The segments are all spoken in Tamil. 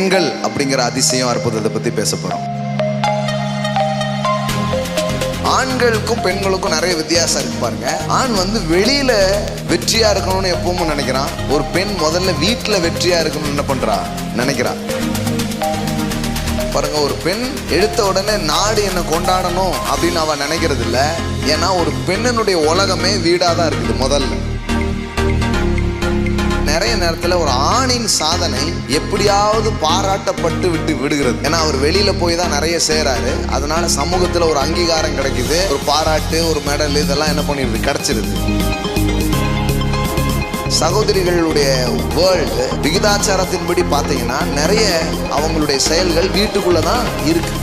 பெண்கள் அப்படிங்கிற அதிசயம் அற்புதத்தை பற்றி பேச போகிறோம். ஆண்களுக்கும் பெண்களுக்கும் நிறைய வித்தியாசம் இருக்கு பாருங்க. ஆண் வந்து வெளியில வெற்றியா இருக்கணும்னு எப்பவும் நினைக்கிறான். ஒரு பெண் முதல்ல வீட்டுல வெற்றியா இருக்கணும்னு என்ன பண்றா நினைக்கிறா பாருங்க. ஒரு பெண் எடுத்த உடனே நாடு என்ன கொண்டாடணும் அப்படின்னு அவ நினைக்கிறது இல்ல. ஏன்னா ஒரு பெண்ணினுடைய உலகமே வீடாதான் இருக்குது. முதல்ல நிறைய நேரத்தில் ஒரு ஆணின் சாதனை எப்படியாவது பாராட்டப்பட்டு விடுகிறது. ஏன்னா அவர் வெளியில போய் தான் நிறைய செய்யறாரு. அதனால சமூகத்துல ஒரு அங்கீகாரம் கிடைக்குது, ஒரு பாராட்டு, ஒரு மெடல், இதெல்லாம் என்ன பண்ணிடுது, கிடைச்சிருது. சகோதரிகளுடைய வேர்ல்டு விகிதாச்சாரத்தின்படி பார்த்தீங்கன்னா நிறைய அவங்களுடைய செயல்கள் வீட்டுக்குள்ளதான் இருக்கு.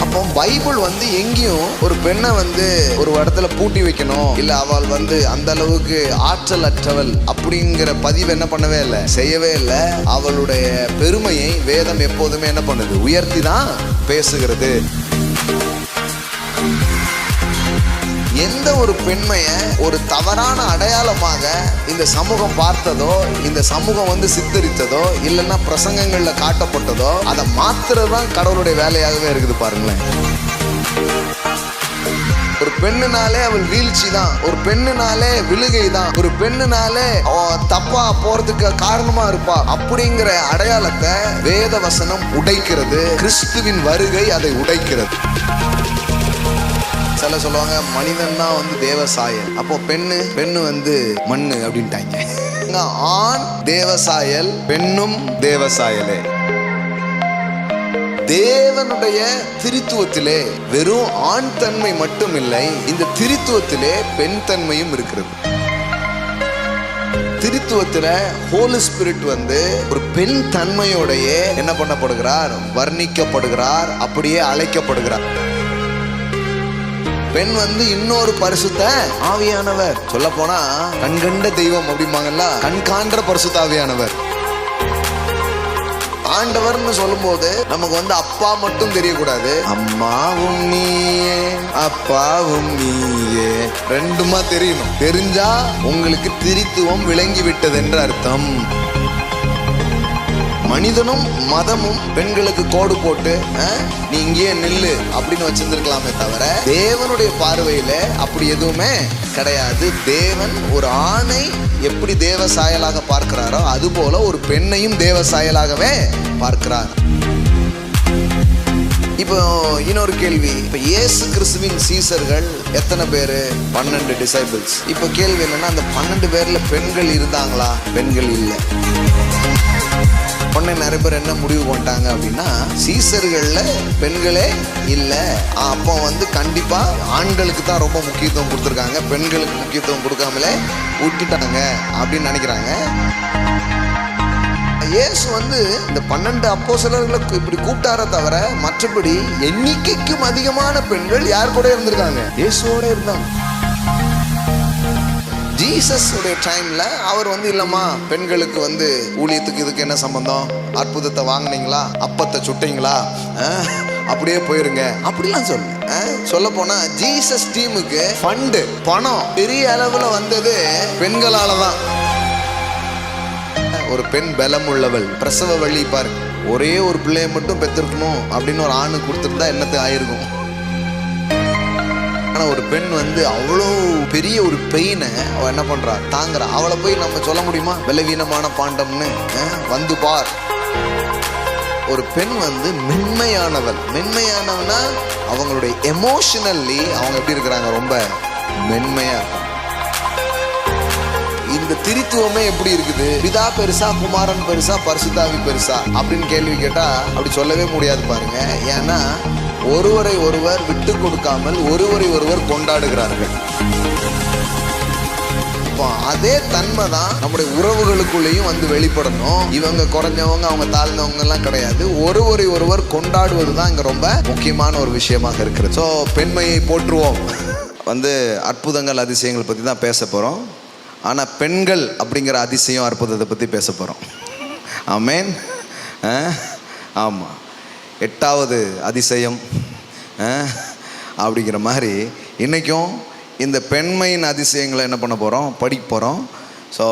அப்போ பைபிள் வந்து எங்கேயும் ஒரு பெண்ணை வந்து ஒரு இடத்துல பூட்டி வைக்கணும், இல்ல அவள் வந்து அந்த அளவுக்கு ஆற்றல் அற்றவள் அப்படிங்கிற பதிவு என்ன பண்ணவே இல்லை, செய்யவே இல்லை. அவளுடைய பெருமையை வேதம் எப்போதுமே என்ன பண்ணுது, உயர்த்தி தான் பேசுகிறது. எந்த ஒரு பெண்மையை ஒரு தவறான அடையாளமாக இந்த சமூகம் பார்த்ததோ, இந்த சமூகம் வந்து சித்தரித்ததோ, இல்லைன்னா பிரசங்கங்கள்ல காட்டப்பட்டதோ, அதை மாத்துறதுதான் கடவுளுடைய வேலையாகவே இருக்குது. பாருங்களேன், ஒரு பெண்ணுனாலே அவள் வீழ்ச்சி தான், ஒரு பெண்ணுனாலே விழுகை தான், ஒரு பெண்ணுனாலே தப்பா போறதுக்கு காரணமா இருப்பா அப்படிங்கிற அடையாளத்தை வேத வசனம் உடைக்கிறது. கிறிஸ்துவின் வருகை அதை உடைக்கிறது. சில சொல்லுவாங்க மனிதன் தான் வந்து தேவசாயல், அப்போ பெண்ணு வந்து மண்ணு அப்படின்ட்டாங்க. ஆண் தேவசாயல், பெண்ணும் தேவசாயலே. தேவனுடைய திரித்துவத்திலே வெறும் ஆண் தன்மை மட்டும் இல்லை, இந்த திரித்துவத்திலே பெண் தன்மையும் இருக்கிறது. திரித்துவத்துல ஹோலி ஸ்பிரிட் வந்து ஒரு பெண் தன்மையோடையே என்ன பண்ணப்படுகிறார், வர்ணிக்கப்படுகிறார், அப்படியே அழைக்கப்படுகிறார். பெண் வந்து இன்னொரு பரிசுத்த ஆவியானவர், சொல்ல போனா கண்கண்ட தெய்வம் அப்படிம்பாங்கல்ல, கண் காண்ற பரிசுத்த ஆவியானவர். ஆண்டவர்னு சொல்லும் போது நமக்கு வந்து அப்பா மட்டும் தெரியக்கூடாது, அம்மாவும் நீயே அப்பாவும் நீயே ரெண்டுமா தெரியணும். தெரிஞ்சா உங்களுக்கு திரித்துவம் விளங்கி விட்டது என்று அர்த்தம். மனிதனும் மதமும் பெண்களுக்கு கோடு போட்டு நீ இங்கேயே நில்லு அப்படின்னு வச்சிருந்திருக்கலாமே தவிர தேவனுடைய பார்வையில அப்படி எதுவுமே கிடையாது. தேவன் ஒரு ஆணை எப்படி தேவ சாயலாக பார்க்கிறாரோ அது போல ஒரு பெண்ணையும் தேவ சாயலாகவே பார்க்கிறார். இப்போ இன்னொரு கேள்வி, இப்ப இயேசு கிறிஸ்துவின் சீசர்கள் எத்தனை பேரு? 12 டிசைபிள்ஸ். இப்போ கேள்வி என்னன்னா, அந்த 12 பேர்ல பெண்கள் இருந்தாங்களா? பெண்கள் இல்லை. உடனே நிறைய பேர் என்ன முடிவு பண்ணிட்டாங்க அப்படின்னா, சீசர்கள்ல பெண்களே இல்லை, அப்போ வந்து கண்டிப்பா ஆண்களுக்கு தான் ரொம்ப முக்கியத்துவம் கொடுத்துருக்காங்க, பெண்களுக்கு முக்கியத்துவம் கொடுக்காமலே விட்டுட்டாங்க அப்படின்னு நினைக்கிறாங்க. இயேசு வந்து இந்த 12 அப்போஸ்தலர்களை இப்படி கூப்பிட்டாரே தவிர மற்றபடி எண்ணிக்கைக்கும் அதிகமான பெண்கள் யார் கூட இருந்திருக்காங்க, இயேசுவோட இருந்தாங்க. ஜீசஸ் உடைய டைம்ல அவர் வந்து இல்லம்மா பெண்களுக்கு வந்து ஊழியத்துக்கு இதுக்கு என்ன சம்பந்தம், அற்புதத்தை வாங்கினீங்களா, அப்பத்தை சுட்டீங்களா, அப்படியே போயிருங்க அப்படிலாம் சொல்ல போனா ஜீசஸ் டீமுக்கு ஃபண்டு பணம் பெரிய அளவுல வந்தது பெண்களால தான். ஒரு பெண் பலம் உள்ளவள், பிரசவ வழி பாருங்க, ஒரே ஒரு பிள்ளையை மட்டும் பெற்றிருக்கணும் அப்படின்னு ஒரு ஆணு கொடுத்துருந்தா என்னத்து ஆயிருக்கும். ஆனா ஒரு பெண் வந்து அவ்வளோ பெரிய ஒரு பெயினை அவ என்ன பண்றா, தாங்குறா. அவளை போய் நம்ம சொல்ல முடியுமா பலவீனமான பாண்டம்னு? வந்து பார், ஒரு பெண் வந்து மென்மையானவள். மென்மையானவனா அவங்களுடைய எமோஷனல்லி அவங்க எப்படி இருக்கிறாங்க, ரொம்ப மென்மையா இருக்காங்க. இந்த திரித்துவமே எப்படி இருக்குது, பிதா பெருசா குமாரன் பெருசா பரிசுத்தாவி பெருசா அப்படின்னு கேள்வி கேட்டா அப்படி சொல்லவே முடியாது பாருங்க. ஏன்னா ஒருவரை ஒருவர் விட்டு கொடுக்காமல் ஒருவரை ஒருவர் கொண்டாடுகிறார்கள். அதே தன்மை தான் நம்முடைய உறவுகளுக்குள்ளேயும் வந்து வெளிப்படணும். இவங்க குறைஞ்சவங்க அவங்க தாழ்ந்தவங்க எல்லாம் கிடையாது, ஒருவரை ஒருவர் கொண்டாடுவது தான் இங்க ரொம்ப முக்கியமான ஒரு விஷயமாக இருக்கிறது. ஸோ பெண்மையை போற்றுவோம். வந்து அற்புதங்கள் அதிசயங்கள் பற்றி தான் பேச போகிறோம். ஆனால் பெண்கள் அப்படிங்கிற அதிசயம் அற்புதத்தை பற்றி பேச போகிறோம். ஆமென். ஆமாம், 8வது அதிசயம் அப்படிங்கிற மாதிரி இன்றைக்கும் இந்த பெண்மையின் அதிசயங்களை என்ன பண்ண போகிறோம், படிக்க போகிறோம். ஸோ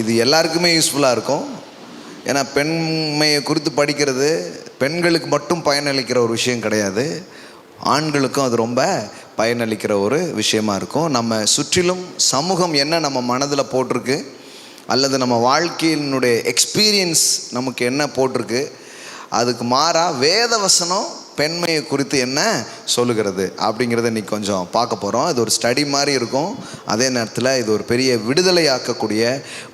இது எல்லாருக்குமே யூஸ்ஃபுல்லாக இருக்கும். ஏன்னா பெண்மையை குறித்து படிக்கிறது பெண்களுக்கு மட்டும் பயனளிக்கிற ஒரு விஷயம் கிடையாது, ஆண்களுக்கும் அது ரொம்ப பயனளிக்கிற ஒரு விஷயமா இருக்கும். நம்ம சுற்றிலும் சமூகம் என்ன நம்ம மனதில் போட்டிருக்கு, அல்லது நம்ம வாழ்க்கையினுடைய எக்ஸ்பீரியன்ஸ் நமக்கு என்ன போட்டிருக்கு, அதுக்கு மாறாக வேத வசனம் பெண்மையை குறித்து என்ன சொல்லுகிறது அப்படிங்கிறத இன்றைக்கி கொஞ்சம் பார்க்க போகிறோம். இது ஒரு ஸ்டடி மாதிரி இருக்கும், அதே நேரத்தில் இது ஒரு பெரிய விடுதலை ஆக்கக்கூடிய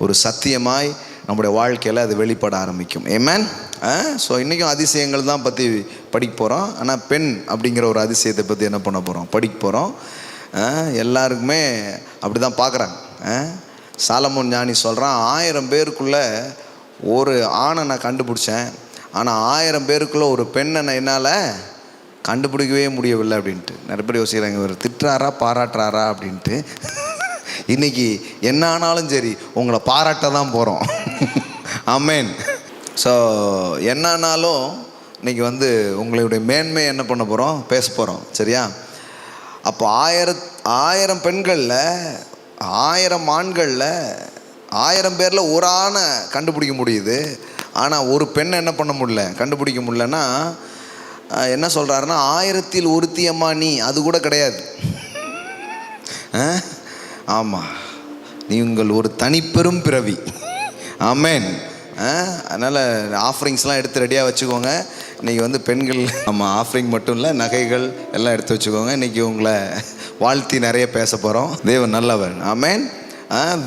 ஒரு சத்தியமாய் நம்முடைய வாழ்க்கையில் அது வெளிப்பட ஆரம்பிக்கும். ஆமென். ஸோ இன்றைக்கும் அதிசயங்கள் தான் பற்றி படிக்க போகிறோம். ஆனால் பெண் அப்படிங்கிற ஒரு அதிசயத்தை பற்றி என்ன பண்ண போகிறோம், படிக்க போகிறோம். எல்லாருக்குமே அப்படி தான் பார்க்குறாங்க. சாலமோன் ஞானி சொல்கிறான், 1000 பேருக்குள்ளே ஒரு ஆணை நான் கண்டுபிடிச்சேன், ஆனால் 1000 பேருக்குள்ளே ஒரு பெண்ணை என்னால் கண்டுபிடிக்கவே முடியவில்லை அப்படின்ட்டு. நிறைய பேர் யோசிக்கிறாங்க, இவர் திட்டுறாரா பாராட்டுறாரா அப்படின்ட்டு. இன்றைக்கி என்ன ஆனாலும் சரி உங்களை பாராட்ட தான் போகிறோம். ஆமென். ஸோ என்னானாலும் இன்றைக்கி உங்களுடைய மேன்மை என்ன பண்ண போகிறோம், பேச போகிறோம். சரியா? அப்போ 1000 பெண்களில் 1000 ஆண்களில் 1000 பேரில் ஒரு ஆணை கண்டுபிடிக்க முடியுது, ஆனால் ஒரு பெண்ணை என்ன பண்ண முடியல, கண்டுபிடிக்க முடியலன்னா என்ன சொல்கிறாருன்னா, 1000ல் ஒருத்தியம்மா நீ, அது கூட கிடையாது. ஆமாம், நீங்கள் ஒரு தனிப்பெரும் பிறவி. ஆமென். அதனால் ஆஃபரிங்ஸ்லாம் எடுத்து ரெடியாக வச்சுக்கோங்க. இன்றைக்கி பெண்கள் நம்ம ஆஃபரிங் மட்டும் இல்லை, நகைகள் எல்லாம் எடுத்து வச்சுக்கோங்க. இன்றைக்கி உங்களை வாழ்த்தி நிறைய பேச போகிறோம். தேவன் நல்லவன். ஆமென்.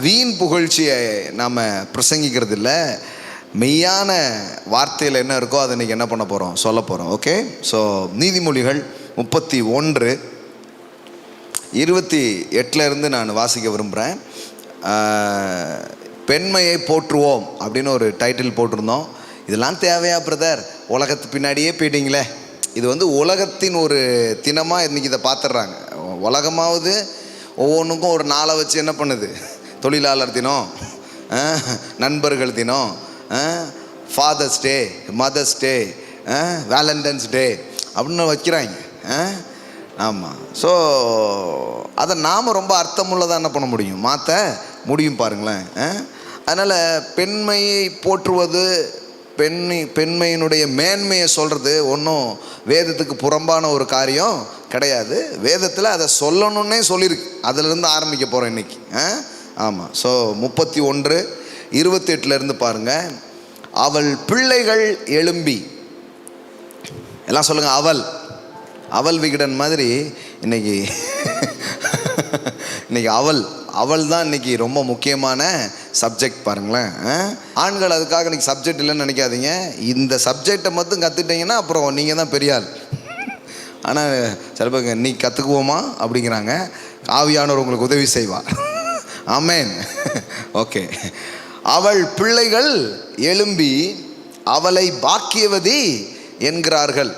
வீண் புகழ்ச்சியை நாம் பிரசங்கிக்கிறது இல்லை, மெய்யான வார்த்தையில் என்ன இருக்கோ அதை இன்றைக்கி என்ன பண்ண போகிறோம், சொல்ல போகிறோம். ஓகே. ஸோ நீதிமொழிகள் 31:28 நான் வாசிக்க விரும்புகிறேன். பெண்மையை போற்றுவோம் அப்படின்னு ஒரு டைட்டில் போட்டிருந்தோம். இதெல்லாம் தேவையா பிரதர், உலகத்து பின்னாடியே போயிட்டீங்களே. இது உலகத்தின் ஒரு தினமாக இன்றைக்கி இதை பார்த்துட்றாங்க. உலகமாவது ஒவ்வொன்றுக்கும் ஒரு நாளை வச்சு என்ன பண்ணுது, தொழிலாளர் தினம், நண்பர்கள் தினம், ஃபாதர்ஸ் டே, மதர்ஸ் டே, வேலண்டைன்ஸ் டே அப்படின்னு வைக்கிறாங்க. ஆமாம். ஸோ அதை நாம் ரொம்ப அர்த்தமுள்ளதாக என்ன பண்ண முடியும், மாற்ற முடியும் பாருங்களேன். அதனால் பெண்மையை போற்றுவது, பெண்மையினுடைய மேன்மையை சொல்கிறது ஒன்றும் வேதத்துக்கு புறம்பான ஒரு காரியம் கிடையாது. வேதத்தில் அதை சொல்லணுன்னே சொல்லியிருக்கு. அதிலிருந்து ஆரம்பிக்க போகிறோம் இன்றைக்கி. ஆமாம். ஸோ 31:28 பாருங்கள். அவள் பிள்ளைகள் எழும்பி, எல்லாம் சொல்லுங்கள், அவள் விகடன் மாதிரி இன்னைக்கு அவள் தான் இன்னைக்கு ரொம்ப முக்கியமான சப்ஜெக்ட் பாருங்களேன். ஆண்கள் அதுக்காக இன்னைக்கு சப்ஜெக்ட் இல்லைன்னு நினைக்காதீங்க. இந்த சப்ஜெக்டை மட்டும் கற்றுக்கிட்டீங்கன்னா அப்புறம் நீங்கள் தான் பெரிய ஆள். ஆனால் சில பேர் நீ கற்றுக்குவோமா அப்படிங்கிறாங்க. ஆவியானவர் உங்களுக்கு உதவி செய்வார். ஆமென். ஓகே. அவள் பிள்ளைகள் எழும்பி அவளை பாக்கியவதி என்கிறார்கள்.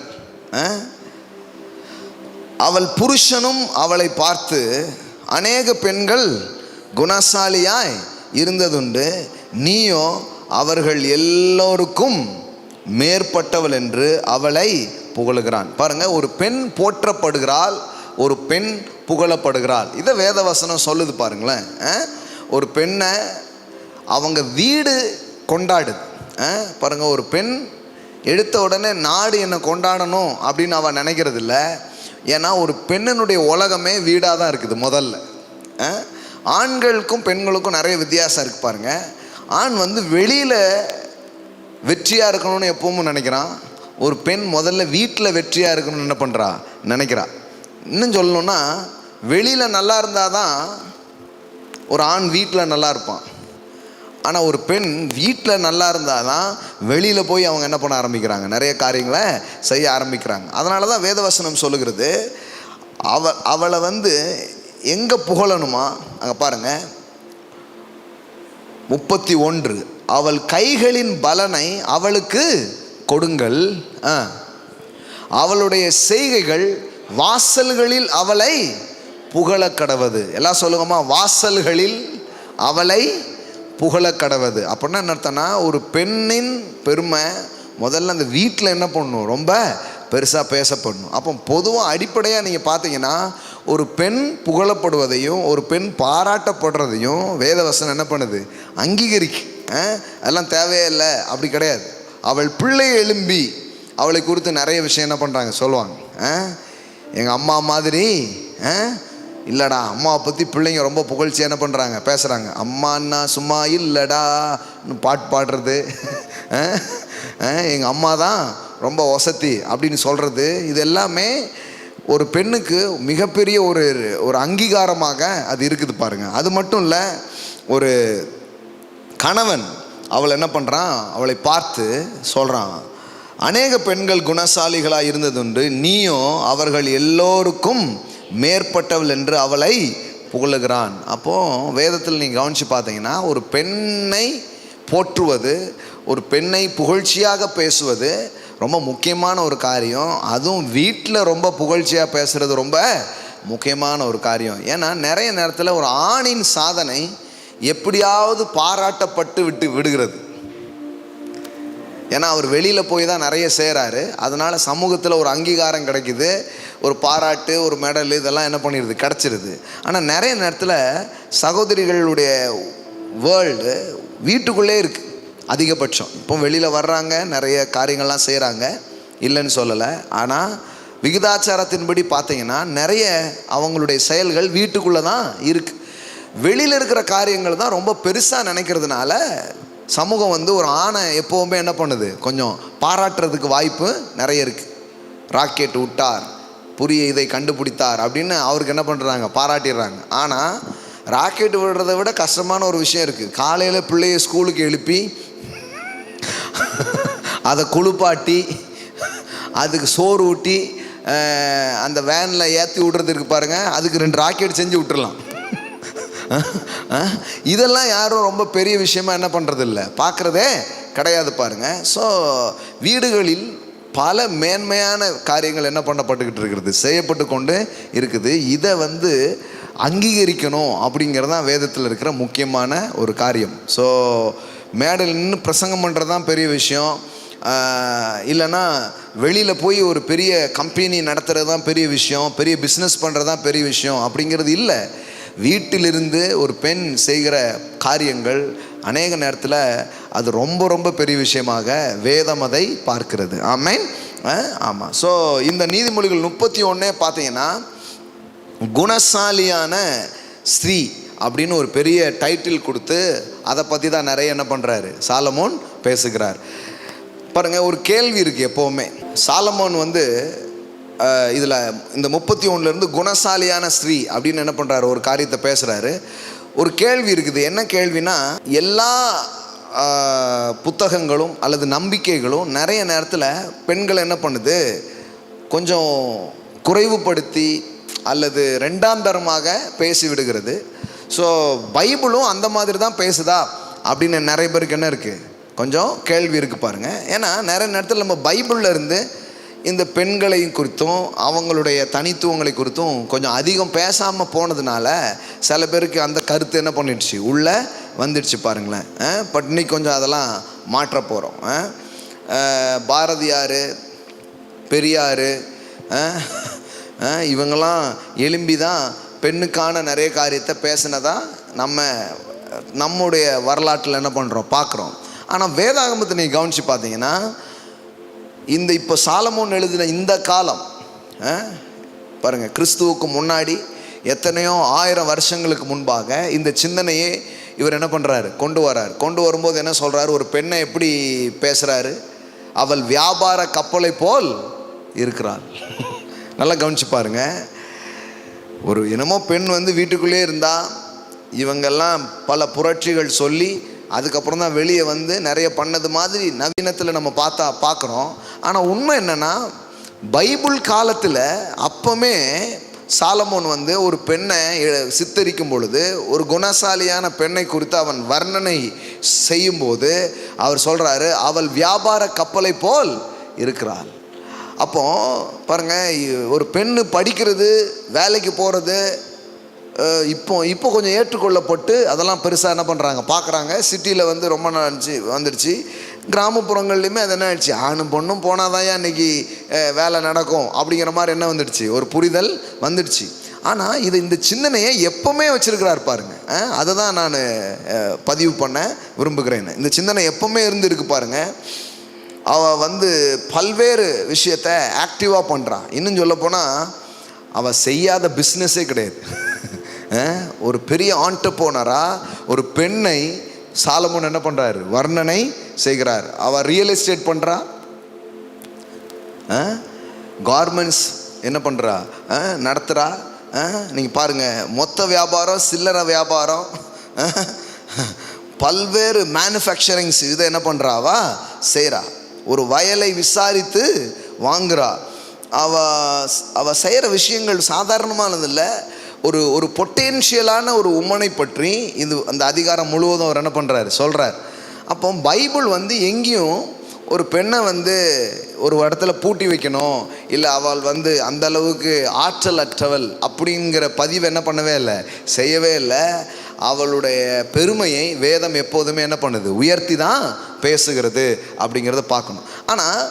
அவள் புருஷனும் அவளை பார்த்து, அநேக பெண்கள் குணசாலியாய் இருந்ததுண்டு, நீயோ அவர்கள் எல்லோருக்கும் மேற்பட்டவள் என்று அவளை புகழுகிறான். பாருங்க, ஒரு பெண் போற்றப்படுகிறாள், ஒரு பெண் புகழப்படுகிறாள். இதை வேதவசனம் சொல்லுது பாருங்களேன். ஒரு பெண்ணை அவங்க வீடு கொண்டாடுது. பாருங்க, ஒரு பெண் எடுத்த உடனே நாடு என்னை கொண்டாடணும் அப்படின்னு அவன் நினைக்கிறது இல்லை. ஏன்னா ஒரு பெண்ணினுடைய உலகமே வீடாக தான் இருக்குது முதல்ல. ஆண்களுக்கும் பெண்களுக்கும் நிறைய வித்தியாசம் இருக்குது பாருங்கள். ஆண் வெளியில் வெற்றியாக இருக்கணும்னு எப்பவும் நினைக்கிறான். ஒரு பெண் முதல்ல வீட்டில் வெற்றியாக இருக்கணும்னு என்ன பண்ணுறா, நினைக்கிறா. இன்னும் சொல்லணுன்னா, வெளியில் நல்லா இருந்தால் தான் ஒரு ஆண் வீட்டில் நல்லா இருப்பான். ஆனால் ஒரு பெண் வீட்டில் நல்லா இருந்தால் தான் வெளியில் போய் அவங்க என்ன பண்ண ஆரம்பிக்கிறாங்க, நிறைய காரியங்களை செய்ய ஆரம்பிக்கிறாங்க. அதனால தான் வேதவசனம் சொல்லுகிறது, அவளை எங்கே புகழணுமா. அங்கே பாருங்கள் 31, அவள் கைகளின் பலனை அவளுக்கு கொடுங்கள், அவளுடைய செய்கைகள் வாசல்களில் அவளை புகழ கடவது. எல்லாம் சொல்லுங்கம்மா, வாசல்களில் அவளை புகழ கடவது. அப்படின்னா என்ன அர்த்தம்னா, ஒரு பெண்ணின் பெருமை முதல்ல அந்த வீட்டில் என்ன பண்ணணும், ரொம்ப பெருசாக பேசப்படணும். அப்போ பொதுவாக அடிப்படையாக நீங்கள் பார்த்தீங்கன்னா, ஒரு பெண் புகழப்படுவதையும் ஒரு பெண் பாராட்டப்படுறதையும் வேதவசனம் என்ன பண்ணுது, அங்கீகரிக்கு. அதெல்லாம் தேவையே இல்லை, அப்படி கிடையாது. அவள் பிள்ளை எழும்பி அவளை குறித்து நிறைய விஷயம் என்ன பண்ணுறாங்க சொல்லுவாங்க. எங்கள் அம்மா மாதிரி இல்லைடா, அம்மாவை பற்றி பிள்ளைங்க ரொம்ப புகழ்ச்சி என்ன பண்ணுறாங்க பேசுகிறாங்க. அம்மான்னா சும்மா இல்லைடா பாட்டு பாடுறது, எங்கள் அம்மா தான் ரொம்ப வசதி அப்படின்னு சொல்கிறது, இது எல்லாமே ஒரு பெண்ணுக்கு மிகப்பெரிய ஒரு அங்கீகாரமாக அது இருக்குது பாருங்க. அது மட்டும் இல்லை, ஒரு கணவன் அவளை என்ன பண்ணுறான், அவளை பார்த்து சொல்கிறான், அநேக பெண்கள் குணசாலிகளாக இருந்ததுண்டு, நீயும் அவர்கள் எல்லோருக்கும் மேற்பட்டவள் என்று அவளை புகழுகிறான். அப்போது வேதத்தில் நீங்கள் கவனித்து பார்த்தீங்கன்னா, ஒரு பெண்ணை போற்றுவது, ஒரு பெண்ணை புகழ்ச்சியாக பேசுவது ரொம்ப முக்கியமான ஒரு காரியம். அதுவும் வீட்டில் ரொம்ப புகழ்ச்சியாக பேசுகிறது ரொம்ப முக்கியமான ஒரு காரியம். ஏன்னா நிறைய நேரத்தில் ஒரு ஆணின் சாதனை எப்படியாவது பாராட்டப்பட்டு விடுகிறது. ஏன்னா அவர் வெளியில் போய் தான் நிறைய செய்கிறாரு, அதனால் சமூகத்தில் ஒரு அங்கீகாரம் கிடைக்குது, ஒரு பாராட்டு, ஒரு மெடல், இதெல்லாம் என்ன பண்ணிடுது, கிடச்சிருது. ஆனால் நிறைய நேரத்தில் சகோதரிகளுடைய வேர்ல்டு வீட்டுக்குள்ளே இருக்குது அதிகபட்சம். இப்போ வெளியில் வர்றாங்க, நிறைய காரியங்கள்லாம் செய்கிறாங்க, இல்லைன்னு சொல்லலை. ஆனால் விகிதாச்சாரத்தின்படி பார்த்தீங்கன்னா நிறைய அவங்களுடைய செயல்கள் வீட்டுக்குள்ளே தான் இருக்குது. வெளியில் இருக்கிற காரியங்கள் தான் ரொம்ப பெருசாக நினைக்கிறதுனால சமூகம் ஒரு ஆணை எப்போவுமே என்ன பண்ணுது, கொஞ்சம் பாராட்டுறதுக்கு வாய்ப்பு நிறைய இருக்குது. ராக்கெட் விட்டார், புரிய இதை கண்டுபிடித்தார் அப்படின்னு அவருக்கு என்ன பண்ணுறாங்க, பாராட்டிடுறாங்க. ஆனால் ராக்கெட் விடுறதை விட கஷ்டமான ஒரு விஷயம் இருக்குது. காலையில் பிள்ளைய ஸ்கூலுக்கு எழுப்பி அதை குளிப்பாட்டி அதுக்கு சோறு ஊட்டி அந்த வேனில் ஏற்றி விடுறதுக்கு பாருங்கள், அதுக்கு 2 ராக்கெட் செஞ்சு விட்டுடலாம். இதெல்லாம் யாரும் ரொம்ப பெரிய விஷயமா என்ன பண்ணுறது இல்லை, பார்க்குறதே கிடையாது பாருங்கள். ஸோ வீடுகளில் பல மேன்மையான காரியங்கள் என்ன பண்ணப்பட்டுக்கிட்டு இருக்கிறது, செய்யப்பட்டு கொண்டு இருக்குது. இதை அங்கீகரிக்கணும் அப்படிங்கிறது தான் வேதத்தில் இருக்கிற முக்கியமான ஒரு காரியம். ஸோ மேடையில் நின்று பிரசங்கம் பண்ணுறது தான் பெரிய விஷயம், இல்லைன்னா வெளியில் போய் ஒரு பெரிய கம்பெனி நடத்துகிறது தான் பெரிய விஷயம், பெரிய பிஸ்னஸ் பண்ணுறது தான் பெரிய விஷயம் அப்படிங்கிறது இல்லை. வீட்டிலிருந்து ஒரு பெண் செய்கிற காரியங்கள் அநேக நேரத்தில் அது ரொம்ப ரொம்ப பெரிய விஷயமாக வேதம் அதை பார்க்கிறது. ஆமென். ஆமாம். ஸோ இந்த நீதிமொழிகள் 31 பார்த்தீங்கன்னா குணசாலியான ஸ்திரீ அப்படின்னு ஒரு பெரிய டைட்டில் கொடுத்து அதை பற்றி தான் நிறைய என்ன பண்ணுறாரு சாலமோன் பேசுகிறார். பாருங்கள், ஒரு கேள்வி இருக்குது எப்போவுமே. சாலமோன் இதில் இந்த 31 குணசாலியான ஸ்திரீ அப்படின்னு என்ன பண்ணுறாரு, ஒரு காரியத்தை பேசுகிறாரு. ஒரு கேள்வி இருக்குது. என்ன கேள்வினா, எல்லா புத்தகங்களும் அல்லது நம்பிக்கைகளும் நிறைய நேரத்தில் பெண்களை என்ன பண்ணுது, கொஞ்சம் குறைவுபடுத்தி அல்லது 2ஆம் தரமாக பேசி விடுகிறது. ஸோ பைபிளும் அந்த மாதிரி தான் பேசுதா அப்படின்னு நிறைய பேருக்கு என்ன இருக்குது, கொஞ்சம் கேள்வி இருக்குது பாருங்கள். ஏன்னா நிறைய நேரத்தில் நம்ம பைபிளில் இருந்து இந்த பெண்களை குறித்தும் அவங்களுடைய தனித்துவங்களை குறித்தும் கொஞ்சம் அதிகம் பேசாமல் போனதுனால சில பேருக்கு அந்த கருத்து என்ன பண்ணிடுச்சு, உள்ளே வந்துடுச்சு பாருங்களேன். பட் இன்னைக்கு கொஞ்சம் அதெல்லாம் மாற்ற போகிறோம். பாரதியார், பெரியார், இவங்கெல்லாம் எழும்பி தான் பெண்ணுக்கான நிறைய காரியத்தை பேசினதா நம்முடைய வரலாற்றில் என்ன பண்ணுறோம் பார்க்குறோம். ஆனால் வேதாகமத்தை நீங்கள் கவனித்து பார்த்தீங்கன்னா இப்போ சாலமோன் எழுதின இந்த காலம் பாருங்கள், கிறிஸ்துவுக்கு முன்னாடி எத்தனையோ 1000 வருஷங்களுக்கு முன்பாக இந்த சிந்தனையே இவர் என்ன பண்ணுறாரு, கொண்டு வரும்போது என்ன சொல்கிறாரு, ஒரு பெண்ணை எப்படி பேசுகிறாரு, அவள் வியாபார கப்பலை போல் இருக்கிறாள். நல்லா கவனிச்சு பாருங்க. ஒரு என்னமோ பெண் வீட்டுக்குள்ளே இருந்தால் இவங்கெல்லாம் பல புரட்சிகள் சொல்லி அதுக்கப்புறம் தான் வெளியே நிறைய பண்ணது மாதிரி நவீனத்தில் நம்ம பார்க்குறோம். ஆனால் உண்மை என்னென்னா, பைபிள் காலத்தில் அப்போமே சாலமோன் ஒரு பெண்ணை சித்தரிக்கும் பொழுது, ஒரு குணசாலியான பெண்ணை குறித்து அவன் வர்ணனை செய்யும்போது அவர் சொல்கிறாரு, அவள் வியாபார கப்பலை போல் இருக்கிறாள். அப்போ பாருங்கள், ஒரு பெண்ணு படிக்கிறது, வேலைக்கு போகிறது இப்போ கொஞ்சம் ஏற்றுக்கொள்ளப்பட்டு அதெல்லாம் பெருசாக என்ன பண்ணுறாங்க பார்க்குறாங்க. சிட்டியில் ரொம்ப நாள் வந்துடுச்சு. கிராமப்புறங்கள்லையுமே அது என்ன ஆயிடுச்சு, ஆணும் பொண்ணும் போனால் தான் இன்றைக்கி வேலை நடக்கும் அப்படிங்கிற மாதிரி என்ன வந்துடுச்சு, ஒரு புரிதல் வந்துடுச்சு. ஆனால் இந்த சிந்தனையை எப்பவுமே வச்சிருக்கிறார் பாருங்க. அதை தான் நான் பதிவு பண்ண விரும்புகிறேன். இந்த சிந்தனை எப்பவுமே இருக்கு பாருங்க. அவள் பல்வேறு விஷயத்தை ஆக்டிவாக பண்ணுறான். இன்னும் சொல்ல போனால் அவள் செய்யாத பிஸ்னஸே கிடையாது. ஒரு பெரிய ஆண்டர்ப்ரனராக ஒரு பெண்ணை சாலமோன் என்ன பண்ணுறாரு, வர்ணனை செய்கிறார். அவள் ரியல் எஸ்டேட் பண்ணுறா, கார்மெண்ட்ஸ் என்ன பண்ணுறா, நடத்துகிறா. நீங்கள் பாருங்கள், மொத்த வியாபாரம், சில்லறை வியாபாரம், பல்வேறு மேனுஃபேக்சரிங்ஸ் இதை என்ன செய்கிறா. ஒரு வயலை விசாரித்து வாங்குறா. அவ செய்கிற விஷயங்கள் சாதாரணமானதில்லை. ஒரு பொட்டென்ஷியலான ஒரு உமனை பற்றி அந்த அதிகாரம் முழுவதும் அவர் என்ன பண்ணுறாரு, சொல்கிறார். அப்போ பைபிள் எங்கேயும் ஒரு பெண்ணை ஒரு இடத்துல பூட்டி வைக்கணும், இல்லை அவள் அந்த அளவுக்கு ஆற்றல் அற்றவள் அப்படிங்கிற பதிவு என்ன பண்ணவே இல்லை, செய்யவே இல்லை. அவளுடைய பெருமையை வேதம் எப்போதுமே என்ன பண்ணுது, உயர்த்தி தான் பேசுகிறது அப்படிங்கிறத பார்க்கணும். ஆனால்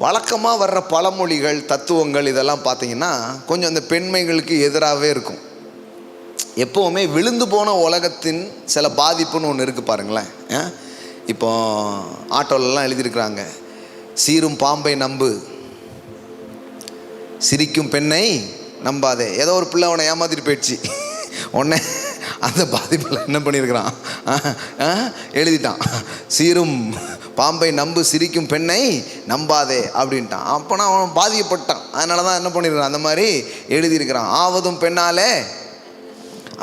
வழக்கமாக வர்ற பழமொழிகள், தத்துவங்கள் இதெல்லாம் பார்த்தீங்கன்னா கொஞ்சம் அந்த பெண்மைகளுக்கு எதிராகவே இருக்கும். எப்போவுமே விழுந்து போன உலகத்தின் சில பாதிப்புன்னு ஒன்று இருக்குது பாருங்களேன். இப்போ ஆட்டோலெலாம் எழுதியிருக்கிறாங்க, சீரும் பாம்பை நம்பு, சிரிக்கும் பெண்ணை நம்பாதே. ஏதோ ஒரு பிள்ளை அவனை ஏமாத்திட்டு போயிடுச்சு, உடனே அந்த பாதிப்பில் என்ன பண்ணியிருக்கிறான், எழுதிட்டான், சீரும் பாம்பை நம்பு, சிரிக்கும் பெண்ணை நம்பாதே அப்படின்ட்டான். அப்போனா அவன் பாதிக்கப்பட்டான். அதனால தான் என்ன பண்ணியிருக்கிறான், அந்த மாதிரி எழுதியிருக்கிறான். ஆவதும் பெண்ணாலே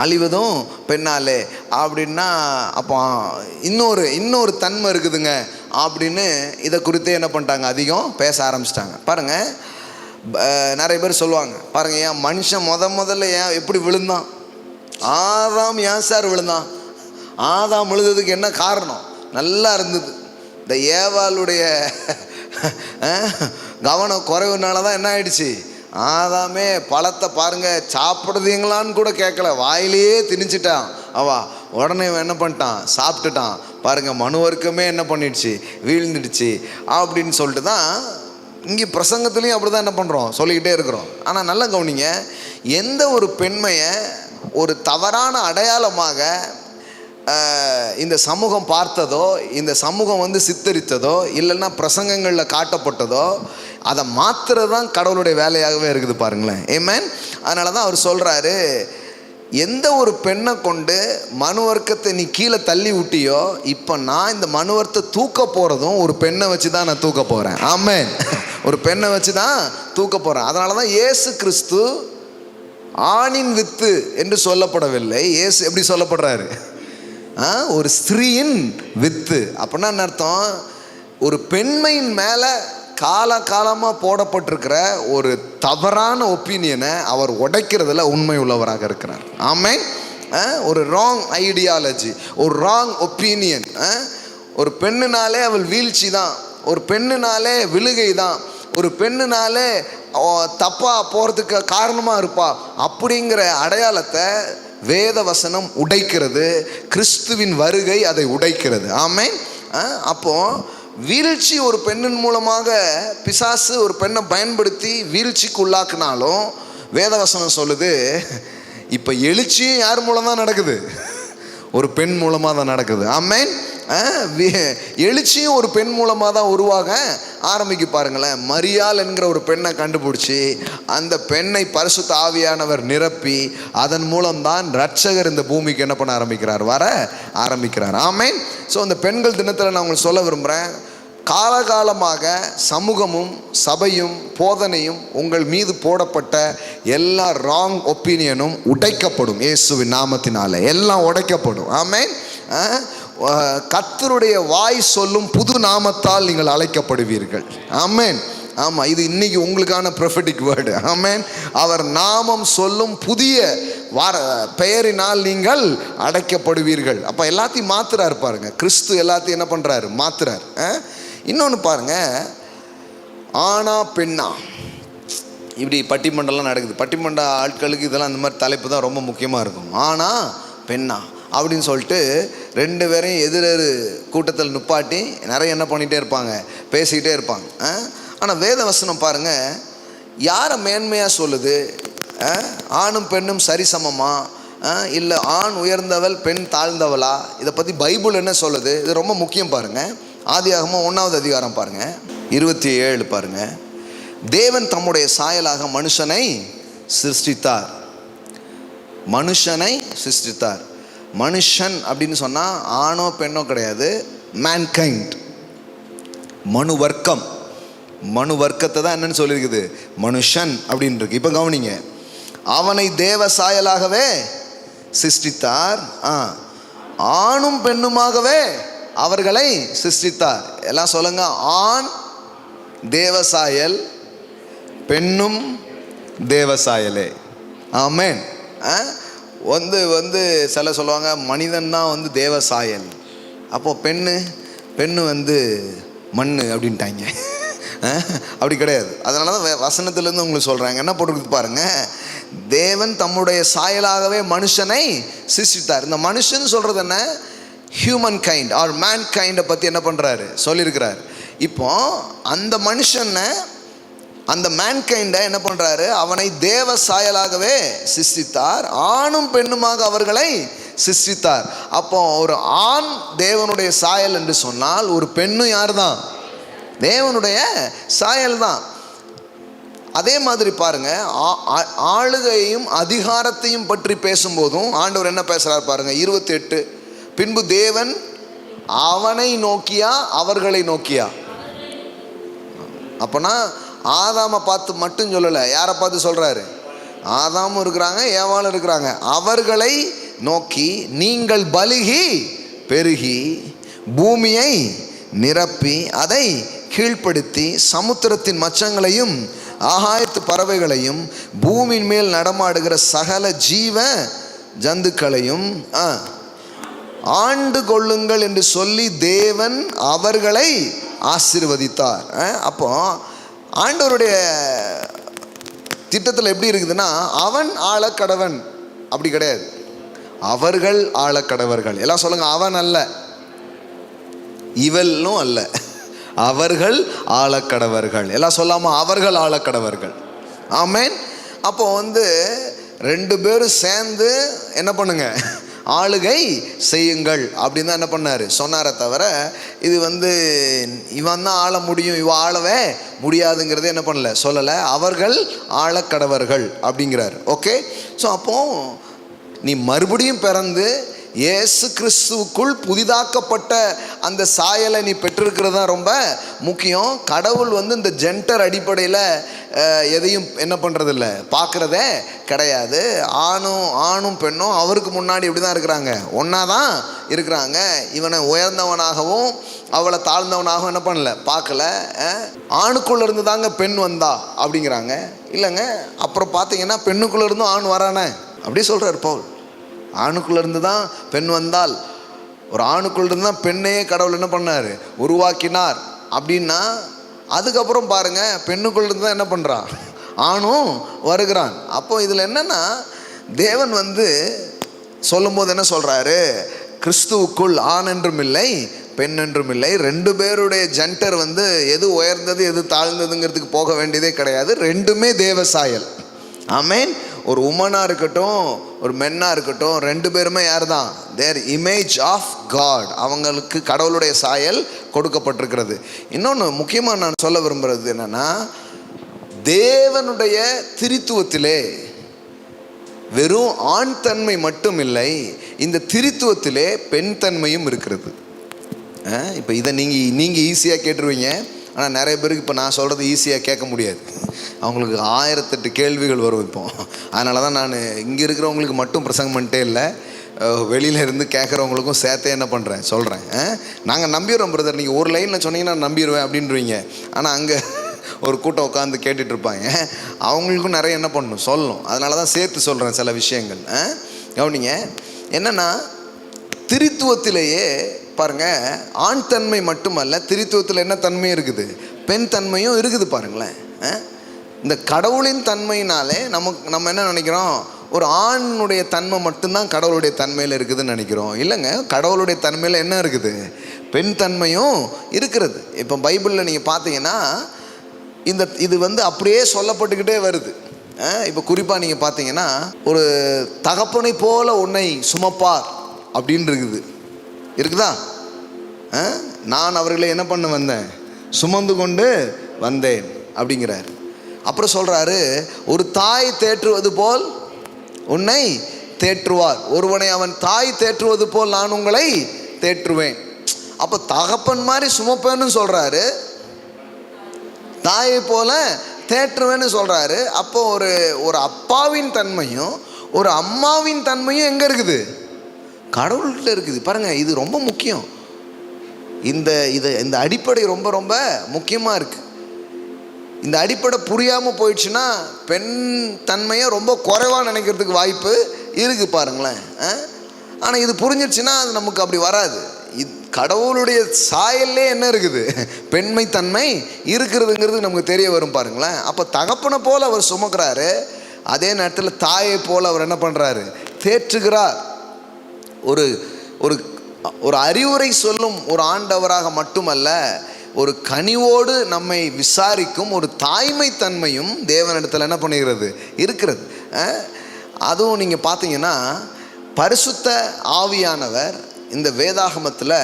அழிவதும் பெண்ணாலே அப்படின்னா, அப்போ இன்னொரு தன்மை இருக்குதுங்க அப்படின்னு இதை குறித்தே என்ன பண்ணிட்டாங்க, அதிகம் பேச ஆரம்பிச்சிட்டாங்க. பாருங்கள், நிறைய பேர் சொல்லுவாங்க பாருங்கள், ஏன் மனுஷன் முதல்ல ஏன் எப்படி விழுந்தான், ஆதாம் ஏன் சார் விழுந்தான், ஆதாம் விழுந்ததுக்கு என்ன காரணம், நல்லா இருந்தது. இந்த ஏவாளுடைய கவன குறைவுனால தான் என்ன ஆயிடுச்சு, ஆதாமே பழத்தை பாருங்க சாப்பிடுதீங்களான்னு கூட கேட்கல, வாயிலேயே திணிச்சிட்டான். உடனே என்ன பண்ணிட்டான், சாப்பிட்டுட்டான். பாருங்க, மனு வர்க்கமே என்ன பண்ணிடுச்சு, வீழ்ந்துடுச்சு அப்படின்னு சொல்லிட்டு தான் இங்கே பிரசங்கத்துலேயும் அப்படி தான் என்ன பண்ணுறோம், சொல்லிக்கிட்டே இருக்கிறோம். ஆனால் நல்லா கவனிங்க, எந்த ஒரு பெண்மையை ஒரு தவறான அடையாளமாக இந்த சமூகம் பார்த்ததோ, இந்த சமூகம் சித்தரித்ததோ, இல்லைன்னா பிரசங்கங்களில் காட்டப்பட்டதோ, அதை மாற்றுறது தான் கடவுளுடைய வேலையாகவே இருக்குது பாருங்களேன். ஆமென். அதனால தான் அவர் சொல்கிறாரு, எந்த ஒரு பெண்ணை கொண்டு மனுவர்க்கத்தை நீ கீழே தள்ளி விட்டியோ, இப்போ நான் இந்த மனுவர்த்தை தூக்க போகிறதும் ஒரு பெண்ணை வச்சு தான் நான் தூக்க போகிறேன். ஆமென். ஒரு பெண்ணை வச்சு தான் தூக்க போகிறேன். அதனால தான் இயேசு கிறிஸ்து ஆணின் வித்து என்று சொல்லப்படவில்லை. இயேசு எப்படி சொல்லப்படுறாரு, ஒரு ஸ்திரீயின் வித்து. அப்படின்னா என்ன அர்த்தம், ஒரு பெண்மையின் மேலே காலகாலமாக போடப்பட்டிருக்கிற ஒரு தவறான ஒப்பீனியனை அவர் உடைக்கிறதுல உண்மை உள்ளவராக இருக்கிறார். ஆமென். ஒரு ராங் ஐடியாலஜி, ஒரு ராங் ஒப்பீனியன். ஒரு பெண்ணுனாலே அவள் வீழ்ச்சி தான், ஒரு பெண்ணுனாலே விழுகை தான், ஒரு பெண்ணுனாலே தப்பாக போகிறதுக்கு காரணமாக இருப்பா அப்படிங்கிற அடையாளத்தை வேத வசனம் உடைக்கிறது. கிறிஸ்துவின் வருகை அதை உடைக்கிறது. ஆமென். அப்போ வீழ்ச்சி ஒரு பெண்ணின் மூலமாக பிசாசு ஒரு பெண்ணை பயன்படுத்தி வீழ்ச்சிக்கு உள்ளாக்குனாலும் வேதவசனம் சொல்லுது, இப்போ எழுச்சியும் யார் மூலம் தான் நடக்குது, ஒரு பெண் மூலமாக தான் நடக்குது. ஆமென். எழுச்சியும் ஒரு பெண் மூலமாக தான் உருவாக ஆரம்பிக்க பாருங்களேன். மரியாள் என்கிற ஒரு பெண்ணை கண்டுபிடிச்சி அந்த பெண்ணை பரிசுத்த ஆவியானவர் நிரப்பி அதன் மூலம்தான் இரட்சகர் இந்த பூமிக்கு என்ன பண்ண ஆரம்பிக்கிறார், வர ஆரம்பிக்கிறார். ஆமென். ஸோ அந்த பெண்கள் தினத்தில் நான் உங்களுக்கு சொல்ல விரும்புகிறேன், காலகாலமாக சமூகமும் சபையும் போதனையும் உங்கள் மீது போடப்பட்ட எல்லா ராங் ஒப்பீனியனும் உடைக்கப்படும். இயேசுவின் நாமத்தினால எல்லாம் உடைக்கப்படும். ஆமென். கர்த்தருடைய வாய் சொல்லும் புது நாமத்தால் நீங்கள் அழைக்கப்படுவீர்கள். ஆமென். ஆமாம், இது இன்னைக்கு உங்களுக்கான ப்ரொஃபெட்டிக் வேர்டு. ஆமென். அவர் நாமம் சொல்லும் புதிய பெயரினால் நீங்கள் அடைக்கப்படுவீர்கள். அப்போ எல்லாத்தையும் மாத்துறாரு பாருங்க. கிறிஸ்து எல்லாத்தையும் என்ன பண்ணுறாரு, மாத்துறாரு. இன்னொன்று பாருங்க, ஆனா பெண்ணா இப்படி பட்டிமண்டலம் நடக்குது. பட்டிமன்ற ஆட்களுக்கு இதெல்லாம் இந்த மாதிரி தலைப்பு தான் ரொம்ப முக்கியமாக இருக்கும். ஆனா பெண்ணா அப்படின்னு சொல்லிட்டு ரெண்டு பேரையும் எதிரெரு கூட்டத்தில் நுப்பாட்டி நிறைய என்ன பண்ணிகிட்டே இருப்பாங்க, பேசிக்கிட்டே இருப்பாங்க. ஆனால் வேத வசனம் பாருங்கள், யாரை மேன்மையாக சொல்லுது, ஆணும் பெண்ணும் சரிசமமா, இல்லை ஆண் உயர்ந்தவள் பெண் தாழ்ந்தவளா, இதை பற்றி பைபிள் என்ன சொல்லுது? இது ரொம்ப முக்கியம் பாருங்கள். ஆதியாகமம் 1வது அதிகாரம் பாருங்கள், 27 பாருங்கள். தேவன் தம்முடைய சாயலாக மனுஷனை சிருஷ்டித்தார். மனுஷனை சிருஷ்டித்தார். மனுஷன் அப்படின்னு சொன்னால் ஆணோ பெண்ணோ கிடையாது, மேன்கைண்ட், மனு வர்க்கம். மனு வர்க்கத்தை தான் என்னன்னு சொல்லியிருக்குது, மனுஷன் அப்படின்னு இருக்கு. இப்போ கவனிங்க, அவனை தேவ சாயலாகவே சிருஷ்டித்தார், ஆணும் பெண்ணுமாகவே அவர்களை சிருஷ்டித்தார். எல்லாம் சொல்லுங்க, ஆண் தேவசாயல், பெண்ணும் தேவசாயலே. ஆமென். வந்து சில சொல்லுவாங்க மனிதன் தான் தேவசாயல், அப்போ பெண்ணு மண்ணு அப்படின்ட்டாங்க. அப்படி கிடையாது. அதனால தான் வசனத்திலேருந்து உங்களுக்கு சொல்கிறாங்க, என்ன போட்டுருக்கு பாருங்க, தேவன் தம்முடைய சாயலாகவே மனுஷனை சிருஷ்டித்தார். இந்த மனுஷன் சொல்கிறது என்ன, ஹியூமன் கைண்ட் ஆர் மேன் கைண்டை பற்றி என்ன பண்ணுறாரு சொல்லியிருக்கிறார். இப்போ அந்த மனுஷனை, அந்த மேன்கைண்டை என்ன பண்ணுறாரு, அவனை தேவ சாயலாகவே சிருஷ்டித்தார், ஆணும் பெண்ணுமாக அவர்களை சிருஷ்டித்தார். அப்போ ஒரு ஆண் தேவனுடைய சாயல் என்று சொன்னால், ஒரு பெண்ணும் யார் தான், தேவனுடைய சாயல் தான். அதே மாதிரி பாருங்க, ஆளுகையும் அதிகாரத்தையும் பற்றி பேசும்போதும் ஆண்டவர் என்ன பேசுகிறார் பாருங்க, 28. பின்பு தேவன் அவனை நோக்கியா அவர்களை நோக்கியா? அப்போனா ஆதாமை பார்த்து மட்டும் சொல்லலை, யாரை பார்த்து சொல்கிறாரு? ஆதாமும் இருக்கிறாங்க, ஏவாளும் இருக்கிறாங்க. அவர்களை நோக்கி, நீங்கள் பலுகி பெருகி பூமியை நிரப்பி அதை கீழ்ப்படுத்தி சமுத்திரத்தின் மச்சங்களையும் ஆகாயத்து பறவைகளையும் பூமியின் மேல் நடமாடுகிற சகல ஜீவ ஜந்துக்களையும் ஆண்டு கொள்ளுங்கள் என்று சொல்லி தேவன் அவர்களை ஆசீர்வதித்தார். அப்போ ஆண்டவருடைய திட்டத்தில் எப்படி இருக்குதுன்னா, அவன் ஆளக்கடவன் அப்படி கிடையாது, அவர்கள் ஆளக்கடவர்கள். எல்லாம் சொல்லுங்க, அவன் அல்ல, இவளும் அல்ல, அவர்கள் ஆளக்கடவர்கள். எல்லாம் சொல்லாம, அவர்கள் ஆளக்கடவர்கள். ஆமென். அப்போ 2 பேரும் சேர்ந்து என்ன பண்ணுங்க, ஆளுகை செய்யுங்கள் அப்படின்னு தான் என்ன பண்ணார் சொன்னாரே தவிர, இது இவன் தான் ஆள முடியும், இவன் ஆளவே முடியாதுங்கிறதே என்ன பண்ணல சொல்லலை. அவர்கள் ஆளக்கடவர்கள் அப்படிங்கிறார். ஓகே. ஸோ அப்போ நீ மறுபடியும் பிறந்து இயேசு கிறிஸ்துவுக்குள் புதிதாக்கப்பட்ட அந்த சாயலை நீ பெற்றிருக்கிறது தான் ரொம்ப முக்கியம். கடவுள் இந்த ஜெண்டர் அடிப்படையில் எதையும் என்ன பண்ணுறதில்ல, பார்க்குறதே கிடையாது. ஆணும் பெண்ணும் அவருக்கு முன்னாடி இப்படி தான் இருக்கிறாங்க, ஒன்றா தான் இருக்கிறாங்க. இவனை உயர்ந்தவனாகவும் அவளை தாழ்ந்தவனாகவும் என்ன பண்ணல, பார்க்கல. ஆணுக்குள்ளே இருந்து தாங்க பெண் வந்தா அப்படிங்கிறாங்க. இல்லைங்க, அப்புறம் பார்த்தீங்கன்னா பெண்ணுக்குள்ளே இருந்தும் ஆண் வரானே அப்படி சொல்கிறார் பவுல். ஆணுக்குள்ளேருந்து தான் பெண் வந்தால், ஒரு ஆணுக்குள்ளேருந்து தான் பெண்ணையே கடவுள் என்ன பண்ணார், உருவாக்கினார் அப்படின்னா, அதுக்கப்புறம் பாருங்க பெண்ணுக்குள்ளேருந்து தான் என்ன பண்ணுறான், ஆணும் வருகிறான். அப்போ இதில் என்னன்னா, தேவன் சொல்லும்போது என்ன சொல்கிறாரு, கிறிஸ்துவுக்குள் ஆண் என்றும் இல்லை பெண் என்றும் இல்லை. 2 பேருடைய ஜெண்டர் எது உயர்ந்தது எது தாழ்ந்ததுங்கிறதுக்கு போக வேண்டியதே கிடையாது. 2மே தேவ சாயல். ஆமென். ஒரு உமனாக இருக்கட்டும், ஒரு மென்னாக இருக்கட்டும், 2 பேருமே யார் தான், தேர் இமேஜ் ஆஃப் காட். அவங்களுக்கு கடவுளுடைய சாயல் கொடுக்கப்பட்டிருக்கிறது. இன்னொன்று முக்கியமாக நான் சொல்ல விரும்புகிறது என்னென்னா, தேவனுடைய திரித்துவத்திலே வெறும் ஆண் தன்மை மட்டும் இல்லை, இந்த திரித்துவத்திலே பெண் தன்மையும் இருக்கிறது. இப்போ இதை நீங்கள் ஈஸியாக கேட்டுருவீங்க, ஆனால் நிறைய பேருக்கு இப்போ நான் சொல்கிறது ஈஸியாக கேட்க முடியாது. அவங்களுக்கு 1008 கேள்விகள் வரும் இப்போ. அதனால தான் நான் இங்கே இருக்கிறவங்களுக்கு மட்டும் பிரசங்கம் பண்ணிட்டே இல்லை, வெளியில் இருந்து கேட்குறவங்களுக்கும் சேர்த்தே என்ன பண்ணுறேன் சொல்கிறேன். நாங்கள் நம்பிடுறோம் பிரதர், நீங்கள் ஒரு லைனில் சொன்னீங்கன்னா நம்பிடுவேன் அப்படின்றீங்க. ஆனால் அங்கே ஒரு கூட்டம் உட்காந்து கேட்டுட்ருப்பாங்க, அவங்களுக்கும் நிறைய என்ன பண்ணணும் சொல்லணும். அதனால தான் சேர்த்து சொல்கிறேன் சில விஷயங்கள். கவனிங்க, என்னென்னா திரித்துவத்திலேயே பாருங்கள், ஆண் தன்மை மட்டுமல்ல, திரித்துவத்தில் என்ன தன்மையும் இருக்குது, பெண் தன்மையும் இருக்குது. பாருங்களேன், இந்த கடவுளின் தன்மையினாலே நம்ம என்ன நினைக்கிறோம், ஒரு ஆணுடைய தன்மை மட்டும்தான் கடவுளுடைய தன்மையில் இருக்குதுன்னு நினைக்கிறோம். இல்லைங்க, கடவுளுடைய தன்மையில் என்ன இருக்குது, பெண் தன்மையும் இருக்கிறது. இப்போ பைபிளில் நீங்கள் பார்த்தீங்கன்னா இது அப்படியே சொல்லப்பட்டுக்கிட்டே வருது. இப்போ குறிப்பாக நீங்கள் பார்த்தீங்கன்னா ஒரு தகப்பனை போல உன்னை சுமப்பார் அப்படின்னு இருக்குதா? நான் அவர்களை என்ன பண்ண வந்தேன்? சுமந்து கொண்டு வந்தேன் அப்படிங்கிறார். அப்புறம் சொல்கிறாரு, ஒரு தாய் தேற்றுவது போல் உன்னை தேற்றுவார், ஒருவனை அவன் தாய் தேற்றுவது போல் நான் உங்களை தேற்றுவேன். அப்போ தகப்பன் மாதிரி சுமப்பேன்னு சொல்கிறாரு, தாயை போல தேற்றுவேன்னு சொல்கிறாரு. அப்போ ஒரு அப்பாவின் தன்மையும் ஒரு அம்மாவின் தன்மையும் எங்கே இருக்குது? கடவுள்கிட்ட இருக்குது. பாருங்கள், இது ரொம்ப முக்கியம். இந்த அடிப்படை ரொம்ப ரொம்ப முக்கியமாக இருக்குது. இந்த அடிப்படை புரியாமல் போயிடுச்சுன்னா பெண் தன்மையை ரொம்ப குறைவாக நினைக்கிறதுக்கு வாய்ப்பு இருக்குது பாருங்களேன். ஆனால் இது புரிஞ்சிடுச்சுன்னா அது நமக்கு அப்படி வராது. கடவுளுடைய சாயல்லே என்ன இருக்குது? பெண்மை தன்மை இருக்கிறதுங்கிறது நமக்கு தெரிய வரும் பாருங்களேன். அப்போ தகப்பனை போல் அவர் சுமக்கிறாரு, அதே நேரத்தில் தாயை போல் அவர் என்ன பண்ணுறாரு? தேற்றுகிறார். ஒரு ஒரு அறிவுரை சொல்லும் ஒரு ஆண்டவராக மட்டுமல்ல, ஒரு கனிவோடு நம்மை விசாரிக்கும் ஒரு தாய்மை தன்மையும் தேவனிடத்தில் என்ன பண்ணுகிறது? இருக்கிறது. அதுவும் நீங்கள் பார்த்தீங்கன்னா பரிசுத்த ஆவியானவர் இந்த வேதாகமத்தில்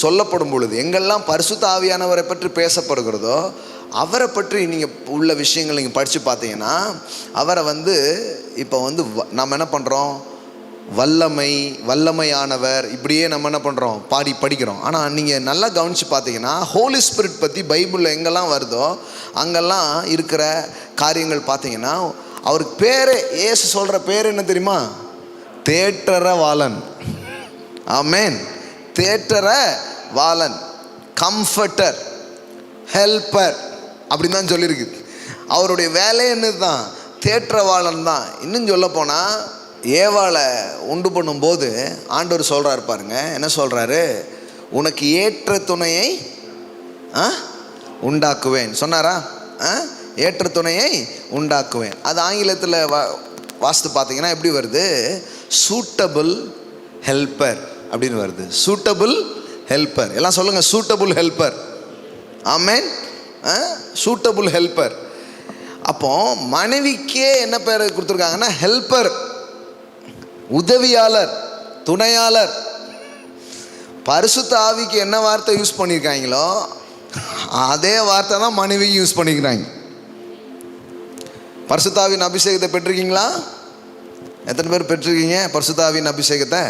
சொல்லப்படும் பொழுது எங்கெல்லாம் பரிசுத்த ஆவியானவரை பற்றி பேசப்படுகிறதோ அவரை பற்றி நீங்கள் உள்ள விஷயங்கள் நீங்கள் படித்து பார்த்தீங்கன்னா அவரை இப்போ நம்ம என்ன பண்ணுறோம்? வல்லமையானவர் இப்படியே நம்ம என்ன பண்ணுறோம்? படிக்கிறோம். ஆனால் நீங்கள் நல்லா கவனித்து பார்த்தீங்கன்னா ஹோலி ஸ்பிரிட் பற்றி பைபிளில் எங்கெல்லாம் வருதோ அங்கெல்லாம் இருக்கிற காரியங்கள் பார்த்தீங்கன்னா அவருக்கு பேர், ஏசு சொல்கிற பேர் என்ன தெரியுமா? தேற்றரவாளன். ஆமென். தேற்றரவாளன், கம்ஃபர்டர், ஹெல்ப்பர் அப்படின்னு தான் சொல்லியிருக்கு. அவருடைய வேலை என்னது தான்? தேற்றவாளன் தான். இன்னும் சொல்ல போனால் ஏவாளை உண்டு பண்ணும்போது ஆண்டவர் சொல்கிறார் பாருங்க, என்ன சொல்கிறாரு? உனக்கு ஏற்ற துணையை உண்டாக்குவேன் சொன்னாரா? ஏற்ற துணையை உண்டாக்குவேன். அது ஆங்கிலத்தில் வாசித்து பார்த்தீங்கன்னா எப்படி வருது? சூட்டபிள் ஹெல்ப்பர் அப்படின்னு வருது. Suitable helper. எல்லாம் சொல்லுங்கள், suitable helper. Amen. Suitable helper. அப்போ மனைவிக்கே என்ன பேர் கொடுத்துருக்காங்கன்னா ஹெல்ப்பர், உதவியாளர், துணையாளர். பரிசுத்த ஆவிக்கு என்ன வார்த்தை யூஸ் பண்ணியிருக்காங்களோ அதே வார்த்தை தான் மனைவிக்கு யூஸ் பண்ணிக்கிறாங்க. பரிசுத்தாவின் அபிஷேகத்தை பெற்றிருக்கீங்களா? எத்தனை பேர் பெற்றிருக்கீங்க பரிசுத்தாவின் அபிஷேகத்தை?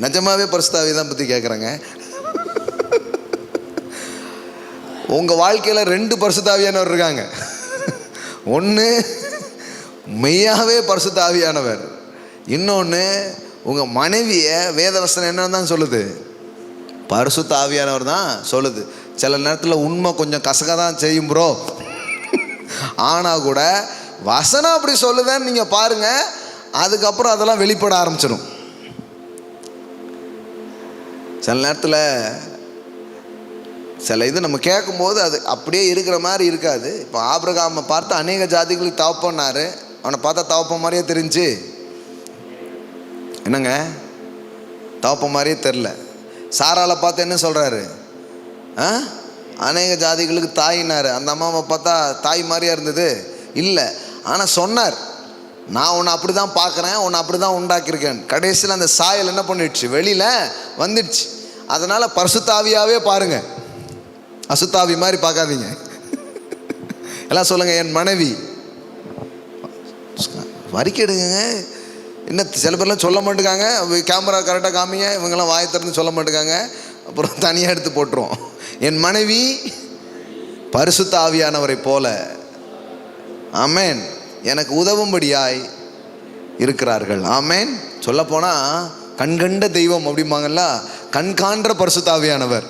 நிஜமாவே பரிசுத்தாவி தான் பற்றி கேட்குறேங்க. உங்கள் வாழ்க்கையில் 2 பரிசுத்தாவியானவர் இருக்காங்க. ஒன்று மெய்யாகவே பரிசுத்தாவியானவர், இன்னொன்று உங்கள் மனைவியை வேதவசனம் என்னன்னு தான் சொல்லுது? பரிசுத்தாவியானவர் தான் சொல்லுது. சில நேரத்தில் உண்மை கொஞ்சம் கசக்க தான் செய்யும் ப்ரோ, ஆனால் கூட வசனம் அப்படி சொல்லுதுன்னு நீங்கள் பாருங்கள், அதுக்கப்புறம் அதெல்லாம் வெளிப்பட ஆரம்பிச்சிடும். சில நேரத்தில் சில இது நம்ம கேட்கும்போது அது அப்படியே இருக்கிற மாதிரி இருக்காது. இப்போ ஆபிரகாமை பார்த்து அநேக ஜாதிகளுக்கு தவப்பன்னாரு, அவனை பார்த்தா தவப்ப மாதிரியே தெரிஞ்சு என்னங்க? தவப்ப மாதிரியே தெரில. சாராளை பார்த்து என்ன சொல்கிறாரு? அநேக ஜாதிகளுக்கு தாயினார். அந்த அம்மாவை பார்த்தா தாய் மாதிரியா இருந்தது இல்லை. ஆனால் சொன்னார், நான் உன்னை அப்படி தான் பார்க்குறேன், உன்னை அப்படி தான் உண்டாக்கியிருக்கேன். கடைசியில் அந்த சாயல் என்ன பண்ணிடுச்சு? வெளியில் வந்துடுச்சு. அதனால் பரிசுத்தாவியாகவே பாருங்கள், அசுத்தாவி மாதிரி பார்க்காதீங்க. எல்லாம் சொல்லுங்கள், என் மனைவி வரிக்கெடுங்க. இன்னும் சில பேர்லாம் சொல்ல மாட்டேங்காங்க, கேமரா கரெக்டாக காமிங்க, இவங்கெல்லாம் வாயை திறந்து சொல்ல மாட்டேங்காங்க, அப்புறம் தனியாக எடுத்து போட்டுருவோம். என் மனைவி பரிசுத்த ஆவியானவரை போல, ஆமேன், எனக்கு உதவும்படியாய் இருக்கிறார்கள். ஆமேன். சொல்லப்போனால் கண்கண்ட தெய்வம் அப்படிம்பாங்கல்ல, கண்காண்ற பரிசுத்த ஆவியானவர்.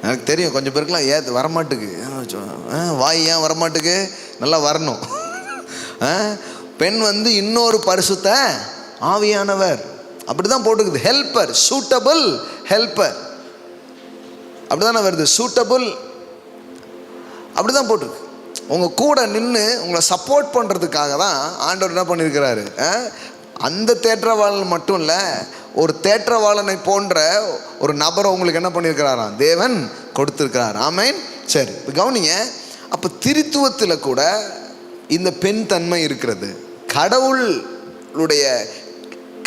எனக்கு தெரியும் கொஞ்சம் பேருக்குலாம் ஏன் வரமாட்டுக்கு, வாய் ஏன் வரமாட்டுக்கு, நல்லா வரணும். பெண் இன்னொரு பரிசுத்த ஆவியானவர் அப்படி தான் போட்டுக்குது. ஹெல்ப்பர், சூட்டபிள் ஹெல்ப்பர் அப்படி தானே வருது. சூட்டபிள் அப்படி தான் போட்டிருக்கு. உங்கள் கூட நின்று உங்களை சப்போர்ட் பண்ணுறதுக்காக தான் ஆண்டவர் என்ன பண்ணியிருக்கிறாரு. அந்த தேற்றவாளன் மட்டும் இல்லை, ஒரு தேற்றவாளனை போன்ற ஒரு நபரை உங்களுக்கு என்ன பண்ணியிருக்கிறாராம், தேவன் கொடுத்துருக்கிறார். ஆமேன். சரி, இப்போ கவனிங்க. அப்போ அப்போ திரித்துவத்தில் கூட இந்த பெண் தன்மை இருக்கிறது. கடவுளுடைய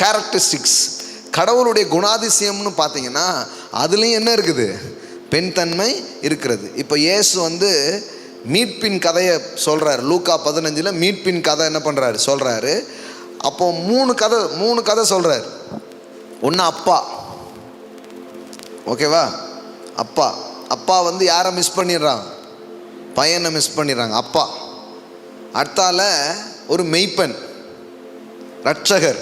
கேரக்டரிஸ்டிக்ஸ், கடவுளுடைய குணாதிசயம்னு பார்த்தீங்கன்னா அதுலேயும் என்ன இருக்குது? பெண் தன்மை இருக்கிறது. இப்போ இயேசு வந்து மீட்பின் கதையை சொல்கிறார். லூக்கா 15 மீட்பின் கதை என்ன பண்ணுறாரு? சொல்கிறாரு. அப்போ மூணு கதை சொல்கிறார். ஒன்று அப்பா, ஓகேவா? அப்பா வந்து யாரை மிஸ் பண்ணிடுறாங்க? பையனை மிஸ் பண்ணிடுறாங்க அப்பா. அடுத்தால ஒரு மெய்ப்பன், ரட்சகர்,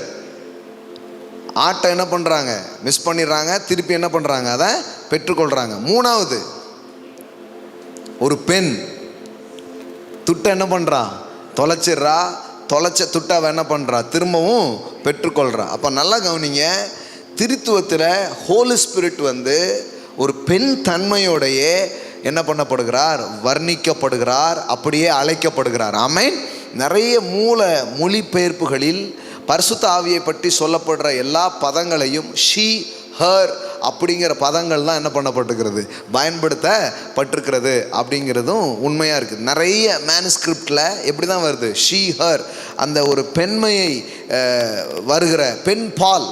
ஆட்டை என்ன பண்ணுறாங்க? மிஸ் பண்ணிடுறாங்க. திருப்பி என்ன பண்ணுறாங்க? அதை பெற்றுக்கொள்கிறாங்க. மூணாவது ஒரு பெண், துட்டை என்ன பண்ணுறா? தொலைச்சிட்றா. தொலைச்ச துட்டை அவன் என்ன பண்ணுறா? திரும்பவும் பெற்றுக்கொள்கிறா. அப்போ நல்லா கவனிங்க, திருத்துவத்தில் ஹோலி ஸ்பிரிட் வந்து ஒரு பெண் தன்மையோடையே என்ன பண்ணப்படுகிறார்? வர்ணிக்கப்படுகிறார், அப்படியே அழைக்கப்படுகிறார். ஆமென். நிறைய மொழிபெயர்ப்புகளில் பரிசுத்த ஆவியை பற்றி சொல்லப்படுற எல்லா பதங்களையும் ஷீ, ஹர் அப்படிங்கிற பதங்கள் தான் என்ன பண்ணப்பட்டிருக்கிறது? பயன்படுத்தப்பட்டிருக்கிறது. அப்படிங்கிறதும் உண்மையாக இருக்குது. நிறைய மேனுஸ்கிரிப்டில் எப்படி தான் வருது? ஷீ, ஹர், அந்த ஒரு பெண்மையை வருகிற பெண் பால்,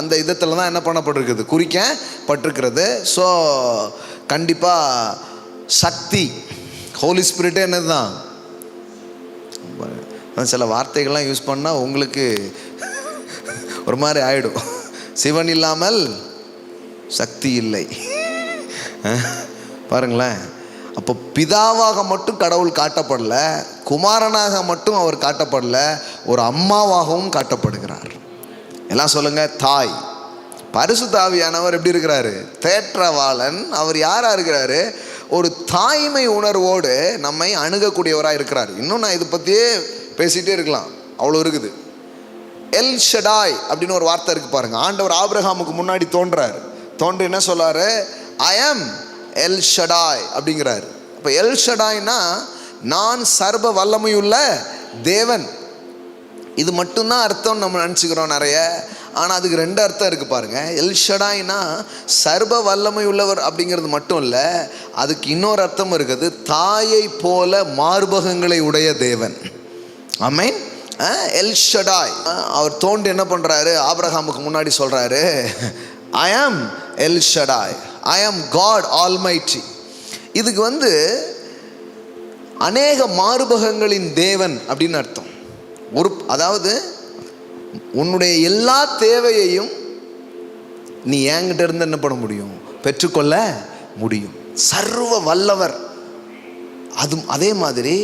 அந்த விதத்தில் தான் என்ன பண்ணப்பட்டிருக்குது? குறிக்கப்பட்டிருக்கிறது. ஸோ கண்டிப்பாக சக்தி, ஹோலி ஸ்பிரிட்டே என்னது தான். சில வார்த்தைகள்லாம் யூஸ் பண்ணால் உங்களுக்கு ஒரு மாதிரி ஆகிடும். சிவன் இல்லாமல் சக்தி இல்லை. பாருங்களேன். அப்போ பிதாவாக மட்டும் கடவுள் காட்டப்படல, குமாரனாக மட்டும் அவர் காட்டப்படல, ஒரு அம்மாவாகவும் காட்டப்படுகிறார். எல்லாம் சொல்லுங்க, தாய். பரிசுத்த ஆவியானவர் எப்படி இருக்கிறாரு? தேற்றவாளன். அவர் யாரா இருக்கிறாரு? ஒரு தாய்மை உணர்வோடு நம்மை அணுகக்கூடியவராக இருக்கிறார். இன்னும் நான் இதை பற்றியே பேசிகிட்டே இருக்கலாம், அவ்வளோ இருக்குது. எல் ஷடாய் அப்படின்னு ஒரு வார்த்தை இருக்குது பாருங்க. ஆண்டவர் ஆபிரகாமுக்கு முன்னாடி தோன்று என்ன சொல்றாரு? ஐ ஆம் எல் ஷடாய் அப்படிங்கிறாரு. அப்போ எல் ஷடாய்னா நான் சர்வ வல்லமையுள்ள தேவன். இது மட்டும்தான் அர்த்தம் நம்ம நினச்சிக்கிறோம் நிறைய. ஆனால் அதுக்கு ரெண்டு அர்த்தம் இருக்குது பாருங்க. எல் ஷடாய்னா சர்வ வல்லமை உள்ளவர் அப்படிங்கிறது மட்டும் இல்லை, அதுக்கு இன்னொரு அர்த்தம் இருக்குது. தாயை போல மார்பகங்களை உடைய தேவன். ஆமென். எல் ஷடாய். அவர் தோண்டு என்ன பண்ணுறாரு? ஆபிரகாமுக்கு முன்னாடி சொல்கிறாரு, ஐ ஆம் எல் ஷடாய், ஐ ஆம் காட் ஆல்மைட்டி. இதுக்கு வந்து அநேக மார்பகங்களின் தேவன் அப்படின்னு அர்த்தம். அதாவது உன்னுடைய எல்லா தேவையையும் நீ என்கிட்ட இருந்து என்ன பண்ண முடியும்? பெற்றுக்கொள்ள முடியும். சர்வ வல்லவர். அதே மாதிரி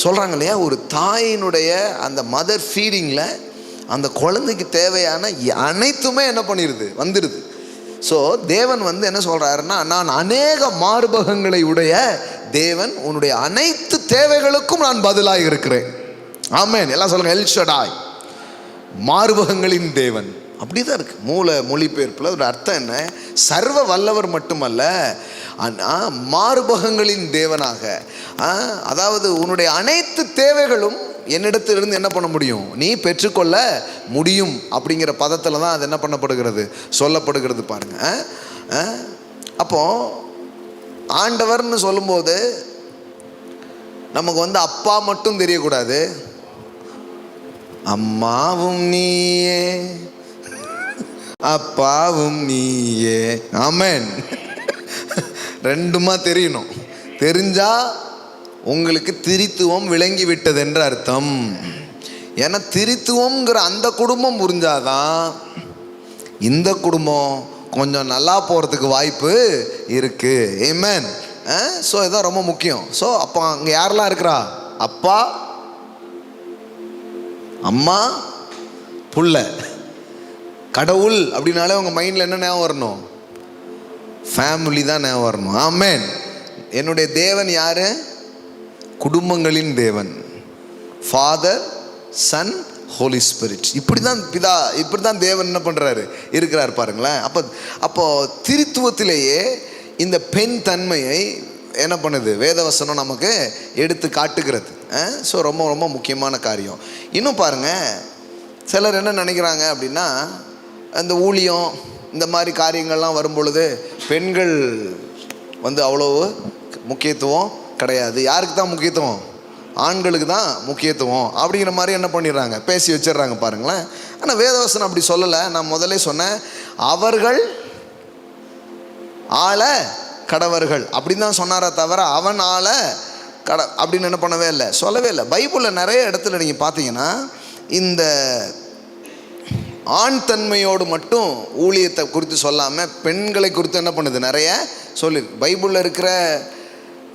சொல்கிறாங்க இல்லையா, ஒரு தாயினுடைய அந்த மதர் ஃபீடிங்கில் அந்த குழந்தைக்கு தேவையான அனைத்துமே என்ன பண்ணிடுது? வந்துடுது. ஸோ தேவன் வந்து என்ன சொல்கிறாருன்னா, நான் அநேக மார்பகங்களை உடைய தேவன், உன்னுடைய அனைத்து தேவைகளுக்கும் நான் பதிலாக இருக்கிறேன். ஆமென். எல்லாம் சொல்லுங்கள், எல் ஷடாய், மார்பகங்களின் தேவன். அப்படி தான் இருக்குது மொழிபெயர்ப்பில். ஒரு அர்த்தம் என்ன? சர்வ வல்லவர் மட்டுமல்ல, மார்பகங்களின் தேவனாக. அதாவது உன்னுடைய அனைத்து தேவைகளும் என்னிடத்திலிருந்து என்ன பண்ண முடியும்? நீ பெற்றுக்கொள்ள முடியும் அப்படிங்கிற பதத்தில் தான் அது என்ன பண்ணப்படுகிறது? சொல்லப்படுகிறது பாருங்க. அப்போ ஆண்டவர்னு சொல்லும்போது நமக்கு வந்து அப்பா மட்டும் தெரியக்கூடாது, அம்மாவும் நீயே, அப்பாவும் நீயே. ஆமென். ரெண்டுமா தெரியணும். தெரிஞ்சா உங்களுக்கு திரித்துவம் விளங்கி விட்டது என்று அர்த்தம். ஏன்னா திரித்துவம்ங்கிற அந்த குடும்பம் புரிஞ்சாதான் இந்த குடும்பம் கொஞ்சம் நல்லா போகிறதுக்கு வாய்ப்பு இருக்கு. ஆமென். ஸோ இதான் ரொம்ப முக்கியம். ஸோ அப்போ அங்கே யாரெல்லாம் இருக்கிறா? அப்பா, அம்மா, புள்ள. கடவுள் அப்படின்னாலே உங்கள் மைண்டில் என்ன ஞாபகம் வரணும்? ஃபேமிலி தான் ஞாபகம் வரணும். ஆமென். என்னுடைய தேவன் யாரு? குடும்பங்களின் தேவன். Father, son, holy spirit. இப்படி தான் தேவன் என்ன பண்ணுறாரு? இருக்கிறார் பாருங்களேன். அப்போ திரித்துவத்திலேயே இந்த பெண் தன்மையை என்ன பண்ணுது? வேதவசனம் நமக்கு எடுத்து காட்டுகிறது. ஸோ ரொம்ப ரொம்ப முக்கியமான காரியம். இன்னும் பாருங்கள், சிலர் என்ன நினைக்கிறாங்க அப்படின்னா, அந்த ஊழியம் இந்த மாதிரி காரியங்கள்லாம் வரும் பொழுது பெண்கள் வந்து அவ்வளோ முக்கியத்துவம் கிடையாது. யாருக்கு தான் முக்கியத்துவம்? ஆண்களுக்கு தான் முக்கியத்துவம் அப்படிங்கிற மாதிரி என்ன பண்ணிடுறாங்க, பேசி வச்சிடுறாங்க பாருங்களேன். ஆனால் வேதவசனம் அப்படி சொல்லலை. நான் முதல்ல சொன்னேன், அவர்கள் ஆள கடவர்கள் அப்படின்னு தான் சொன்னாரே தவிர அவன் ஆள அப்படின்னு என்ன பண்ணவே இல்லை, சொல்லவே இல்லை. பைபிளில் நிறைய இடத்துல நீங்கள் பார்த்தீங்கன்னா இந்த ஆண் தன்மையோடு மட்டும் ஊழியத்தை குறித்து சொல்லாமல் பெண்களை குறித்து என்ன பண்ணுது, நிறைய சொல்லி. பைபிளில் இருக்கிற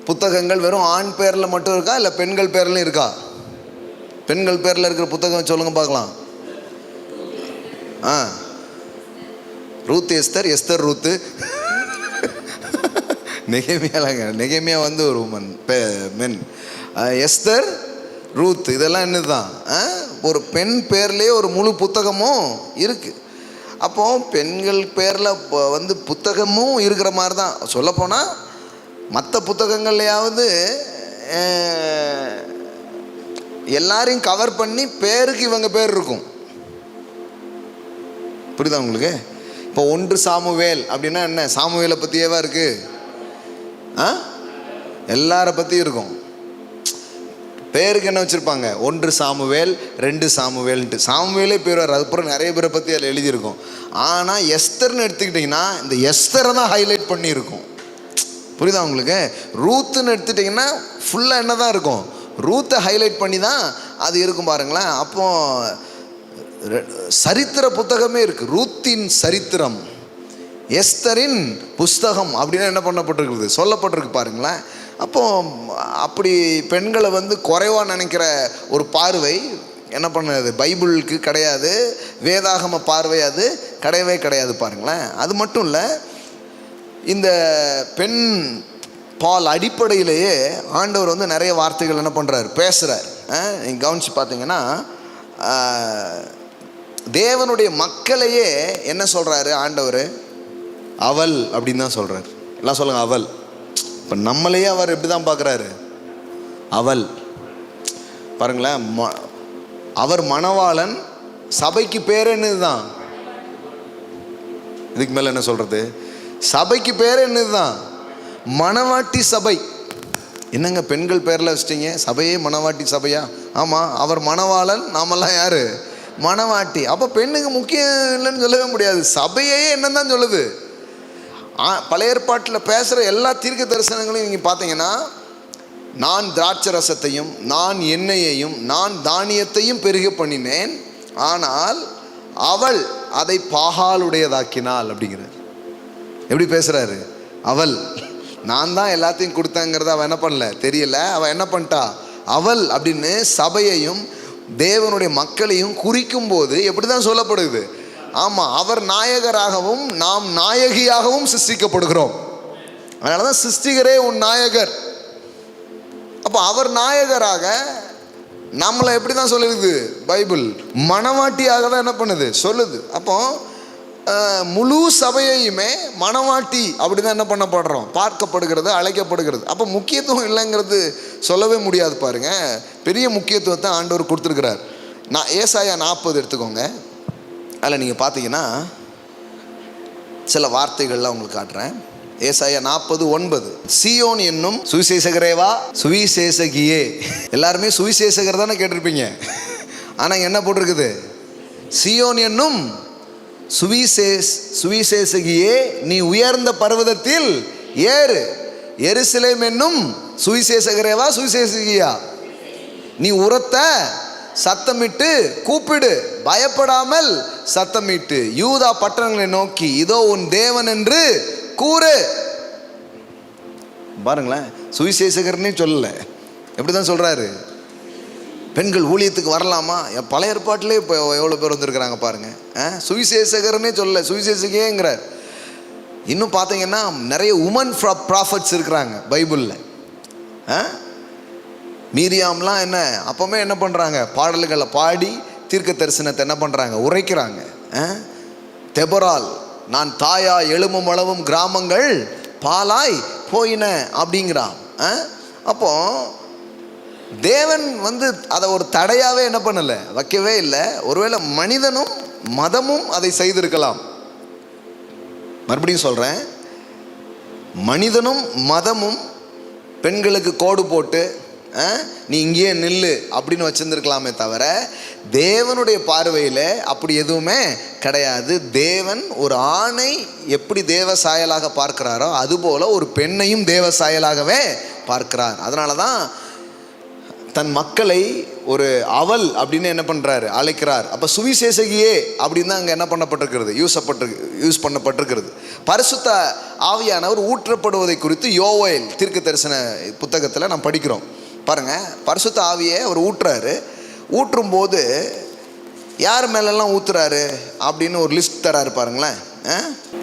புத்தகங்கள் வெறும் ஆண் பேரில் மட்டும் இருக்கா, இல்லை பெண்கள் பேர்லையும் இருக்கா? பெண்கள் பேரில் இருக்கிற புத்தகம் சொல்லுங்க பார்க்கலாம். ரூத் எஸ்தர், எஸ்தர் ரூத்து, நெகேமியாலங்க. நெகேமியா வந்து ஒரு மென், எஸ்தர் ரூத், இதெல்லாம் என்னதுதான் ஒரு பெண் பேர்லேயே ஒரு முழு புத்தகமும் இருக்குது. அப்போது பெண்கள் பேரில் வந்து புத்தகமும் இருக்கிற மாதிரி தான். சொல்லப்போனால் மற்ற புத்தகங்கள்லையாவது எல்லாரையும் கவர் பண்ணி பேருக்கு இவங்க பேர் இருக்கும். புரியுதா உங்களுக்கு? இப்போ 1 சாமுவேல் அப்படின்னா என்ன, சாமுவேலை பற்றியேவா இருக்குது? எல்லாரை பற்றியும் இருக்கும். பேருக்கு என்ன வச்சுருப்பாங்க, 1 சாமுவேல் 2 சாமுவேல்ன்ட்டு. சாமுவேலே பேர் வர, அதுக்கப்புறம் நிறைய பேரை பற்றி அதில் எழுதியிருக்கும். ஆனால் எஸ்தர்னு எடுத்துக்கிட்டிங்கன்னா இந்த எஸ்தரை தான் ஹைலைட் பண்ணியிருக்கும். புரியுதா உங்களுக்கு? ரூத்துன்னு எடுத்துட்டிங்கன்னா ஃபுல்லாக என்ன தான் இருக்கும், ரூத்தை ஹைலைட் பண்ணி தான் அது இருக்கும் பாருங்களேன். அப்போ சரித்திர புத்தகமே இருக்குது, ரூத்தின் சரித்திரம், எஸ்தரின் புஸ்தகம் அப்படின்னு என்ன பண்ணப்பட்டிருக்குது, சொல்லப்பட்டிருக்கு பாருங்களேன். அப்போ அப்படி பெண்களை வந்து குறைவாக நினைக்கிற ஒரு பார்வை என்ன பண்ணது பைபிளுக்கு கிடையாது. வேதாகம பார்வை அது கிடையவே கிடையாது பாருங்களேன். அது மட்டும் இல்லை, இந்த பெண் பால் அடிப்படையிலேயே ஆண்டவர் வந்து நிறைய வார்த்தைகள் என்ன பண்ணுறாரு, பேசுகிறார். நீங்கள் கவனித்து பார்த்தீங்கன்னா தேவனுடைய மக்களையே என்ன சொல்கிறாரு ஆண்டவர், அவள் அப்படின்னு தான் சொல்கிறார். எல்லாம் சொல்லுங்கள் அவள். இப்போ நம்மளையே அவர் எப்படி தான் பார்க்குறாரு, அவள். பாருங்களேன், அவர் மணவாளன், சபைக்கு பேர் என்னது தான், இதுக்கு மேலே என்ன சொல்கிறது, சபைக்கு பேர் என்னது தான், மணவாட்டி சபை. என்னங்க பெண்கள் பேரில் வச்சிட்டிங்க, சபையே மணவாட்டி சபையா? ஆமாம், அவர் மணவாளன், நாமெல்லாம் யார், மணவாட்டி. அப்போ பெண்ணுக்கு முக்கியம் இல்லைன்னு சொல்லவே முடியாது. சபையே என்ன தான் சொல்லுது. பழைய ஏற்பாட்டில் பேசுகிற எல்லா தீர்க்க தரிசனங்களையும் நீங்கள் பார்த்தீங்கன்னா, நான் திராட்சை ரசத்தையும் நான் எண்ணெயையும் நான் தானியத்தையும் பெருக பண்ணினேன், ஆனால் அவள் அதை பாகாலுடையதாக்கினாள் அப்படிங்கிறார். எப்படி பேசுகிறாரு, அவள். நான் தான் எல்லாத்தையும் கொடுத்தேங்கிறத அவள் என்ன பண்ணல, தெரியல. அவள் என்ன பண்ணிட்டா, அவள் அப்படின்னு சபையையும் தேவனுடைய மக்களையும் குறிக்கும் போது எப்படி தான் சொல்லப்படுது. ஆமாம், அவர் நாயகராகவும் நாம் நாயகியாகவும் சிருஷ்டிக்கப்படுகிறோம். அதனால தான் சிருஷ்டிகரே உன் நாயகர். அப்போ அவர் நாயகராக நம்மளை எப்படி தான் சொல்லுது பைபிள், மணவாட்டியாக தான் என்ன பண்ணுது சொல்லுது. அப்போ முழு சபையையுமே மணவாட்டி அப்படி தான் என்ன பண்ணப்படுறோம், பார்க்கப்படுகிறது, அழைக்கப்படுகிறது. அப்போ முக்கியத்துவம் இல்லைங்கிறது சொல்லவே முடியாது பாருங்க. பெரிய முக்கியத்துவத்தை ஆண்டவர் கொடுத்துருக்கிறார். நான் ஏசாயா 40 எடுத்துக்கோங்க. அதில் நீங்கள் பார்த்தீங்கன்னா சில வார்த்தைகள்லாம் உங்களுக்கு காட்டுறேன். ஏசாயா 40:9, சீயோன் என்னும் சுவிசேஷகரேவா சுவிசேஷகியே. எல்லாருமே சுவிசேஷகர் தானே கேட்டிருப்பீங்க. ஆனால் என்ன போட்டிருக்குது, சீயோன் என்னும் சுவிசேஷகியே நீ உயர்ந்த பர்வதத்தில் ஏறு, எருசலேம் என்னும் சுவிசேஷகரேவா சுவிசேஷகியா நீ உரத்த சத்தமிட்டு கூப்பிடு, பயப்படாமல் சத்தமிட்டு யூதா பட்டணங்களை நோக்கி இதோ உன் தேவன் என்று கூறு. பாருங்களேன், சுவிசேஷகர்னே சொல்லல, எப்படிதான் சொல்றாரு, பெண்கள் ஊழியத்துக்கு வரலாமா? பழைய ஏற்பாட்டிலே இப்போ எவ்வளோ பேர் வந்திருக்கிறாங்க பாருங்க. சுவிசேஷகர்னே சொல்லல, சுவிசேஷகேங்கிறார். இன்னும் பார்த்தீங்கன்னா நிறைய உமன் ப்ராஃபட்ஸ் இருக்கிறாங்க பைபிளில். மீரியாம்லாம் என்ன அப்போவே என்ன பண்ணுறாங்க, பாடல்களை பாடி தீர்க்க தரிசனத்தை என்ன பண்ணுறாங்க, உரைக்கிறாங்க. தெபரால் நான் தாயா எழுமும் அளவும் கிராமங்கள் பாலாய் போயின அப்படிங்கிறான். அப்போ தேவன் வந்து அதை ஒரு தடையாகவே என்ன பண்ணலை, வைக்கவே இல்லை. ஒருவேளை மனிதனும் மதமும் அதை செய்திருக்கலாம். மறுபடியும் சொல்கிறேன், மனிதனும் மதமும் பெண்களுக்கு கோடு போட்டு நீ இங்கேயே நில்லு அப்படின்னு வச்சிருந்துருக்கலாமே தவிர, தேவனுடைய பார்வையில் அப்படி எதுவுமே கிடையாது. தேவன் ஒரு ஆணை எப்படி தேவ சாயலாக பார்க்கிறாரோ அதுபோல ஒரு பெண்ணையும் தேவ சாயலாகவே பார்க்கிறார். அதனால தான் தன் மக்களை ஒரு அவள் அப்படின்னு என்ன பண்ணுறாரு, அழைக்கிறார். அப்போ சுவிசேஷகியே அப்படின்னு தான் அங்கே என்ன பண்ணப்பட்டிருக்கிறது, யூஸ் பண்ணப்பட்டிருக்கிறது. பரிசுத்த ஆவியானவர் ஊற்றப்படுவதை குறித்து யோவேல் தீர்க்க தரிசன புத்தகத்தில் நாம் படிக்கிறோம். பாருங்கள், பரிசுத்த ஆவியை அவர் ஊற்றுறாரு. ஊற்றும் போது யார் மேலெல்லாம் ஊற்றுறாரு அப்படின்னு ஒரு லிஸ்ட் தராரு பாருங்களேன்.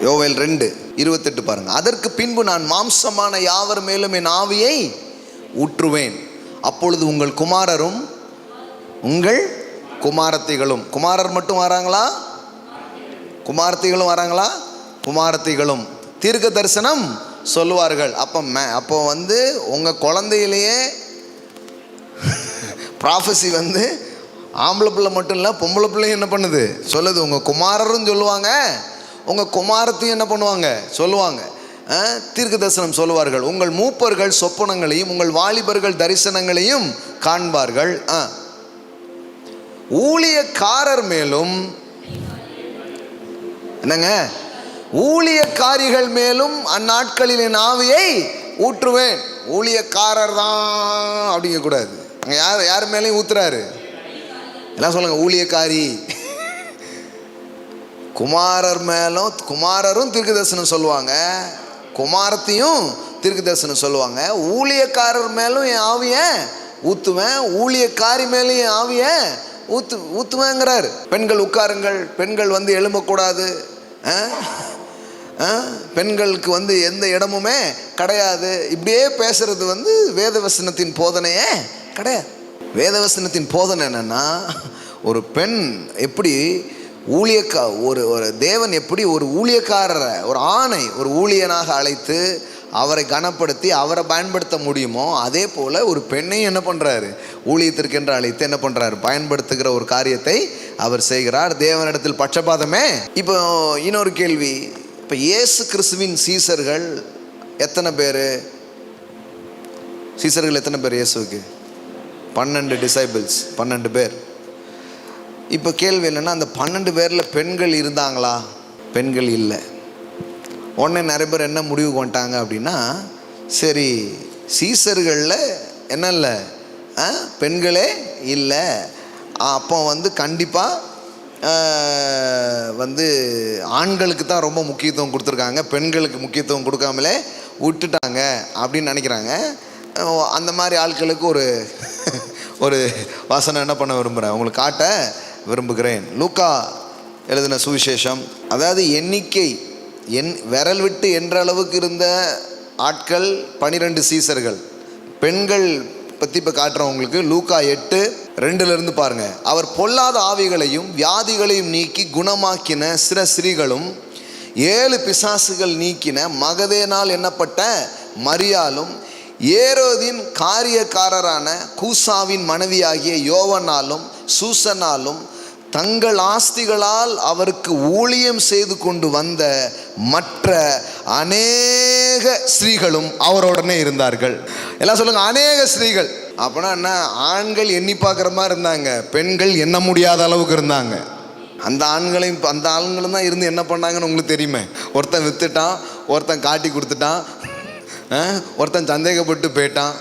யோவேல் 2:28 பாருங்கள். அதற்கு பின்பு நான் மாம்சமான யாவர் மேலும் என் ஆவியை ஊற்றுவேன், அப்பொழுது உங்கள் குமாரரும் உங்கள் குமாரத்திகளும், குமாரர் மட்டும் வராங்களா, குமாரத்திகளும் வராங்களா, குமாரத்திகளும் தீர்க்க தரிசனம் சொல்லுவார்கள். அப்போ வந்து உங்கள் குழந்தையிலேயே ப்ராஃபஸி வந்து ஆம்பளை பிள்ளை மட்டும் இல்லை, பொம்பளை பிள்ளையும் என்ன பண்ணுது சொல்லுது. உங்கள் குமாரரும் சொல்லுவாங்க, உங்கள் குமாரத்தையும் என்ன பண்ணுவாங்க சொல்லுவாங்க, தீர்க்க தரிசனம் சொல்லுவார்கள். உங்கள் மூப்பர்கள் சொப்பனங்களையும் உங்கள் வாலிபர்கள் தரிசனங்களையும் காண்பார்கள். ஊழியக்காரர் மேலும் என்னங்க, ஊழியக்காரிகள் மேலும் அந்நாட்களில் என் ஆவியை ஊற்றுவேன். ஊழியக்காரர் தான் அப்படிங்க கூடாது. அங்கே யார் மேலேயும் ஊத்துறாரு எல்லாம் சொல்லுங்க, ஊழியக்காரி. குமாரர் மேலும், குமாரரும் தீர்க்க தரிசனம் சொல்லுவாங்க, குமாரத்தையும் தீர்க்க தரிசனம் சொல்லுவாங்க. ஊழியக்காரர் மேலும் என் ஆவியை ஊற்றுவேன், ஊழியக்காரி மேலும் என் ஆவியை ஊற்றுவேங்கிறார். பெண்கள் உட்காருங்கள், பெண்கள் வந்து எழும்பக்கூடாது, பெண்களுக்கு வந்து எந்த இடமுமே கிடையாது, இப்படியே பேசுறது வந்து வேதவசனத்தின் போதனையே கிடையாது. வேதவசனத்தின் போதனை என்னன்னா, ஒரு பெண் எப்படி ஒரு தேவன் எப்படி ஒரு ஊழியக்காரரை, ஒரு ஆணை ஒரு ஊழியனாக அழைத்து அவரை கனப்படுத்தி அவரை பயன்படுத்த முடியுமோ, அதே போல் ஒரு பெண்ணையும் என்ன பண்ணுறாரு, ஊழியத்திற்கென்று அழைத்து என்ன பண்ணுறாரு, பயன்படுத்துகிற ஒரு காரியத்தை அவர் செய்கிறார். தேவனிடத்தில் பட்சபாதமே. இப்போ இன்னொரு கேள்வி, இப்போ இயேசு கிறிஸ்துவின் சீசர்கள் எத்தனை பேர்? சீசர்கள் எத்தனை பேர் இயேசுவுக்கு? 12 டிசைபிள்ஸ், 12 பேர். இப்போ கேள்வி என்னென்னா, அந்த 12 பேரில் பெண்கள் இருந்தாங்களா? பெண்கள் இல்லை. உடனே நிறைய பேர் என்ன முடிவுக்கு வந்துட்டாங்க அப்படின்னா, சரி சீசர்களில் என்ன இல்லை, பெண்களே இல்லை, அப்போ வந்து கண்டிப்பாக வந்து ஆண்களுக்கு தான் ரொம்ப முக்கியத்துவம் கொடுத்துருக்காங்க, பெண்களுக்கு முக்கியத்துவம் கொடுக்காமலே விட்டுட்டாங்க அப்படின்னு நினைக்கிறாங்க. அந்த மாதிரி ஆட்களுக்கு ஒரு வசனம் என்ன பண்ண விரும்புகிறேன், உங்களுக்கு காட்ட விரும்புகிறேன். லூக்கா எழுதின சுவிசேஷம், அதாவது எண்ணிக்கை விரல் விட்டு என்ற அளவுக்கு இருந்த ஆட்கள் 12 சீசர்கள். பெண்கள் பற்றி இப்போ காட்டுறோம் உங்களுக்கு. லூக்கா 8:2 பாருங்கள். அவர் பொல்லாத ஆவிகளையும் வியாதிகளையும் நீக்கி குணமாக்கின சில ஸ்திரீகளும் 7 பிசாசுகள் நீக்கின மகதேனால் எண்ணப்பட்ட மரியாலும் ஏரோதின் காரியக்காரரான கூசாவின் மனைவியாகிய யோவனாலும் சூசனாலும் தங்கள் ஆஸ்திகளால் அவருக்கு ஊழியம் செய்து கொண்டு வந்த மற்ற அநேக ஸ்திரீகளும் அவரோடனே இருந்தார்கள். எல்லாம் சொல்லுங்க, அநேக ஸ்திரீகள். அப்படின்னா என்ன, ஆண்கள் எண்ணி பார்க்குற மாதிரி இருந்தாங்க, பெண்கள் எண்ண முடியாத அளவுக்கு இருந்தாங்க. அந்த ஆண்களும் தான் இருந்து என்ன பண்ணாங்கன்னு உங்களுக்கு தெரியுமே. ஒருத்தன் வித்துட்டான், ஒருத்தன் காட்டி கொடுத்துட்டான், ஒருத்தன் சந்தேகப்பட்டு போயிட்டான்.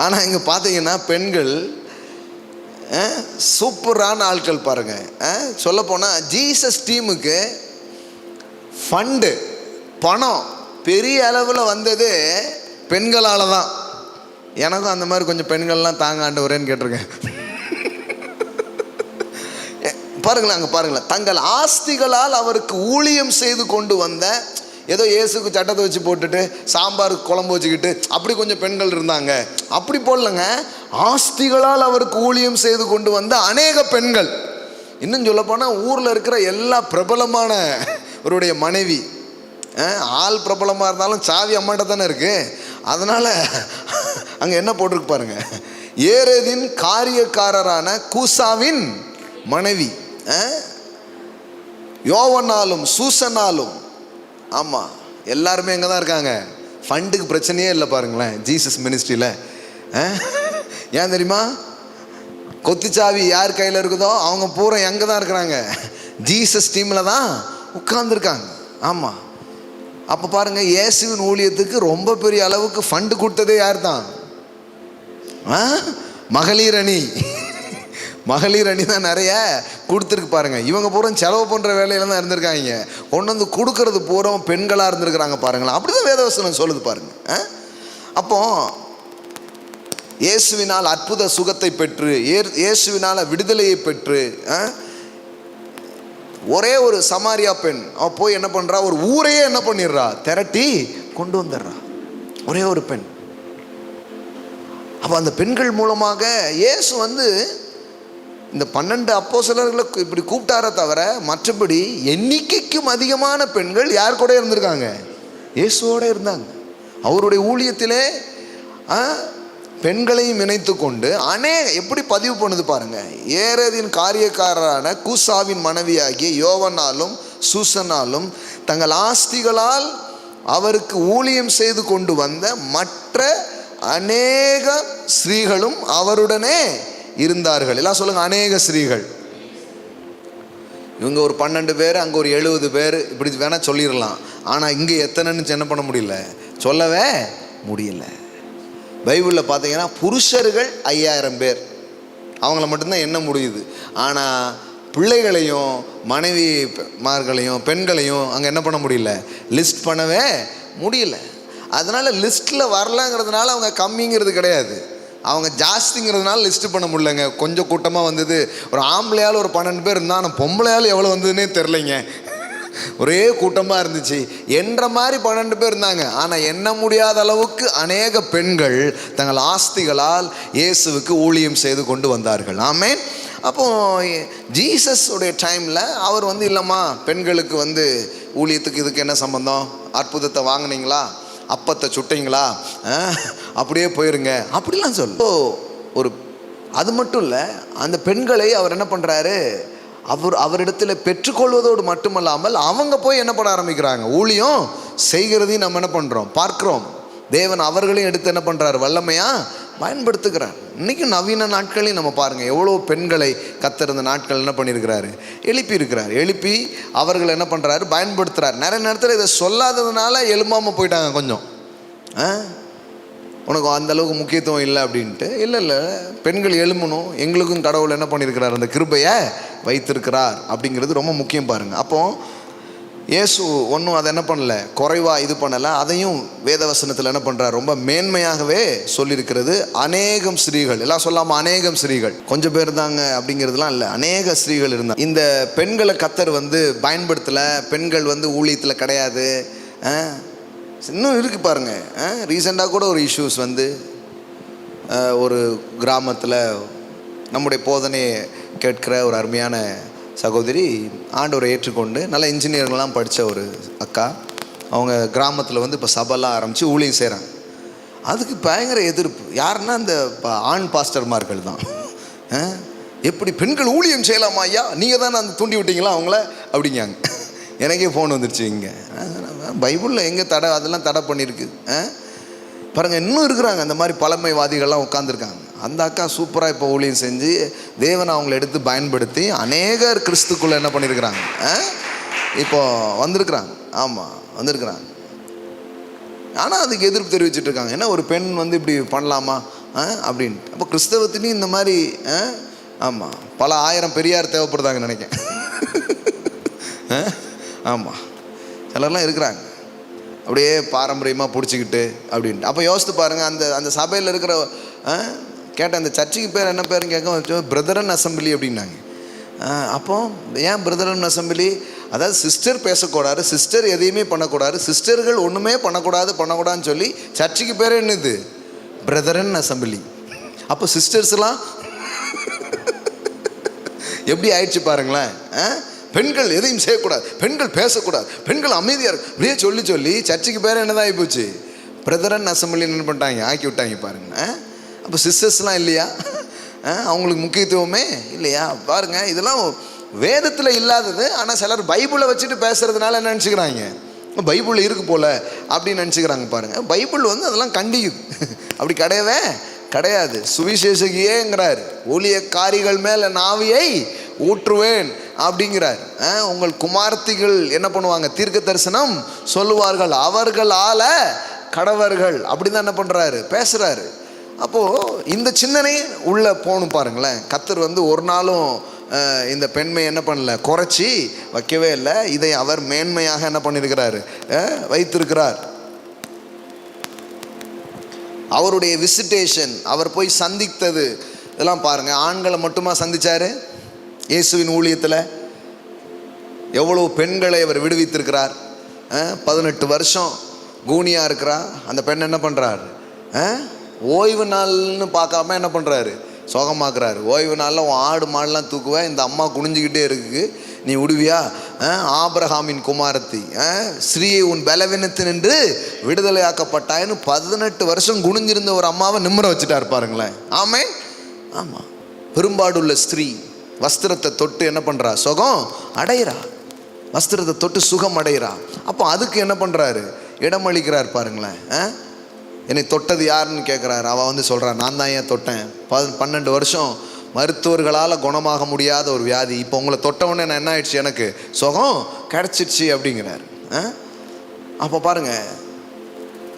ஆனால் இங்கே பார்த்தீங்கன்னா பெண்கள் சூப்பரான ஆட்கள் பாருங்க. சொல்லப்போனால் ஜீசஸ் டீமுக்கு ஃபண்டு பணம் பெரிய அளவில் வந்தது பெண்களால் தான். எனக்கும் அந்த மாதிரி கொஞ்சம் பெண்கள்லாம் தாங்க ஆண்டவரேன்னு கேட்டிருக்கேன். பாருங்களேன், அங்கே பாருங்களேன், தங்கள் ஆஸ்திகளால் அவருக்கு ஊழியம் செய்து கொண்டு வந்த, ஏதோ இயேசுக்கு சட்டத்தை வச்சு போட்டுட்டு சாம்பார் குழம்பு வச்சுக்கிட்டு அப்படி கொஞ்சம் பெண்கள் இருந்தாங்க. அப்படி போடலங்க, ஆஸ்திகளால் அவருக்கு ஊழியம் செய்து கொண்டு வந்த அநேக பெண்கள். இன்னும் சொல்லப்போனால் ஊரில் இருக்கிற எல்லா பிரபலமான அவருடைய மனைவி, ஆள் பிரபலமாக இருந்தாலும் சாவி அம்மாட்ட தானே இருக்குது. அதனால் அங்கே என்ன போட்டிருக்கு பாருங்க, ஏரோதின் காரியக்காரரான கூசாவின் மனைவி, யோவனாலும் சூசனாலும், ஆமாம் எல்லாருமே எங்கே தான் இருக்காங்க. ஃபண்டுக்கு பிரச்சனையே இல்லை பாருங்களேன் ஜீசஸ் மினிஸ்ட்ரியில். ஏன் தெரியுமா? கொத்திச்சாவி யார் கையில் இருக்குதோ அவங்க பூரா எங்கே தான் இருக்கிறாங்க? ஜீசஸ் டீமில் தான் உட்கார்ந்துருக்காங்க. ஆமாம். அப்போ பாருங்கள், இயேசுவின் ஊழியத்துக்கு ரொம்ப பெரிய அளவுக்கு ஃபண்டு கொடுத்ததே யார் தான்? மகளிர் அணி. மகளிர் அணி தான் நிறைய கொடுத்துருக்கு பாருங்க. இவங்க பூரா செலவு பண்ணுற வேலையில தான் இருந்திருக்காங்க. கொண்டு வந்து கொடுக்கறது பூரா பெண்களாக இருந்திருக்கிறாங்க பாருங்களா. அப்படிதான் வேதவசனம் சொல்லுது பாருங்க. அப்போ இயேசுவினால் அற்புத சுகத்தை பெற்று, இயேசுவினால் விடுதலையை பெற்று, ஒரே ஒரு சமாரியா பெண் அவ போய் என்ன பண்றா? ஒரு ஊரையே என்ன பண்ணிடுறா? திரட்டி கொண்டு வந்துடுறா. ஒரே ஒரு பெண். அப்போ அந்த பெண்கள் மூலமாக இயேசு வந்து இந்த 12 அப்போஸ்தலர்களை இப்படி கூப்பிட்டாரே தவிர மற்றபடி எண்ணிக்கைக்கும் அதிகமான பெண்கள் யார் கூட இருந்திருக்காங்க? இயேசுவோட இருந்தாங்க. அவருடைய ஊழியத்திலே பெண்களையும் இணைத்து கொண்டு எப்படி பதிவு பண்ணுது பாருங்க. ஏரோதின் காரியக்காரரான கூசாவின் மனைவியாகிய யோவனாலும் சூசனாலும் தங்கள் ஆஸ்திகளால் அவருக்கு ஊழியம் செய்து கொண்டு வந்த மற்ற அநேக ஸ்திரீகளும் அவருடனே இருந்தார்கள். எல்லாம் சொல்லுங்க, அநேக ஸ்திரீகள். இவங்க ஒரு 12 பேர், அங்கே ஒரு 70 பேர், இப்படி வேணா சொல்லிடலாம். ஆனால் இங்கே எத்தனைன்னு என்ன பண்ண முடியல, சொல்லவே முடியல. பைபிளில் பார்த்தீங்கன்னா புருஷர்கள் 5000 பேர், அவங்கள மட்டும்தான் எண்ண முடியுது. ஆனால் பிள்ளைகளையும் மனைவிமார்களையும் பெண்களையும் அங்கே என்ன பண்ண முடியல, லிஸ்ட் பண்ணவே முடியல. அதனால் லிஸ்ட்டில் வரலங்கிறதுனால அவங்க கம்மிங்கிறது கிடையாது, அவங்க ஜாஸ்திங்கிறதுனால லிஸ்ட்டு பண்ண முடியலங்க. கொஞ்சம் கூட்டமாக வந்தது. ஒரு ஆம்பளையால் ஒரு 12 பேர் இருந்தால், ஆனால் பொம்பளையால் எவ்வளோ வந்ததுன்னே தெரிலைங்க. ஒரே கூட்டமாக இருந்துச்சு. என்ற மாதிரி 12 பேர் இருந்தாங்க. ஆனால் எண்ண முடியாத அளவுக்கு அநேக பெண்கள் தங்கள் ஆஸ்திகளால் இயேசுவுக்கு ஊழியம் செய்து கொண்டு வந்தார்கள். ஆமென். அப்போது ஜீசஸ் உடைய டைமில் அவர் வந்து இல்லைம்மா, பெண்களுக்கு வந்து ஊழியத்துக்கு இதுக்கு என்ன சம்பந்தம்? அற்புதத்தை வாங்கினீங்களா, அப்பத்தை சுட்டிங்களா, அப்படியே போயிருங்க அப்படிலாம் சொல்லு. ஒரு அது மட்டும் இல்லை, அந்த பெண்களை அவர் என்ன பண்ணுறாரு, அவரிடத்தில் பெற்றுக்கொள்வதோடு மட்டுமல்லாமல் அவங்க போய் என்ன பண்ண ஆரம்பிக்கிறாங்க, ஊழியம் செய்கிறதையும் நம்ம என்ன பண்ணுறோம், பார்க்குறோம். தேவன் அவர்களையும் எடுத்து என்ன பண்ணுறாரு, வல்லமையாக பயன்படுத்துகிறார். இன்றைக்கும் நவீன நாட்களையும் நம்ம பாருங்கள், எவ்வளோ பெண்களை கத்திருந்த நாட்கள் என்ன பண்ணியிருக்கிறாரு, எழுப்பி அவர்கள் என்ன பண்ணுறாரு, பயன்படுத்துகிறார். நிறைய நேரத்தில் இதை சொல்லாததுனால எழும்பாமல் போயிட்டாங்க. கொஞ்சம் உனக்கு அந்தளவுக்கு முக்கியத்துவம் இல்லை அப்படின்ட்டு. இல்லை, பெண்கள் எழும்பணும். எங்களுக்கும் கடவுள் என்ன பண்ணியிருக்கிறார், அந்த கிருபையை வைத்திருக்கிறார் அப்படிங்கிறது ரொம்ப முக்கியம் பாருங்கள். அப்போது இயேசு ஒன்றும் அதை என்ன பண்ணல, குறைவாக இது பண்ணலை. அதையும் வேதவசனத்தில் என்ன பண்ணுறார், ரொம்ப மேன்மையாகவே சொல்லியிருக்கிறது. அநேகம் ஸ்திரீகள், எல்லாம் சொல்லாமல் அநேகம் ஸ்திரீகள், கொஞ்சம் பேர் இருந்தாங்க அப்படிங்கிறதுலாம் இல்லை, அநேக ஸ்திரீகள் இருந்தாங்க. இந்த பெண்களை கத்தர் வந்து பயன்படுத்தலை. பெண்கள் வந்து ஊழியத்தில் கிடையாது. இன்னும் இருக்குது பாருங்கள். ரீசெண்டாக கூட ஒரு இஷ்யூஸ் வந்து ஒரு கிராமத்தில் நம்முடைய போதனையை கேட்கிற ஒரு அருமையான சகோதரி ஆண்டவரை ஏற்றுக்கொண்டு நல்ல இன்ஜினியர்கள்லாம் படித்த ஒரு அக்கா, அவங்க கிராமத்தில் வந்து இப்போ சபைலாம் ஆரம்பித்து ஊழியம் செய்கிறாங்க. அதுக்கு பயங்கர எதிர்ப்பு. யாருன்னா அந்த ஆண் பாஸ்டர்மார்கள் தான். எப்படி பெண்கள் ஊழியம் செய்யலாமா ஐயா, நீங்கள் தானே அந்த தூண்டி விட்டீங்களா அவங்கள அப்படிங்காங்க. எனக்கே ஃபோன் வந்துருச்சு. இங்கே பைபிளில் எங்கே தடை, அதெல்லாம் தடை பண்ணியிருக்கு பாருங்கள். இன்னும் இருக்கிறாங்க அந்த மாதிரி பழமைவாதிகள்லாம் உட்காந்துருக்காங்க. அந்த அக்கா சூப்பராக இப்போ ஊழியம் செஞ்சு தேவனை அவங்கள எடுத்து பயன்படுத்தி அநேகர் கிறிஸ்துக்குள்ளே என்ன பண்ணியிருக்கிறாங்க, இப்போ வந்திருக்கிறாங்க. ஆமாம், வந்திருக்கிறாங்க. ஆனால் அதுக்கு எதிர்ப்பு தெரிவிச்சுட்டு இருக்காங்க. ஏன்னா ஒரு பெண் வந்து இப்படி பண்ணலாமா அப்படின்ட்டு. அப்போ கிறிஸ்தவத்திலையும் இந்த மாதிரி ஆமாம் பல ஆயிரம் பெரியார் தேவைப்படுதாங்க நினைக்கிறேன். ஆமாம், சிலர்லாம் இருக்கிறாங்க அப்படியே பாரம்பரியமாக பிடிச்சிக்கிட்டு அப்படின்ட்டு. அப்போ யோசித்து பாருங்கள், அந்த சபையில் இருக்கிற கேட்டேன், அந்த சர்ச்சுக்கு பேர் என்ன பேருன்னு கேட்க வச்சோம், பிரதரன் அசம்பிளி அப்படின்னாங்க. அப்போ ஏன் பிரதரன் அசம்பிளி? அதாவது சிஸ்டர் பேசக்கூடாது, சிஸ்டர் எதையுமே பண்ணக்கூடாது, சிஸ்டர்கள் ஒன்றுமே பண்ணக்கூடாதுன்னு சொல்லி சர்ச்சுக்கு பேர் என்னது, பிரதரன் அசம்பிளி. அப்போ சிஸ்டர்ஸ்லாம் எப்படி ஆயிடுச்சு பாருங்களேன். பெண்கள் எதையும் செய்யக்கூடாது, பெண்கள் பேசக்கூடாது, பெண்கள் அமைதியாக இருக்கு, இப்படியே சொல்லி சர்ச்சுக்கு பேர் என்னதான் ஆகி போச்சு, பிரதரன் அசம்பிளி என்ன பண்ணிட்டாங்க, ஆக்கி விட்டாங்க பாருங்க. அப்போ சிஸ்டர்ஸ்லாம் இல்லையா, அவங்களுக்கு முக்கியத்துவமே இல்லையா பாருங்கள். இதெல்லாம் வேதத்தில் இல்லாதது. ஆனால் சிலர் பைபிளை வச்சுட்டு பேசுறதுனால என்ன நினச்சிக்கிறாங்க, பைபிள் இருக்கு போல அப்படின்னு நினச்சிக்கிறாங்க பாருங்க. பைபிள் வந்து அதெல்லாம் கண்டிக்குது. அப்படி கிடையவே கிடையாது. சுவிசேஷகியேங்கிறார், ஊழியக்காரிகள் மேல நாவியை ஊற்றுவேன் அப்படிங்கிறார். உங்கள் குமார்த்திகள் என்ன பண்ணுவாங்க, தீர்க்க தரிசனம் சொல்லுவார்கள், அவர்கள் ஆல கடவர்கள் அப்படிதான் என்ன பண்றாரு, பேசுறாரு. அப்போ இந்த சிந்தனை உள்ள போகணும் பாருங்களேன். கர்த்தர் வந்து ஒரு நாளும் இந்த பெண்மை என்ன பண்ணல, குறைச்சி வைக்கவே இல்லை. இதை அவர் மேன்மையாக என்ன பண்ணியிருக்கிறாரு, வைத்திருக்கிறார். அவருடைய விசிட்டேஷன், அவர் போய் சந்தித்தது இதெல்லாம் பாருங்க. ஆண்களை மட்டுமா சந்திச்சாரு? இயேசுவின் ஊழியத்தில் எவ்வளோ பெண்களை அவர் விடுவித்திருக்கிறார். 18 வருஷம் கூனியா இருக்கிறா அந்த பெண் என்ன பண்றாரு, ஓய்வு நாள்னு பார்க்காம என்ன பண்றாரு, சோகமாக்குறாரு. ஓய்வு நாளில் உன் ஆடு மாடெல்லாம் தூக்குவேன், இந்த அம்மா குனிஞ்சிக்கிட்டே இருக்கு, நீ விடுவியா? ஆபிரகாமின் குமாரத்தி, ஸ்ரீயை உன் பலவீனத்தினின்று விடுதலையாக்கப்பட்டாயின்னு 18 வருஷம் குனிஞ்சிருந்த ஒரு அம்மாவை நிம்மற வச்சுட்டாரு பாருங்களேன். ஆமே, ஆமாம். பெரும்பாடுள்ள ஸ்திரீ வஸ்திரத்தை தொட்டு என்ன பண்றா, சுகம் அடைகிறா. வஸ்திரத்தை தொட்டு சுகம் அடைகிறா. அப்போ அதுக்கு என்ன பண்றாரு, இடம் அளிக்கிறார் பாருங்களேன். என்னை தொட்டது யாருன்னு கேட்குறாரு. அவள் வந்து சொல்கிறா, நான் தான் ஏன் தொட்டேன், 12 வருஷம் மருத்துவர்களால் குணமாக முடியாத ஒரு வியாதி, இப்போ உங்களை தொட்டவுடனே நான் என்ன ஆயிடுச்சு, எனக்கு சுகம் கிடச்சிடுச்சு அப்படிங்கிறார். அப்போ பாருங்க,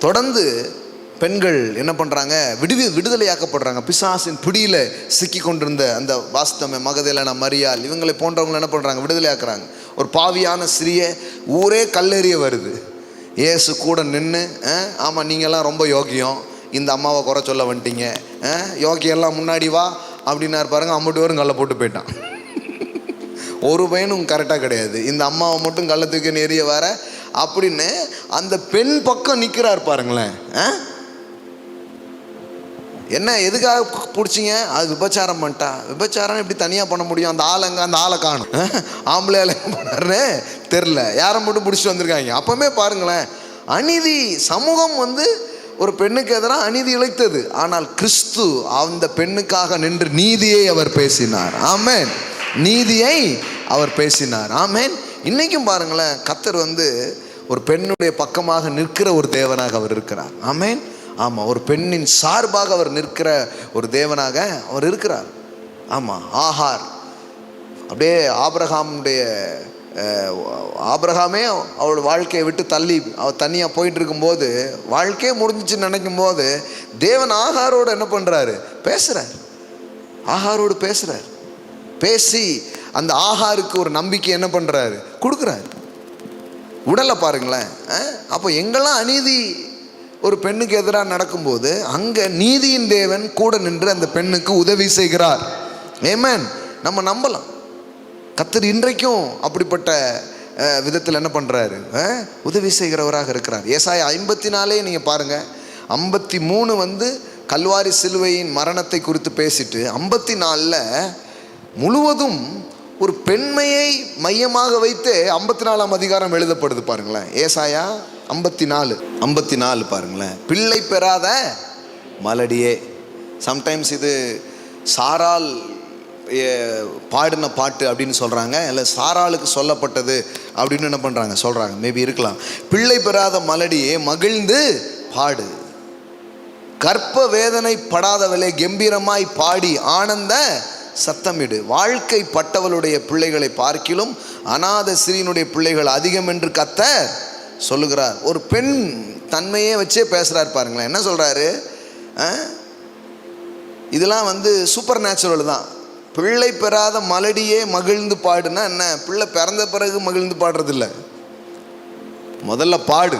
தொடர்ந்து பெண்கள் என்ன பண்ணுறாங்க, விடுதலையாக்கப்படுறாங்க. பிசாசின் பிடியில் சிக்கி கொண்டிருந்த அந்த வாஸ்தவ மகதலேனா, மரியாள், இவங்களை போன்றவங்களை என்ன பண்ணுறாங்க, விடுதலையாக்குறாங்க. ஒரு பாவியான ஸ்திரீயை ஊரே கல்லெறிய வருது. இயேசு கூட நின்று, ஆமாம் நீங்கள்லாம் ரொம்ப யோகியம், இந்த அம்மாவை குறை சொல்ல வந்துட்டீங்க, யோகியெல்லாம் முன்னாடி வா அப்படின்னாரு பாருங்க. அம்மட்டு வரும் கல்லை போட்டு போயிட்டான். ஒரு பையனும் கரெக்டாக கிடையாது, இந்த அம்மாவை மட்டும் கல்லை தூக்கி நெறிய வர அப்படின்னு அந்த பெண் பக்கம் நிற்கிறார் பாருங்களேன். என்ன எதுக்காக பிடிச்சிங்க, அது விபச்சாரம் பண்ணிட்டா. விபச்சாரம் எப்படி தனியாக பண்ண முடியும், அந்த ஆளுங்க அந்த ஆளை காணும், ஆம்பளையால பண்ணாருன்னு தெரில, யாரை மட்டும் பிடிச்சிட்டு வந்திருக்காங்க. அப்பவுமே பாருங்களேன், அநீதி சமூகம் வந்து ஒரு பெண்ணுக்கு எதிராக அநீதி இழைத்தது. ஆனால் கிறிஸ்து அந்த பெண்ணுக்காக நின்று நீதியை அவர் பேசினார். ஆமேன், நீதியை அவர் பேசினார். ஆமேன். இன்னைக்கும் பாருங்களேன், கர்த்தர் வந்து ஒரு பெண்ணுடைய பக்கமாக நிற்கிற ஒரு தேவனாக அவர் இருக்கிறார். ஆமேன். ஆமாம், ஒரு பெண்ணின் சார்பாக அவர் நிற்கிற ஒரு தேவனாக அவர் இருக்கிறார். ஆமாம், ஆகார் அப்படியே ஆபிரகாமே அவளோட வாழ்க்கையை விட்டு தள்ளி அவர் தனியாக போயிட்டு இருக்கும்போது, வாழ்க்கையே முடிஞ்சிச்சுன்னு நினைக்கும் போது, தேவன் ஆகாரோடு என்ன பண்ணுறாரு, பேசுகிறார். ஆகாரோடு பேசுகிறார். பேசி அந்த ஆகாருக்கு ஒரு நம்பிக்கை என்ன பண்ணுறாரு, கொடுக்குறாரு. உடலை பாருங்களேன். அப்போ எங்கெல்லாம் அநீதி ஒரு பெண்ணுக்கு எதிராக நடக்கும்போது அங்கே நீதியின் தேவன் கூட நின்று அந்த பெண்ணுக்கு உதவி செய்கிறார். ஆமென். நம்ம நம்பலாம், கர்த்தர் இன்றைக்கும் அப்படிப்பட்ட விதத்தில் என்ன பண்ணுறாரு, உதவி செய்கிறவராக இருக்கிறார். ஏசாயா 54 நீங்கள் பாருங்கள். 53 வந்து கல்வாரி சிலுவையின் மரணத்தை குறித்து பேசிட்டு, 54 முழுவதும் ஒரு பெண்மையை மையமாக வைத்து 54ஆம் அதிகாரம் எழுதப்படுது பாருங்களேன். ஏசாயா 54 பாருங்களேன். பிள்ளை பெறாத மலடியே. சம்டைம்ஸ் இது சாரால் பாடின பாட்டு அப்படின்னு சொல்கிறாங்க, இல்லை சாராளுக்கு சொல்லப்பட்டது அப்படின்னு என்ன பண்ணுறாங்க, சொல்கிறாங்க. மேபி இருக்கலாம். பிள்ளை பெறாத மலடியே மகிழ்ந்து பாடு, கற்ப வேதனை படாதவளே கம்பீரமாய் பாடி ஆனந்த சத்தமிடு. வாழ்க்கை பட்டவளுடைய பிள்ளைகளை பார்க்கிலும் அநாத சிறியனுடைய பிள்ளைகள் அதிகம் என்று கர்த்தர் சொல்லுகிறார். ஒரு பெண் தன்மையே வச்சே பேசுகிறார் பாருங்களேன். என்ன சொல்கிறாரு, இதெல்லாம் வந்து சூப்பர் நேச்சுரல் தான். பிள்ளை பெறாத மலடியே மகிழ்ந்து பாடுனா என்ன, பிள்ளை பிறந்த பிறகு மகிழ்ந்து பாடுறதில்ல, முதல்ல பாடு.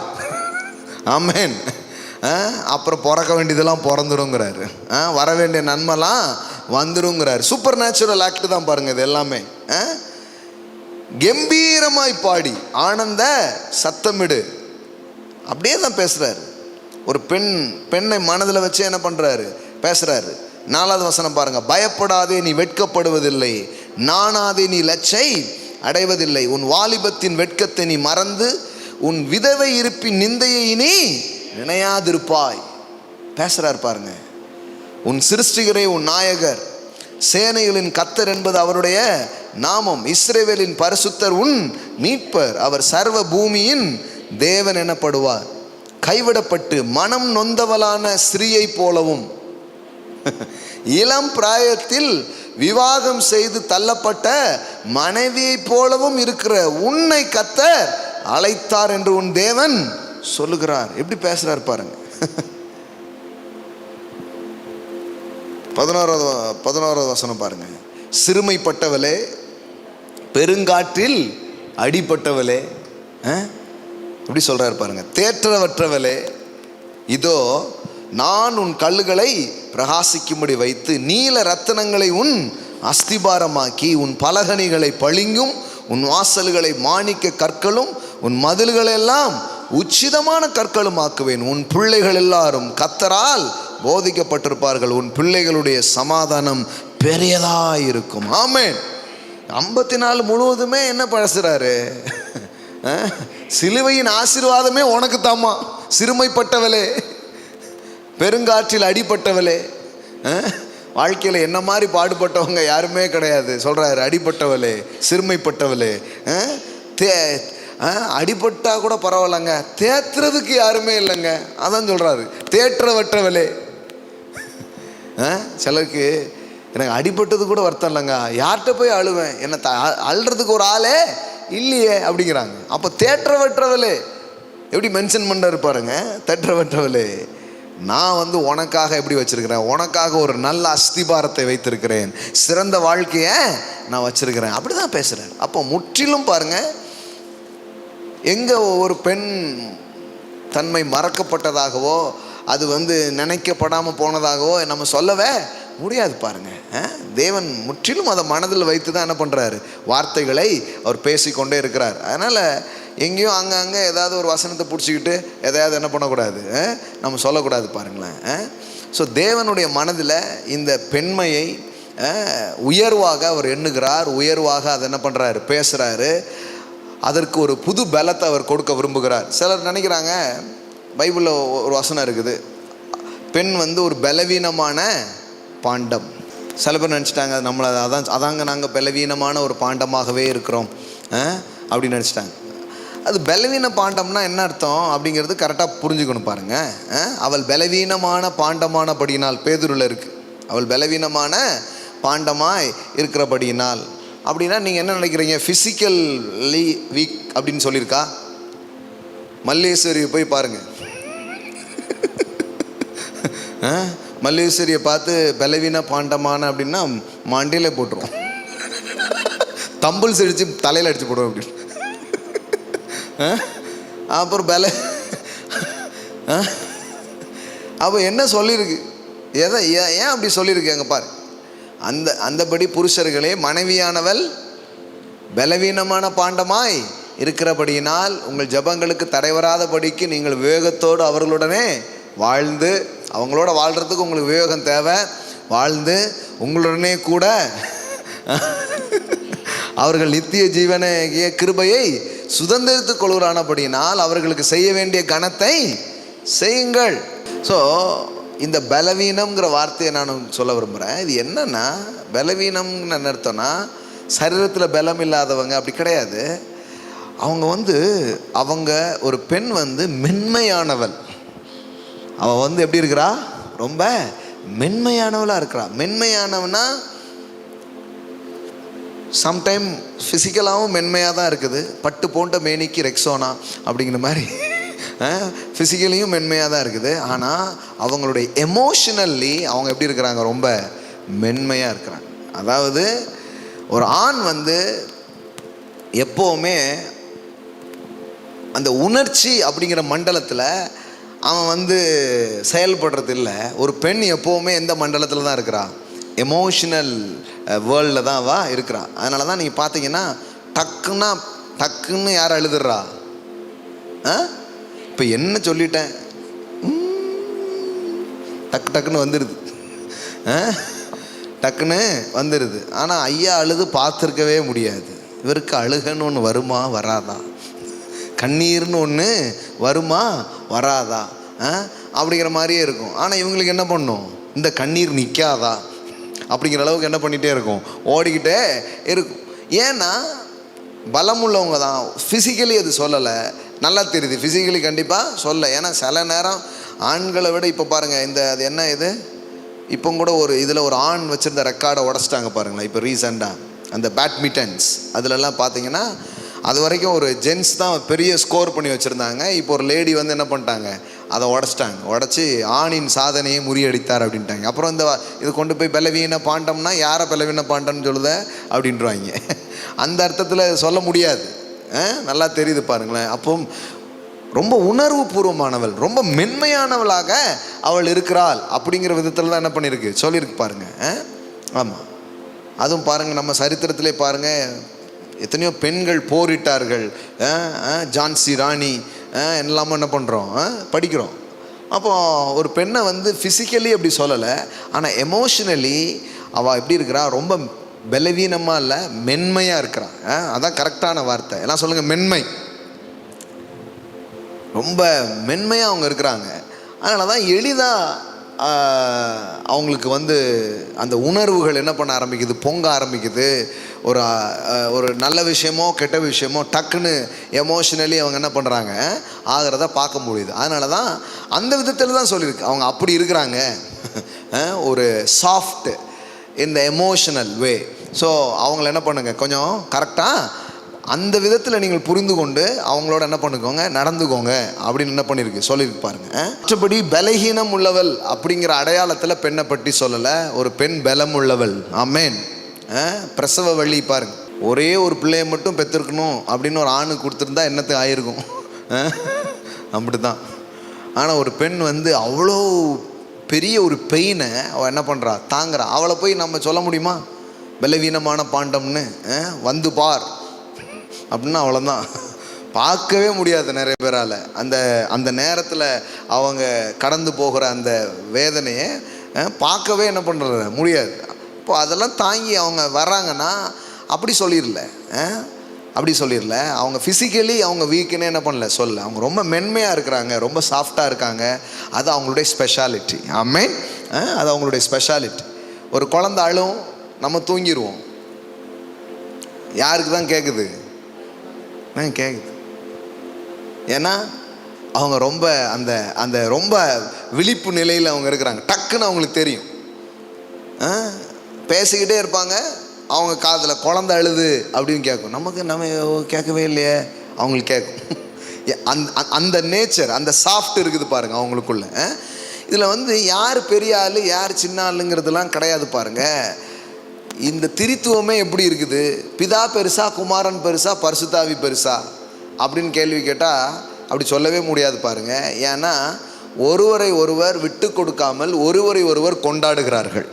ஆமேன். அப்புறம் பிறக்க வேண்டியதெல்லாம் பிறந்துருங்கிறாரு, வர வேண்டிய நன்மைலாம் வந்துருங்கிறாரு. சூப்பர் நேச்சுரல் ஆக்ட் தான் பாருங்க இது எல்லாமே. கம்பீரமாய் பாடி ஆனந்த சத்தமிடு, அப்படியே தான் பேசுறாரு. ஒரு பெண்ணை மனதில் வச்சு என்ன பண்றாரு, பேசுறாரு. 4வது வசனம் பாருங்க. பயப்படாதே நீ வெட்கப்படுவதில்லை, நாணாதே நீ லச்சை அடைவதில்லை, உன் வாலிபத்தின் வெட்கத்தை நீ மறந்து உன் விதவை இருப்பின் நிந்தையை நீ நினையாதிருப்பாய். பேசுறார் பாருங்க. உன் சிருஷ்டிகரே உன் நாயகர், சேனைகளின் கர்த்தர் என்பது அவருடைய நாமம், இஸ்ரவேலின் பரிசுத்தர் உன் மீட்பர், அவர் சர்வ பூமியின் தேவன் எனப்படுவார். கைவிடப்பட்டு மனம் நொந்தவளான ஸ்திரீயை போலவும் இளம் பிராயத்தில் விவாகம் செய்து தள்ளப்பட்ட மனைவியை போலவும் இருக்கிற உன்னை கர்த்தர் அழைத்தார் என்று உன் தேவன் சொல்லுகிறார். எப்படி பேசுறார் பாருங்க. 11வது வசனம் பாருங்க. சிறுமைப்பட்டவளே, பெருங்காற்றில் அடிபட்டவளே, எப்படி சொல்றாரு பாருங்க. தேற்றவற்றவளே, இதோ நான் உன் கல்லுகளை பிரகாசிக்கும்படி வைத்து நீல ரத்தினங்களை உன் அஸ்திபாரமாக்கி உன் பலகணிகளை பளிங்கும் உன் வாசல்களை மாணிக்க கற்களும் உன் மதில்களெல்லாம் உச்சிதமான கற்களும் ஆக்குவேன். உன் பிள்ளைகள் எல்லாரும் கர்த்தரால் போதிக்கப்பட்டிருப்பார்கள். உன் பிள்ளைகளுடைய சமாதானம் பெரியதாயிருக்கும். ஆமென். 54 முழுவதுமே என்ன பேசுறாரு? சிலுவையின் ஆசீர்வாதமே உனக்கு தாமா. சிறுமைப்பட்டவளே, பெருங்காற்றில் அடிபட்டவளே. வாழ்க்கையில் என்ன மாதிரி பாடுபட்டவங்க யாருமே கிடையாது. சொல்றாரு, அடிபட்டவளே, சிறுமைப்பட்டவளே. அடிபட்டா கூட பரவாயில்லங்க, தேற்றுறதுக்கு யாருமே இல்லைங்க. அதான் சொல்றாரு, தேற்றவற்றவளே. சிலருக்கு எனக்கு அடிபட்டது கூட வருத்தம் இல்லைங்க, யார்கிட்ட போய் அழுவேன், என்ன அழுறதுக்கு ஒரு ஆளே இல்லையே அப்படிங்கிறாங்க. அப்போ தேற்றவற்றவளே எப்படி மென்ஷன் பண்ணுறாரு பாருங்க. தேற்றவற்றவளே, நான் உனக்காக எப்படி வச்சிருக்கிறேன், உனக்காக ஒரு நல்ல அஸ்திபாரத்தை வைத்திருக்கிறேன், சிறந்த வாழ்க்கையை நான் வச்சிருக்கிறேன். அப்படிதான் பேசுறேன். அப்போ முற்றிலும் பாருங்க, எங்க ஒரு பெண் தன்மை மறக்கப்பட்டதாகவோ அது நினைக்கப்படாமல் போனதாகவோ நம்ம சொல்லவே முடியாது பாருங்க. தேவன் முற்றிலும் அதை மனதில் வைத்து தான் என்ன பண்ணுறாரு, வார்த்தைகளை அவர் பேசிக்கொண்டே இருக்கிறார். அதனால் எங்கேயும் அங்கே ஏதாவது ஒரு வசனத்தை பிடிச்சிக்கிட்டு எதையாவது என்ன பண்ணக்கூடாது, நம்ம சொல்லக்கூடாது பாருங்களேன். ஸோ தேவனுடைய மனதில் இந்த பெண்மையை உயர்வாக அவர் எண்ணுகிறார், உயர்வாக அதை என்ன பண்ணுறாரு, பேசுகிறாரு. அதற்கு ஒரு புது பலத்தை அவர் கொடுக்க விரும்புகிறார். சிலர் நினைக்கிறாங்க, பைபிளில் ஒரு வசனம் இருக்குது, பெண் ஒரு பலவீனமான பாண்டம். சில பேர் நினச்சிட்டாங்க நம்மளை அதாங்க நாங்கள் பலவீனமான ஒரு பாண்டமாகவே இருக்கிறோம் அப்படின்னு நினச்சிட்டாங்க. அது பலவீன பாண்டம்னா என்ன அர்த்தம் அப்படிங்கிறது கரெக்டாக புரிஞ்சுக்கணும் பாருங்க. அவள் பலவீனமான பாண்டமானபடியினால், பேதுருல இருக்கு, அவள் பலவீனமான பாண்டமாய் இருக்கிறபடியினால். அப்படின்னா நீங்கள் என்ன நினைக்கிறீங்க, ஃபிசிக்கல்லி வீக் அப்படின்னு சொல்லியிருக்கா? மல்லேஸ்வரியை போய் பாருங்க. மல்லேஸ்வரியை பார்த்து பலவீன பாண்டமான அப்படின்னா மண்டையில் போட்டுருவோம், தம்புல் செடிச்சு தலையில் அடிச்சு போடுவோம் அப்படின்னு. அப்புறம் அப்போ என்ன சொல்லியிருக்கு, ஏன் அப்படி சொல்லியிருக்கு அங்கே பாரு. அந்தபடி புருஷர்களே, மனைவியானவள் பலவீனமான பாண்டமாய் இருக்கிறபடியினால் உங்கள் ஜபங்களுக்கு தடைவராதபடிக்கு நீங்கள் விவேகத்தோடு அவர்களுடனே வாழ்ந்து, அவங்களோட வாழ்கிறதுக்கு உங்களுக்கு விவேகம் தேவை, வாழ்ந்து உங்களுடனே கூட அவர்கள் நித்திய ஜீவனைய கிருபையை சுதந்திரித்துக் கொள்கிறானபடியினால் அவர்களுக்கு செய்ய வேண்டிய கணத்தை செய்யுங்கள். ஸோ இந்த பலவீனம்ங்கிற வார்த்தையை நான் சொல்ல விரும்புகிறேன். இது என்னன்னா, பலவீனம்னு என்ன அர்த்தம்னா, சரீரத்தில் பலம் இல்லாதவங்க அப்படி கிடையாது. அவங்க ஒரு பெண் மென்மையானவள். அவள் எப்படி இருக்கிறா, ரொம்ப மென்மையானவளாக இருக்கிறா. மென்மையானவனா சம்டைம் ஃபிசிக்கலாகவும் மென்மையாக தான் இருக்குது. பட்டு போன்ற மேனிக்கு ரெக்ஸோனா அப்படிங்கிற மாதிரி ஃபிசிக்கலியும் மென்மையாக தான் இருக்குது. ஆனால் அவங்களுடைய எமோஷனல்லி அவங்க எப்படி இருக்கிறாங்க, ரொம்ப மென்மையாக இருக்கிறாங்க. அதாவது ஒரு ஆண் எப்போவுமே அந்த உணர்ச்சி அப்படிங்கிற மண்டலத்தில் அவன் செயல்படுறது இல்லை. ஒரு பெண் எப்போவுமே எந்த மண்டலத்தில் தான் இருக்கிறா, எமோஷனல் வேர்ல்டில் தான் அவள் இருக்கிறா. அதனால தான் நீங்கள் பார்த்தீங்கன்னா டக்குன்னு யார் அழுதுடுறா, இப்போ என்ன சொல்லிட்டேன் டக்குன்னு வந்துடுது, டக்குன்னு வந்துடுது. ஆனால் ஐயா அழுது பார்த்துருக்கவே முடியாது. இவருக்கு அழுகன்னு ஒன்று வருமா வராதா, கண்ணீர்னு ஒன்று வருமா வராதா அப்படிங்கிற மாதிரியே இருக்கும். ஆனால் இவங்களுக்கு என்ன பண்ணும், இந்த கண்ணீர் நிற்காதா அப்படிங்கிற அளவுக்கு என்ன பண்ணிகிட்டே இருக்கும், ஓடிக்கிட்டே இருக்கும். ஏன்னா பலம் உள்ளவங்க தான். ஃபிசிக்கலி அது சொல்லலை, நல்லா தெரியுது ஃபிசிக்கலி கண்டிப்பாக சொல்ல. ஏன்னா சில நேரம் ஆண்களை விட இப்போ பாருங்கள், அது என்ன இது, இப்போ கூட ஒரு இதில் ஒரு ஆண் வச்சுருந்த ரெக்கார்டை உடச்சிட்டாங்க பாருங்களேன். இப்போ ரீசெண்டாக அந்த பேட்மிண்டன்ஸ் அதிலெல்லாம் பார்த்தீங்கன்னா அது வரைக்கும் ஒரு ஜென்ஸ் தான் பெரிய ஸ்கோர் பண்ணி வச்சுருந்தாங்க. இப்போ ஒரு லேடி வந்து என்ன பண்ணிட்டாங்க, அதை உடச்சி ஆணின் சாதனையை முறியடித்தார் அப்படின்ட்டாங்க. அப்புறம் இது கொண்டு போய் பலவீன பாண்டம்னா யாரை பலவீன பாண்டம்னு சொல்லுத அப்படின்றாங்க. அந்த அர்த்தத்தில் சொல்ல முடியாது. நல்லா தெரியுது பாருங்களேன். அப்போ ரொம்ப உணர்வு பூர்வமானவள், ரொம்ப மென்மையானவளாக அவள் இருக்கிறாள் அப்படிங்கிற விதத்தில் தான் என்ன பண்ணியிருக்கு, சொல்லியிருக்கு பாருங்கள். ஆமாம், அதுவும் பாருங்கள், நம்ம சரித்திரத்திலே பாருங்கள், எத்தனையோ பெண்கள் போரிட்டார்கள். ஜான்சி ராணி எல்லாமே என்ன பண்ணுறோம், படிக்கிறோம். அப்போ ஒரு பெண்ணை வந்து ஃபிசிக்கலி அப்படி சொல்லலை, ஆனால் எமோஷனலி அவள் எப்படி இருக்கிறா, ரொம்ப பலவீனமாக இல்லை, மென்மையாக இருக்கிறான். அதான் கரெக்டான வார்த்தை. எல்லாம் சொல்லுங்கள், மென்மை. ரொம்ப மென்மையாக அவங்க இருக்கிறாங்க. அதனால தான் எளிதாக அவங்களுக்கு வந்து அந்த உணர்வுகள் என்ன பண்ண ஆரம்பிக்குது, பொங்க ஆரம்பிக்குது. ஒரு நல்ல விஷயமோ கெட்ட விஷயமோ டக்குன்னு எமோஷ்னலி அவங்க என்ன பண்ணுறாங்க ஆகிறத பார்க்க முடியுது. அதனால தான் அந்த விதத்தில் தான் சொல்லியிருக்கு, அவங்க அப்படி இருக்கிறாங்க, ஒரு சாஃப்ட் இந்த எமோஷனல் வே. ஸோ அவங்கள என்ன பண்ணுங்க, கொஞ்சம் கரெக்டாக அந்த விதத்தில் நீங்கள் புரிந்து கொண்டு அவங்களோட என்ன பண்ணுக்கோங்க, நடந்துக்கோங்க அப்படின்னு என்ன பண்ணியிருக்கு, சொல்லியிருக்கு பாருங்க. மற்றபடி பலகீனம் உள்ளவள் அப்படிங்கிற அடையாளத்தில் பெண்ணை பற்றி சொல்லலை. ஒரு பெண் பலம் உள்ளவள். ஆமேன். பிரசவ வழி பாருங்க, ஒரே ஒரு பிள்ளையை மட்டும் பெற்றிருக்கணும் அப்படின்னு ஒரு ஆணு கொடுத்துருந்தா என்னத்துக்கு ஆயிருக்கும், அப்படி தான். ஆனால் ஒரு பெண் வந்து அவ்வளோ பெரிய ஒரு பெயினை அவள் என்ன பண்ணுறா, தாங்குறா. அவளை போய் நம்ம சொல்ல முடியுமா பலவீனமான பாண்டம்னு, வந்து பார் அப்படின்னா அவ்வளோதான், பார்க்கவே முடியாது நிறைய பேரால். அந்த நேரத்தில் அவங்க கடந்து போகிற அந்த வேதனையை பார்க்கவே என்ன பண்ணுறது முடியாது. இப்போ அதெல்லாம் தாங்கி அவங்க வர்றாங்கன்னா அப்படி சொல்லிடல, அவங்க ஃபிசிக்கலி அவங்க வீக்குன்னு என்ன பண்ணல சொல்ல, அவங்க ரொம்ப மென்மையாக இருக்கிறாங்க, ரொம்ப சாஃப்டாக இருக்காங்க. அது அவங்களுடைய ஸ்பெஷாலிட்டி. ஆமேன். அது அவங்களுடைய ஸ்பெஷாலிட்டி. ஒரு குழந்தை அழும், நம்ம தூங்கிடுவோம். யாருக்கு தான் கேட்குது, கேட்குது. ஏன்னா அவங்க ரொம்ப அந்த ரொம்ப விழிப்பு நிலையில் அவங்க இருக்கிறாங்க. டக்குன்னு அவங்களுக்கு தெரியும். பேசிக்கிட்டே இருப்பாங்க, அவங்க காதில் குழந்தை அழுது அப்படின்னு கேட்கும். நம்ம கேட்கவே இல்லையே, அவங்களுக்கு கேட்கும். அந்த நேச்சர், அந்த சாஃப்ட் இருக்குது பாருங்கள் அவங்களுக்குள்ள. இதில் வந்து யார் பெரிய ஆள் யார் சின்ன ஆளுங்கிறதுலாம் கிடையாது பாருங்கள். இந்த திரித்துவமே எப்படி இருக்குது, பிதா பெருசா குமாரன் பெருசா பரிசுத்தாவி பெருசா அப்படின்னு கேள்வி கேட்டால் அப்படி சொல்லவே முடியாது பாருங்கள். ஏன்னா ஒருவரை ஒருவர் விட்டு கொடுக்காமல் ஒருவரை ஒருவர் கொண்டாடுகிறார்கள்.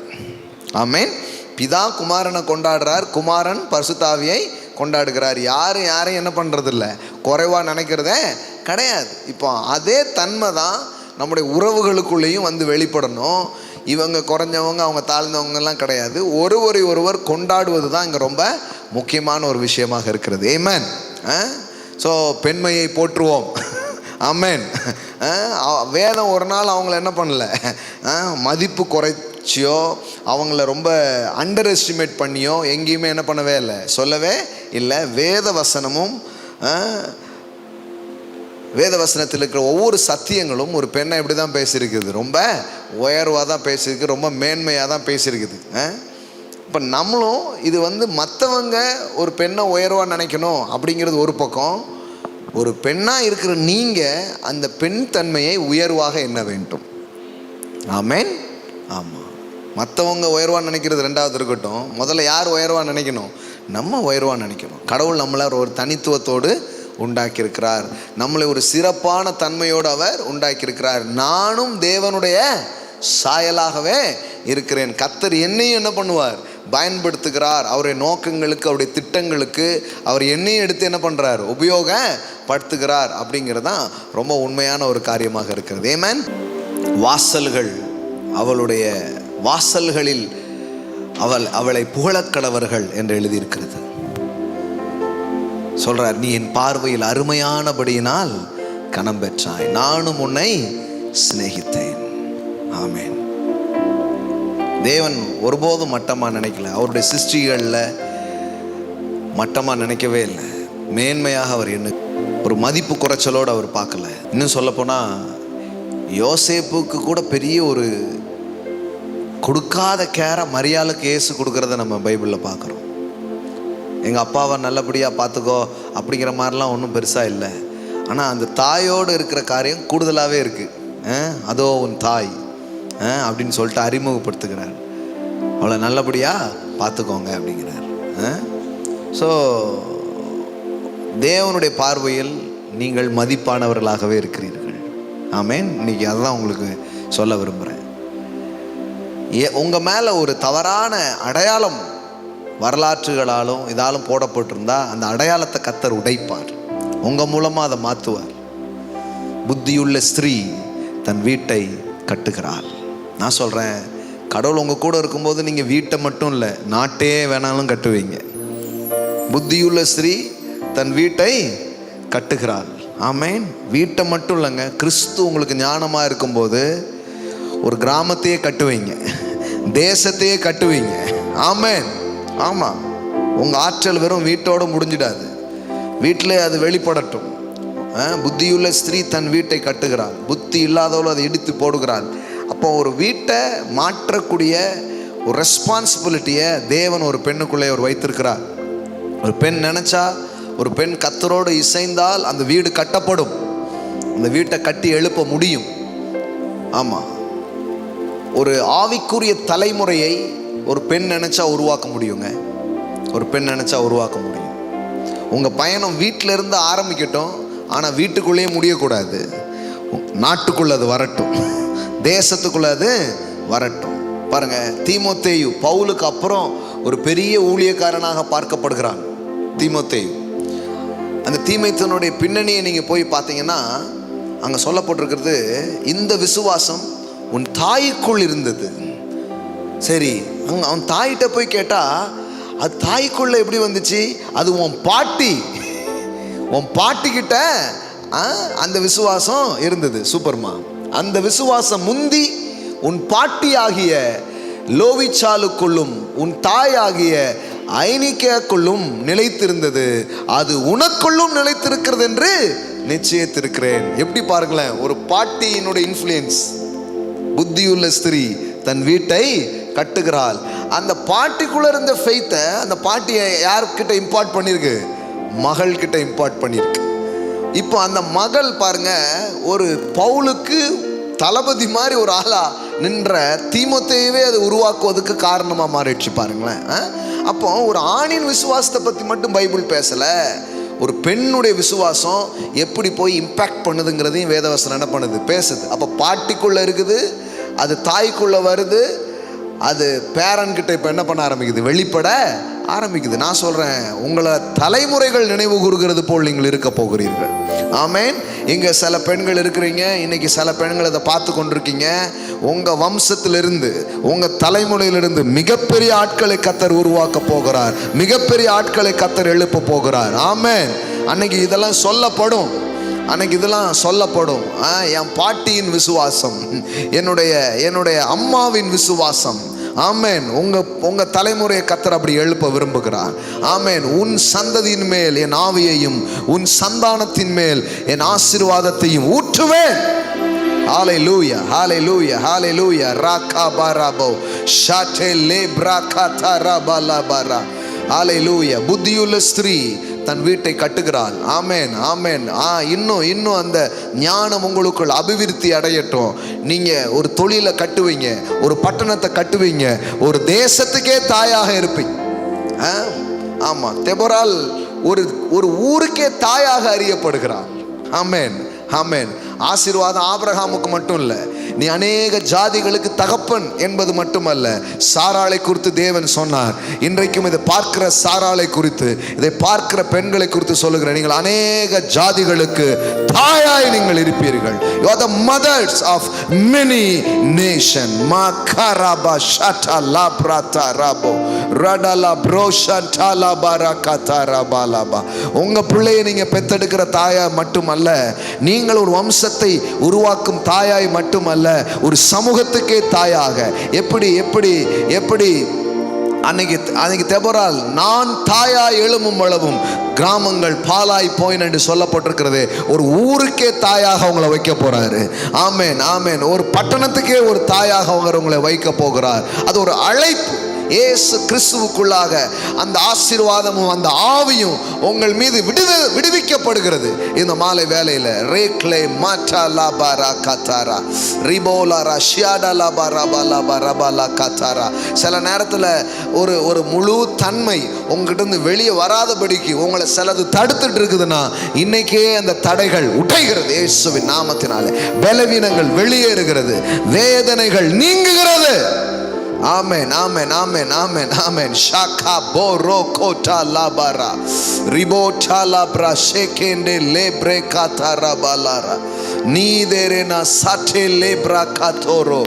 ஆமேன். பிதா குமாரனை கொண்டாடுறார், குமாரன் பரிசுத்தாவியை கொண்டாடுகிறார். யாரையும் என்ன பண்ணுறதில்ல, குறைவாக நினைக்கிறதே கிடையாது. இப்போ அதே தன்மை தான் நம்முடைய உறவுகளுக்குள்ளேயும் வந்து வெளிப்படணும். இவங்க குறைஞ்சவங்க அவங்க தாழ்ந்தவங்கெல்லாம் கிடையாது, ஒருவரை ஒருவர் கொண்டாடுவது தான் இங்கே ரொம்ப முக்கியமான ஒரு விஷயமாக இருக்கிறது. ஆமென். ஸோ பெண்மையை போற்றுவோம். ஆமென். வேதம் ஒரு நாள் அவங்கள என்ன பண்ணல, மதிப்பு குறைச்சியோ அவங்கள ரொம்ப அண்டர் எஸ்டிமேட் பண்ணியோ எங்கேயுமே என்ன பண்ணவே இல்லை, சொல்லவே இல்லை. வேத வசனத்தில் இருக்கிற ஒவ்வொரு சத்தியங்களும் ஒரு பெண்ணை எப்படி தான் பேசியிருக்குது, ரொம்ப உயர்வாக தான் பேசியிருக்கு, ரொம்ப மேன்மையாக தான் பேசியிருக்குது. இப்போ நம்மளும் இது வந்து மற்றவங்க ஒரு பெண்ணை உயர்வாக நினைக்கணும் அப்படிங்கிறது ஒரு பக்கம். ஒரு பெண்ணாக இருக்கிற நீங்கள் அந்த பெண் தன்மையை உயர்வாக எண்ண வேண்டும். ஆமேன். ஆமாம். மற்றவங்க உயர்வாக நினைக்கிறது ரெண்டாவது இருக்கட்டும், முதல்ல யார் உயர்வாக நினைக்கணும், நம்ம உயர்வாக நினைக்கணும். கடவுள் நம்மளை ஒரு தனித்துவத்தோடு உண்டாக்கியிருக்கிறார், நம்மளை ஒரு சிறப்பான தன்மையோடு அவர் உண்டாக்கியிருக்கிறார். நானும் தேவனுடைய சாயலாகவே இருக்கிறேன். கர்த்தர் என்னையும் என்ன பண்ணுவார், பயன்படுத்துகிறார். அவருடைய நோக்கங்களுக்கு அவருடைய திட்டங்களுக்கு அவர் என்னையும் எடுத்து என்ன பண்ணுறார், உபயோகப்படுத்துகிறார். அப்படிங்கிறது தான் ரொம்ப உண்மையான ஒரு காரியமாக இருக்கிறது. ஆமென். வாசல்கள், அவளுடைய வாசல்களில் அவளை புகழக்கடவர்கள் என்று எழுதியிருக்கிறது. சொல்றார், நீ என் பார்வையில் அருமையானபடியினால் கனம் பெற்றாய், நானும் உன்னை சிநேகித்தேன். ஆமென். தேவன் ஒருபோதும் மட்டமாக நினைக்கல, அவருடைய சிருஷ்டிகளில் மட்டமாக நினைக்கவே இல்லை, மேன்மையாக அவர் என்ன ஒரு மதிப்பு குறைச்சலோடு அவர் பார்க்கல. இன்னும் சொல்லப்போனால் யோசேப்புக்கு கூட பெரிய ஒரு கொடுக்காத கேரை மரியாளுக்கு இயேசு கொடுக்கறத நம்ம பைபிளில் பார்க்குறோம். எங்கள் அப்பாவை நல்லபடியாக பார்த்துக்கோ அப்படிங்கிற மாதிரிலாம் ஒன்றும் பெருசாக இல்லை. ஆனால் அந்த தாயோடு இருக்கிற காரியம் கூடுதலாகவே இருக்குது. அதோ உன் தாய் அப்படின்னு சொல்லிட்டு அறிமுகப்படுத்துகிறார். அவளை நல்லபடியாக பார்த்துக்கோங்க அப்படிங்கிறார். ஸோ தேவனுடைய பார்வையில் நீங்கள் மதிப்பானவர்களாகவே இருக்கிறீர்கள். ஆமேன். இன்னைக்கு அதுதான் உங்களுக்கு சொல்ல விரும்புகிறேன். உங்கள் மேலே ஒரு தவறான அடையாளம் வரலாற்றுகளாலும் இதாலும் போடப்பட்டிருந்தா அந்த அடையாளத்தை கர்த்தர் உடைப்பார். உங்கள் மூலமாக அதை மாற்றுவார். புத்தியுள்ள ஸ்திரீ தன் வீட்டை கட்டுகிறாள். நான் சொல்கிறேன், கடவுள் உங்கள் கூட இருக்கும்போது நீங்கள் வீட்டை மட்டும் இல்லை, நாட்டே வேணாலும் கட்டுவீங்க. புத்தியுள்ள ஸ்திரீ தன் வீட்டை கட்டுகிறாள். ஆமேன். வீட்டை மட்டும் இல்லைங்க, கிறிஸ்து உங்களுக்கு ஞானமாக இருக்கும்போது ஒரு கிராமத்தையே கட்டுவீங்க, தேசத்தையே கட்டுவீங்க. ஆமேன். ஆமாம். உங்கள் ஆற்றல் வெறும் வீட்டோடு முடிஞ்சிடாது, வீட்டிலே அது வெளிப்படட்டும். புத்தியுள்ள ஸ்திரீ தன் வீட்டை கட்டுகிறாள், புத்தி இல்லாதவளோ அதை இடித்து போடுகிறாள். அப்போ ஒரு வீட்டை மாற்றக்கூடிய ஒரு ரெஸ்பான்சிபிலிட்டியை தேவன் ஒரு பெண்ணுக்குள்ளே அவர் வைத்திருக்கிறார். ஒரு பெண் நினச்சா, ஒரு பெண் கர்த்தரோடு இசைந்தால் அந்த வீடு கட்டப்படும். அந்த வீட்டை கட்டி எழுப்ப முடியும். ஆமாம். ஒரு ஆவிக்குரிய தலைமுறையை ஒரு பெண் நினச்சா உருவாக்க முடியுங்க. ஒரு பெண் நினச்சா உருவாக்க முடியும். உங்கள் பயணம் வீட்டில் இருந்து ஆரம்பிக்கட்டும், ஆனால் வீட்டுக்குள்ளேயே முடியக்கூடாது. நாட்டுக்குள்ளே அது வரட்டும், தேசத்துக்குள்ளே அது வரட்டும். பாருங்கள், தீமோத்தேயு பவுலுக்கு அப்புறம் ஒரு பெரிய ஊழியக்காரனாக பார்க்கப்படுகிறான் தீமோத்தேயு. அந்த தீமோத்தேயுனுடைய பின்னணியை நீங்கள் போய் பார்த்தீங்கன்னா அங்கே சொல்லப்பட்டிருக்கிறது, இந்த விசுவாசம் உன் தாய்க்குள் இருந்தது. சரி, அவன் தாயிட்ட போய் கேட்டால் அது தாய்க்குள்ள எப்படி வந்துச்சு? அது உன் பாட்டிக்கிட்ட அந்த விசுவாசம் இருந்தது. சூப்பர்மா. அந்த விசுவாசம் முந்தி உன் பாட்டி ஆகிய லோவிச்சாலுக்குள்ளும் உன் தாயாகிய ஐனிக்கேக்குள்ளும் நிலைத்திருந்தது, அது உனக்குள்ளும் நிலைத்திருக்கிறது என்று நிச்சயித்திருக்கிறேன். எப்படி பாருங்களேன், ஒரு பாட்டியினுடைய இன்ஃப்ளூயன்ஸ். புத்தியுள்ள ஸ்திரீ தன் வீட்டை கட்டுகிறாள். அந்த பாட்டிக்குள்ள இருந்த ஃபெய்த்தை அந்த பாட்டியை யார்கிட்ட இம்பார்ட் பண்ணியிருக்கு? மகள் கிட்ட இம்பார்ட் பண்ணியிருக்கு. இப்போ அந்த மகள் பாருங்க, ஒரு பவுலுக்கு தளபதி மாதிரி ஒரு ஆளா நின்ற தீமோத்தேயுவே அது உருவாக்குவதற்கு காரணமாக மாறிடுச்சு பாருங்களேன். அப்போ ஒரு ஆணின் விசுவாசத்தை பற்றி மட்டும் பைபிள் பேசலை, ஒரு பெண்ணுடைய விசுவாசம் எப்படி போய் இம்பேக்ட் பண்ணுதுங்கிறதையும் வேதவசனம் என்ன பண்ணுது? பேசுது. அப்போ பாட்டிக்குள்ளே இருக்குது, அது தாய்க்குள்ளே வருது, அது பேரன்கிட்ட இப்போ என்ன பண்ண ஆரம்பிக்குது? வெளிப்பட ஆரம்பிக்குது. நான் சொல்கிறேன், உங்களை தலைமுறைகள் நினைவு கூறுகிறது போல் நீங்கள் இருக்க போகிறீர்கள். ஆமேன். இங்கே சில பெண்கள் இருக்கிறீங்க, இன்னைக்கு சில பெண்கள் அதை பார்த்து கொண்டிருக்கீங்க. உங்கள் வம்சத்திலிருந்து, உங்கள் தலைமுறையிலிருந்து மிகப்பெரிய ஆட்களை கர்த்தர் உருவாக்க போகிறார், மிகப்பெரிய ஆட்களை கர்த்தர் எழுப்ப போகிறார். ஆமேன். அன்னைக்கு இதெல்லாம் சொல்லப்படும், அன்னைக்கு இதெல்லாம் சொல்லப்படும். என் பாட்டியின் விசுவாசம், என்னுடைய அம்மாவின் விசுவாசம். ஆமேன். உங்க தலைமுறையை கர்த்தர் அப்படி எழுப்ப விரும்புகிறார். ஆமேன். உன் சந்ததியின் மேல் என் ஆவியையும் உன் சந்தானத்தின் மேல் என் ஆசீர்வாதத்தையும் ஊற்றுவேன். ஹalleluya, hallelujah, hallelujah. ராகாபாராபோ ஷாட்டே லேப்ராகாதாராபாலாபாரா. ஹalleluya. புத்தியுள்ள ஸ்திரீ தன் வீட்டை கட்டுகிறாள். ஆமேன், ஆமேன். இன்னும் அந்த ஞானம் உங்களுக்குள் அபிவிருத்தி அடையட்டும். நீங்க ஒரு தொழிலை கட்டுவீங்க, ஒரு பட்டணத்தை கட்டுவீங்க, ஒரு தேசத்துக்கே தாயாக இருப்பீங்க. ஆமா, தெபொரால் ஒரு ஊருக்கே தாயாக அறியப்படுகிறாள். ஆமேன், ஆமேன். ஆசீர்வாதம் ஆபிரகாமுக்கு மட்டும் இல்லை, நீ அநேக ஜாதிகளுக்கு தகப்பன் என்பது மட்டுமல்ல. சாராளை குறித்து தேவன் சொன்னார். இன்றைக்கும் இதை பார்க்கிற சாராளை குறித்து, இதை பார்க்கிற பெண்களை குறித்து சொல்லுகிறேன், நீங்கள் அநேக ஜாதிகளுக்கு தாயாய் நீங்கள் இருப்பீர்கள். You are the mothers of many nations. Makaraba shata labrata rabo radala broshanta labarakata rabalaba. உங்க பிள்ளையை நீங்க பெத்தெடுக்கிற தாயா மட்டுமல்ல, நீங்கள் ஒரு வம்சத்தை உருவாக்கும் தாயாய் மட்டுமல்ல, ஒரு சமூகத்துக்கே தாயாக. எப்படி எப்படி எப்படி அன்னைக்கு தெபொரால் நான் தாயாய் எழும்பும் அளவும் கிராமங்கள் பாலாய் போயின என்று சொல்லப்பட்டிருக்கிறது. ஒரு ஊருக்கே தாயாக அவங்களை வைக்க போறாரு. ஆமேன், ஆமேன். ஒரு பட்டணத்துக்கே ஒரு தாயாக உங்களை வைக்க போகிறார். அது ஒரு அழைப்பு. இயேசு கிறிஸ்துவுக்குள்ளாக அந்த ஆசீர்வாதமும் அந்த ஆவியும் உங்கள் மீது விடுவிக்கப்படுகிறது இந்த மாலை வேளையில். ரேக்லே மாட்டா லாபாரா கத்தாரா ரிபோலா ரஷ்யாடா லாபாரா பாலாபா ரபாலா கத்தாரா. சில நேரத்தில் ஒரு முழு தன்மை உங்ககிட்ட இருந்து வெளியே வராதபடிக்கு உங்களை சிலது தடுத்துட்டு இருக்குதுன்னா இன்னைக்கே அந்த தடைகள் உடைகிறது இயேசுவின் நாமத்தினாலே. பலவீனங்கள் வெளியேறுகிறது, வேதனைகள் நீங்குகிறது. ஆமென், ஆமென், ஆமென், ஆமென், ஆமென். ஷாகா போரோ கோட்டா லாபாரா ரிபோட்டா லாப்ரா ஷேகேண்டே லேப்ரே காதாரா பாலாரா நீதேரேனா சாட்டே லேப்ரா காதோரோ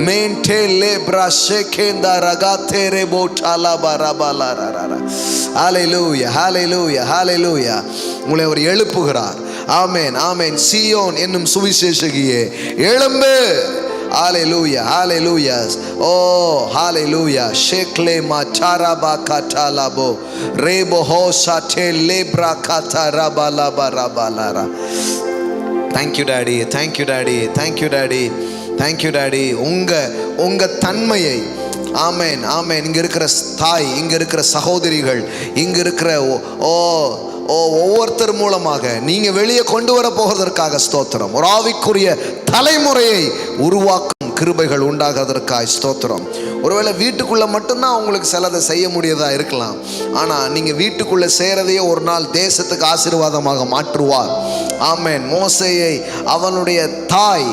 மென்டே லேப்ரா ஷேகேண்டா ரகாதேரே போட்டா லாபாரா பாலாரா. ஹல்லேலூயா, ஹல்லேலூயா, ஹல்லேலூயா. உங்களை அவர் எழுப்புகிறார். ஆமென், ஆமென். சீயோன் என்னும் சுவிசேஷகியே எழும்பு. Hallelujah, hallelujah. Oh, hallelujah. Shekle macharaba katalabo rebo hosate lebra kataraba laba rabalara. Thank you daddy, thank you daddy, thank you daddy, thank you daddy. உங்க தன்மையை ஆமென், ஆமென். இங்க இருக்கிற தாய், இங்க இருக்கிற சகோதரிகள், இங்க இருக்கிற ஒவ்வொருத்தர் மூலமாக நீங்க வெளியே கொண்டு வர போவதற்காக ஸ்தோத்திரம். ஒரு ஆவிக்குரிய தலைமுறையை உருவாக்கும் கிருபைகள் உண்டாகிறதற்காக ஸ்தோத்திரம். ஒருவேளை வீட்டுக்குள்ள மட்டும்தான் உங்களுக்கு சிலதை செய்ய முடியதா இருக்கலாம். ஆனா நீங்க வீட்டுக்குள்ள செய்யறதையே ஒரு நாள் தேசத்துக்கு ஆசீர்வாதமாக மாற்றுவார். ஆமென். மோசேயை அவனுடைய தாய்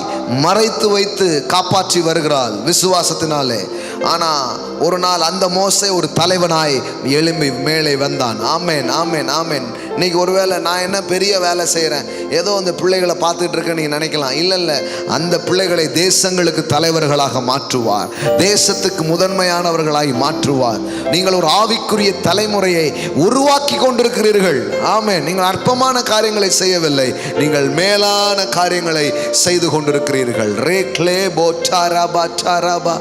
மறைத்து வைத்து காப்பாற்றி வருகிறாள் விசுவாசத்தினாலே. ஆனா ஒரு நாள் அந்த மோசே ஒரு தலைவனாய் எழும்பி மேலே வந்தான். ஆமென், ஆமென், ஆமென். இன்னைக்கு ஒருவேளை நான் என்ன பெரிய வேலை செய்கிறேன், ஏதோ அந்த பிள்ளைகளை பார்த்துட்டு இருக்க நீங்கள் நினைக்கலாம். இல்லை, அந்த பிள்ளைகளை தேசங்களுக்கு தலைவர்களாக மாற்றுவார், தேசத்துக்கு முதன்மையானவர்களாய் மாற்றுவார். நீங்கள் ஒரு ஆவிக்குரிய தலைமுறையை உருவாக்கி கொண்டிருக்கிறீர்கள். ஆமென். நீங்கள் அற்பமான காரியங்களை செய்யவில்லை, நீங்கள் மேலான காரியங்களை செய்து கொண்டிருக்கிறீர்கள். ரேக்லே போட்டாராபா சாராபா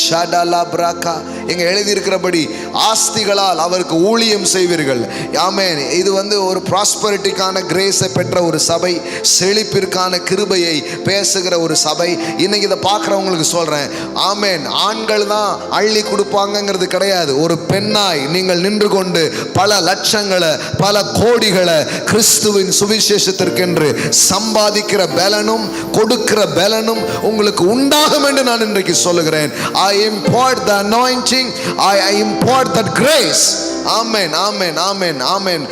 ஷடலா பிரகா. எங்க எழுதியிருக்கிறபடி ஆஸ்திகளால் அவருக்கு ஊழியம் செய்வீர்கள். ஆமென். இது ஒரு ப்ராஸ்பரிட்டிக்கான கிரேஸை பெற்ற ஒரு சபை, செழிப்பிற்கான கிருபையை பேசுகிற ஒரு சபை. இன்னைக்கு இதை பார்க்குறவங்களுக்கு சொல்றேன், ஆமென். ஆண்கள் தான் அள்ளி கொடுப்பாங்கிறது கிடையாது. ஒரு பெண்ணாய் நீங்கள் நின்று கொண்டு பல லட்சங்களை, பல கோடிகளை கிறிஸ்துவின் சுவிசேஷத்திற்கென்று சம்பாதிக்கிற பலனும் கொடுக்கிற பலனும் உங்களுக்கு உண்டாகும் என்று நான் இன்றைக்கு சொல்லுகிறேன். I impart the anointing, I impart that grace. Amen, amen, amen, ஆமென்.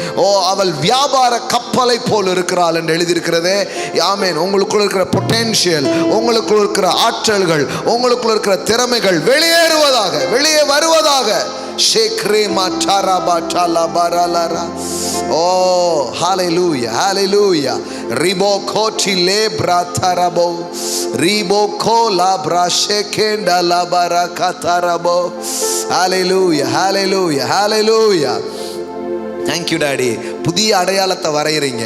அவள் வியாபார கப்பலை போல் இருக்கிறாள் என்று எழுதியிருக்கிறதே. ஆமென். உங்களுக்குள்ள இருக்கிற பொட்டென்ஷியல், உங்களுக்குள்ள இருக்கிற ஆற்றல்கள், உங்களுக்குள்ள இருக்கிற திறமைகள் வெளியே வருவதாக. ஷேக்ரே மாட்டாராபா சாலாபாராலாரா. Oh, hallelujah, hallelujah. Ribo koti lebra tarabo, ribo kola brashekenda la barakatarabo. Hallelujah, hallelujah, hallelujah. Thank you daddy. புதிய அடையாளத்தை வரையறீங்க,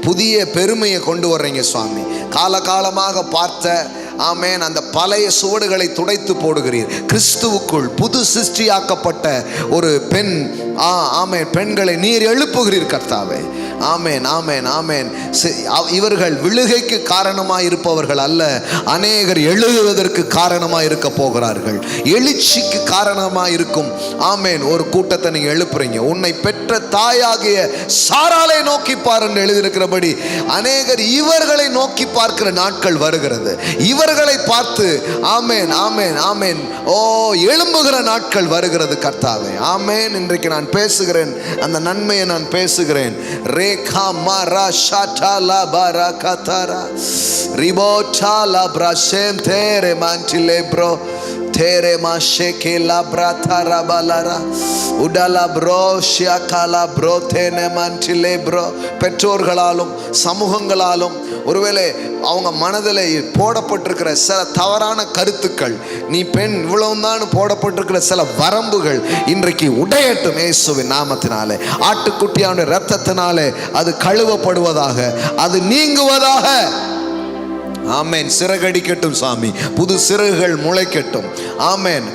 புதிய பெருமையை கொண்டு வர்றீங்க சுவாமி. காலகாலமாக பார்த்த ஆமென் அந்த பழைய சுவடுகளை துடைத்து போடுகிறீர். கிறிஸ்துவுக்குள் புது சிருஷ்டியாக்கப்பட்ட ஒரு பெண், ஆமென், பெண்களை நீர் எழுப்புகிறீர் கர்த்தாவே. ஆமென், ஆமென், ஆமென். இவர்கள் விழுகைக்கு காரணமாய் இருப்பவர்கள் அல்ல, அநேகர் எழுதுவதற்கு காரணமாய் இருக்க போகிறார்கள். எழுச்சிக்கு காரணமாய் இருக்கும் ஆமென் ஒரு கூட்டத்தை நீங்க எழுப்புறீங்க. உன்னை பெற்ற தாயாகிய சாராளை நோக்கி பார் என்று எழுதியிருக்கிறபடி அநேகர் இவர்களை நோக்கி பார்க்கிற நாட்கள் வருகிறது. இவர்களை பார்த்து ஆமென், ஆமென், ஆமென் எழும்புகிற நாட்கள் வருகிறது கர்த்தாவே. ஆமென். இன்றைக்கு நான் பேசுகிறேன், அந்த நன்மையை நான் பேசுகிறேன். ரேகா மாரா ஷாட்டா லா பாரா கதாரா ரிபோட்டா லா பிரஷேம் தேரே மான்டிலே ப்ரோ தேரே மாஷேகே லா பிராதாரா பாலாரா உடலா ப்ரோ ஷியாகாலா ப்ரோ தேனே மான்டிலே ப்ரோ. பெற்றோர்களாலும் சமூகங்களாலும் ஒருவேளை அவங்க மனதில் போடப்பட்டிருக்கிற சில தவறான கருத்துக்கள், நீ பெண் இவ்வளவுதான் போடப்பட்டிருக்கிற சில வரம்புகள் இன்றைக்கு உடையட்டும் இயேசுவின் நாமத்தினாலே. ஆட்டுக்குட்டியானுடைய இரத்தத்தினாலே அது கழுவப்படுவதாக, அது நீங்குவதாக. ஆமேன். சிறகடிக்கட்டும் சாமி, புது சிறகுகள் முளைக்கட்டும். ஆமேன்,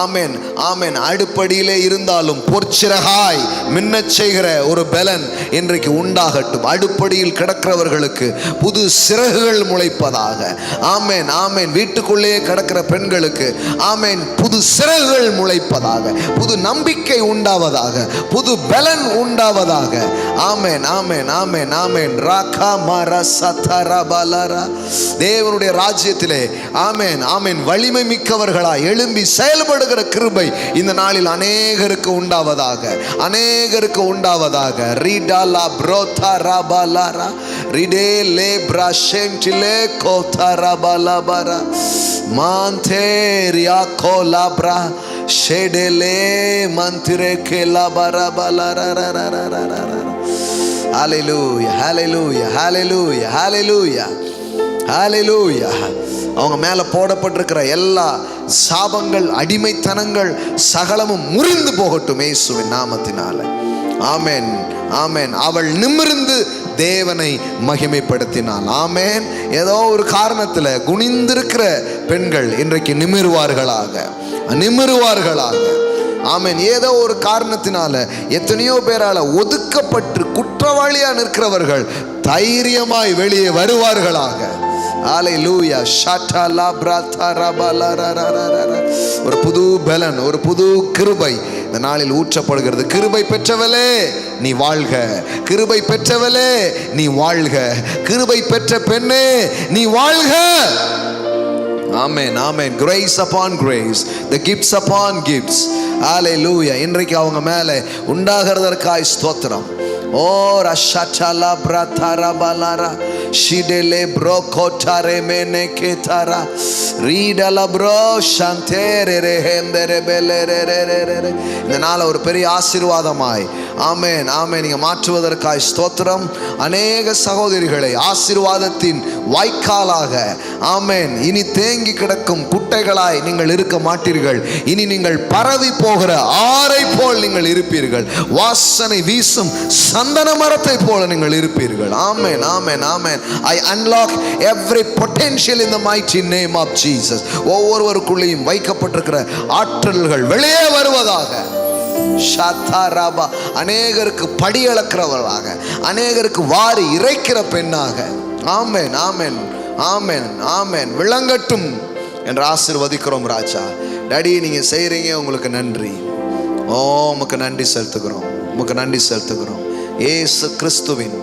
ஆமேன், ஆமேன். அடுப்படியிலே இருந்தாலும் பொற்சிறகாய் மின்னச் செய்கிற ஒரு பலன் இன்றைக்கு உண்டாகட்டும். அடுப்படியில் கிடக்கிறவர்களுக்கு புது சிறகுகள் முளைப்பதாக. ஆமேன், ஆமேன். வீட்டுக்குள்ளேயே கிடக்கிற பெண்களுக்கு ஆமேன் புது சிறகுகள் முளைப்பதாக, புது நம்பிக்கை உண்டாவதாக, புது பலன் உண்டாவதாக. ஆமேன், ஆமேன், ஆமேன், ஆமேன். ராகா மரா சதரா பலரா. தேவனுடைய ராஜ்யத்திலே ஆமேன், ஆமேன், வலிமை மிக்கவர்களாய் எழும்பி செயல்படுகிற கிருபை இந்த நாளில் அநேகருக்கு உண்டாவதாக, அநேகருக்கு உண்டாவதாக. ரீடாலா ப்ரோதா ராபாலாரா ரிடே லே பிரஷென்டிலே கோதா பாலாபரா மாந்தேரியா கோலாப்ரா ஷெடலே மந்திரே கேலாபரா பாலாரா. ஹல்லேலூயா, ஹல்லேலூயா, ஹல்லேலூயா, ஹல்லேலூயா, ஹல்லேலூயா. அவங்க மேல போடப்பட்டிருக்கிற எல்லா சாபங்கள், அடிமைத்தனங்கள் சகலமும் முறிந்து போகட்டும் இயேசுவின் நாமத்தினால. ஆமென், ஆமென். அவள் நிமிர்ந்து தேவனை மகிமைப்படுத்தினாள். ஆமென். ஏதோ ஒரு காரணத்துல குனிந்திருக்கிற பெண்கள் இன்றைக்கு நிமிர்வார்களாக, நிமிர்வார்களாக. ஆமென். ஏதோ ஒரு காரணத்தினால எத்தனையோ பேரால ஒதுக்கப்பட்டு குற்றவாளியா நிற்கிறவர்கள் தைரியமாய் வெளியே வருவார்களாக. ஹல்லேலூயா. ஷட்டலா பிரதா ரபலரரரர. ஒரு புது பலன், ஒரு புது கிருபை இந்த நாளில் ஊற்றப்படுகிறது. கிருபை பெற்றவளே நீ வாழ்க, கிருபை பெற்றவளே நீ வாழ்க, கிருபை பெற்ற பெண்ணே நீ வாழ்க. Amen, amen. கிரேஸ் அப்பான் grace, the gifts upon gifts. Hallelujah. இன்றைக்கு அவங்க மேலே உண்டாகிறதற்காய் ஸ்தோத்திரம். ஓ ரஷட்டலா பிரதா பலரா ஷிடலே ப்ரோ கோட்டாரே மேனே கேதாரா ரீடல ப்ரோ ஷாந்தேரே ரேந்தரே பெலரே. இந்த நாளை ஒரு பெரிய ஆசீர்வாதமாய் ஆமென், ஆமென், நீங்க மாற்றுவதற்காய் ஸ்தோத்திரம். அநேக சகோதரிகளை ஆசீர்வாதத்தின் வாய்க்காலாக ஆமென் இனி தேங்கி கிடக்கும் குட்டைகளாய் நீங்கள் இருக்க மாட்டீர்கள். இனி நீங்கள் பரவி போகிற ஆறை போல் நீங்கள் இருப்பீர்கள். வாசனை வீசும் சந்தன மரத்தை போல நீங்கள் இருப்பீர்கள். ஆமென், amen, amen. I unlock every potential in the mighty name of Jesus. ஒவ்வொருவருக்குள்ளேயும் வைக்கப்பட்டிருக்கிற ஆற்றல்கள் வெளியே வருவதாக. ஷாத்தாராபா. அநேகருக்கு படி அளக்கிறவர்களாக, அநேகருக்கு வாரி இறைக்கிற பெண்ணாக. ஆமென், ஆமென், ஆமென், ஆமென். விளங்கட்டும் என்று ஆசீர்வதிக்கிறோம் ராஜா. டாடி நீங்க செய்றீங்க, உங்களுக்கு நன்றி. ஓ உமக்கு நன்றி செலுத்துகிறோம், உமக்கு நன்றி செலுத்துகிறோம். இயேசு கிறிஸ்துவின்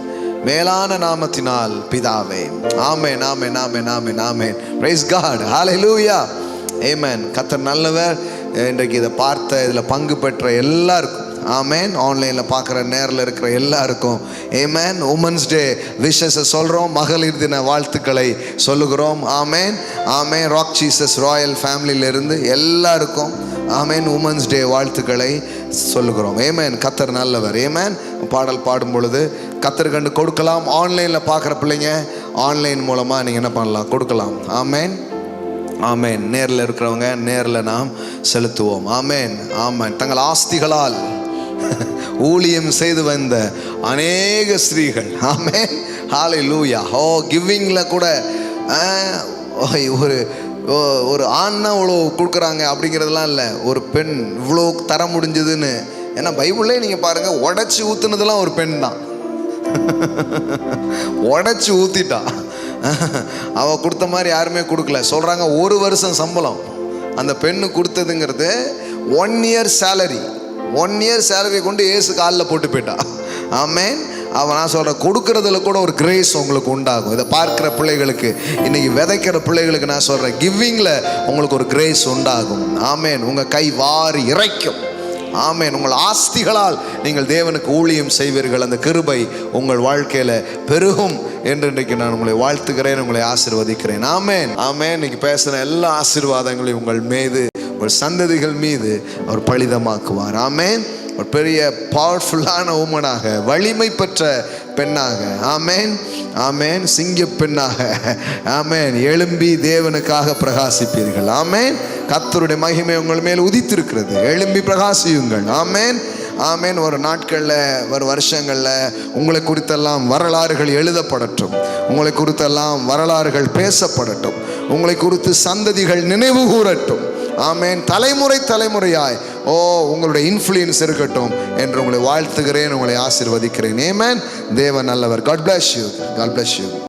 மேலான நாமத்தினால் பிதாவே. Amen, amen, amen, amen, amen. Praise God. Hallelujah, amen. கர்த்தர் நல்லவர். இன்றைக்கு இதை பார்த்த, இதில் பங்கு பெற்ற எல்லாருக்கும் ஆமென். ஆன்லைனில் பார்க்குற, நேரில் இருக்கிற எல்லாருக்கும் ஆமென். உமன்ஸ் டே விஷஸை சொல்கிறோம், மகளிர் தின வாழ்த்துக்களை சொல்லுகிறோம். ஆமென், ஆமென். ராக் ஜீசஸ் ராயல் ஃபேமிலியிலிருந்து எல்லாருக்கும் ஆமென் உமன்ஸ் டே வாழ்த்துக்களை சொல்லுகிறோம். ஆமென். கர்த்தர் நல்லவர். ஆமென். பாடல் பாடும் பொழுது கர்த்தர் கண்டு கொடுக்கலாம். ஆன்லைனில் பார்க்குற பிள்ளைங்க ஆன்லைன் மூலமாக நீங்கள் என்ன பண்ணலாம், கொடுக்கலாம். ஆமென், ஆமென். நேரில் இருக்கிறவங்க நேரில் நாம் செலுத்துவோம். ஆமென், ஆமென். தங்கள் ஆஸ்திகளால் ஊழியம் செய்து வந்த அநேக ஸ்திரீகள் ஆமென். ஹல்லேலூயா. ஓ கிவிங்கில் கூட ஒரு ஆண்னா இவ்வளோ கொடுக்குறாங்க அப்படிங்கிறதுலாம் இல்லை, ஒரு பெண் இவ்வளோ தர முடிஞ்சதுன்னு. ஏன்னா பைபிளே நீங்கள் பாருங்கள், உடச்சி ஊற்றுனதெல்லாம் ஒரு பெண் தான். உடச்சி ஊற்றிட்டா. அவள் கொடுத்த மாதிரி யாருமே கொடுக்கல. சொல்கிறாங்க 1 வருஷம் சம்பளம் அந்த பெண்ணு கொடுத்ததுங்கிறது 1 இயர் சேலரி. 1 இயர் சேலரி கொண்டு ஏசு காலில் போட்டு போயிட்டா. ஆமென். அவன் நான் சொல்கிறேன், கொடுக்கறதுல கூட ஒரு கிரேஸ் உங்களுக்கு உண்டாகும். இதை பார்க்குற பிள்ளைகளுக்கு, இன்னைக்கு விதைக்கிற பிள்ளைகளுக்கு நான் சொல்கிறேன், கிவிங்கில் உங்களுக்கு ஒரு கிரேஸ் உண்டாகும். ஆமென். உங்கள் கை வாரி இறைக்கும். ஆமென். உங்கள் ஆஸ்திகளால் நீங்கள் தேவனுக்கு ஊழியம் செய்வீர்கள். அந்த கிருபை உங்கள் வாழ்க்கையில் பெருகும் என்று இன்றைக்கு நான் உங்களை வாழ்த்துக்கிறேன், உங்களை ஆசீர்வதிக்கிறேன். ஆமென், ஆமென். இன்னைக்கு பேசுகிற எல்லா ஆசீர்வாதங்களையும் உங்கள் மீது, உங்கள் சந்ததிகள் மீது அவர் பலிதமாக்குவார். ஆமென். ஒரு பெரிய பவர்ஃபுல்லான உமனாக, வலிமை பெற்ற பெண்ணாக, ஆமென், ஆமென், சிங்க பெண்ணாக, ஆமென், எழும்பி தேவனுக்காக பிரகாசிப்பீர்கள். ஆமென். கர்த்தருடைய மகிமை உங்கள் மேல் உதித்திருக்கிறது. எழும்பி பிரகாசியுங்கள். ஆமென், ஆமேன். ஒரு நாட்களில், ஒரு வருஷங்களில் உங்களை குறித்தெல்லாம் வரலாறுகள் எழுதப்படட்டும். உங்களை குறித்தெல்லாம் வரலாறுகள் பேசப்படட்டும். உங்களை குறித்து சந்ததிகள் நினைவு கூறட்டும். ஆமேன். தலைமுறை தலைமுறையாய் உங்களுடைய இன்ஃப்ளூயன்ஸ் இருக்கட்டும் என்று உங்களை வாழ்த்துகிறேன், உங்களை ஆசீர்வதிக்கிறேன். ஆமென். தேவன் நல்லவர். God bless you. God bless you.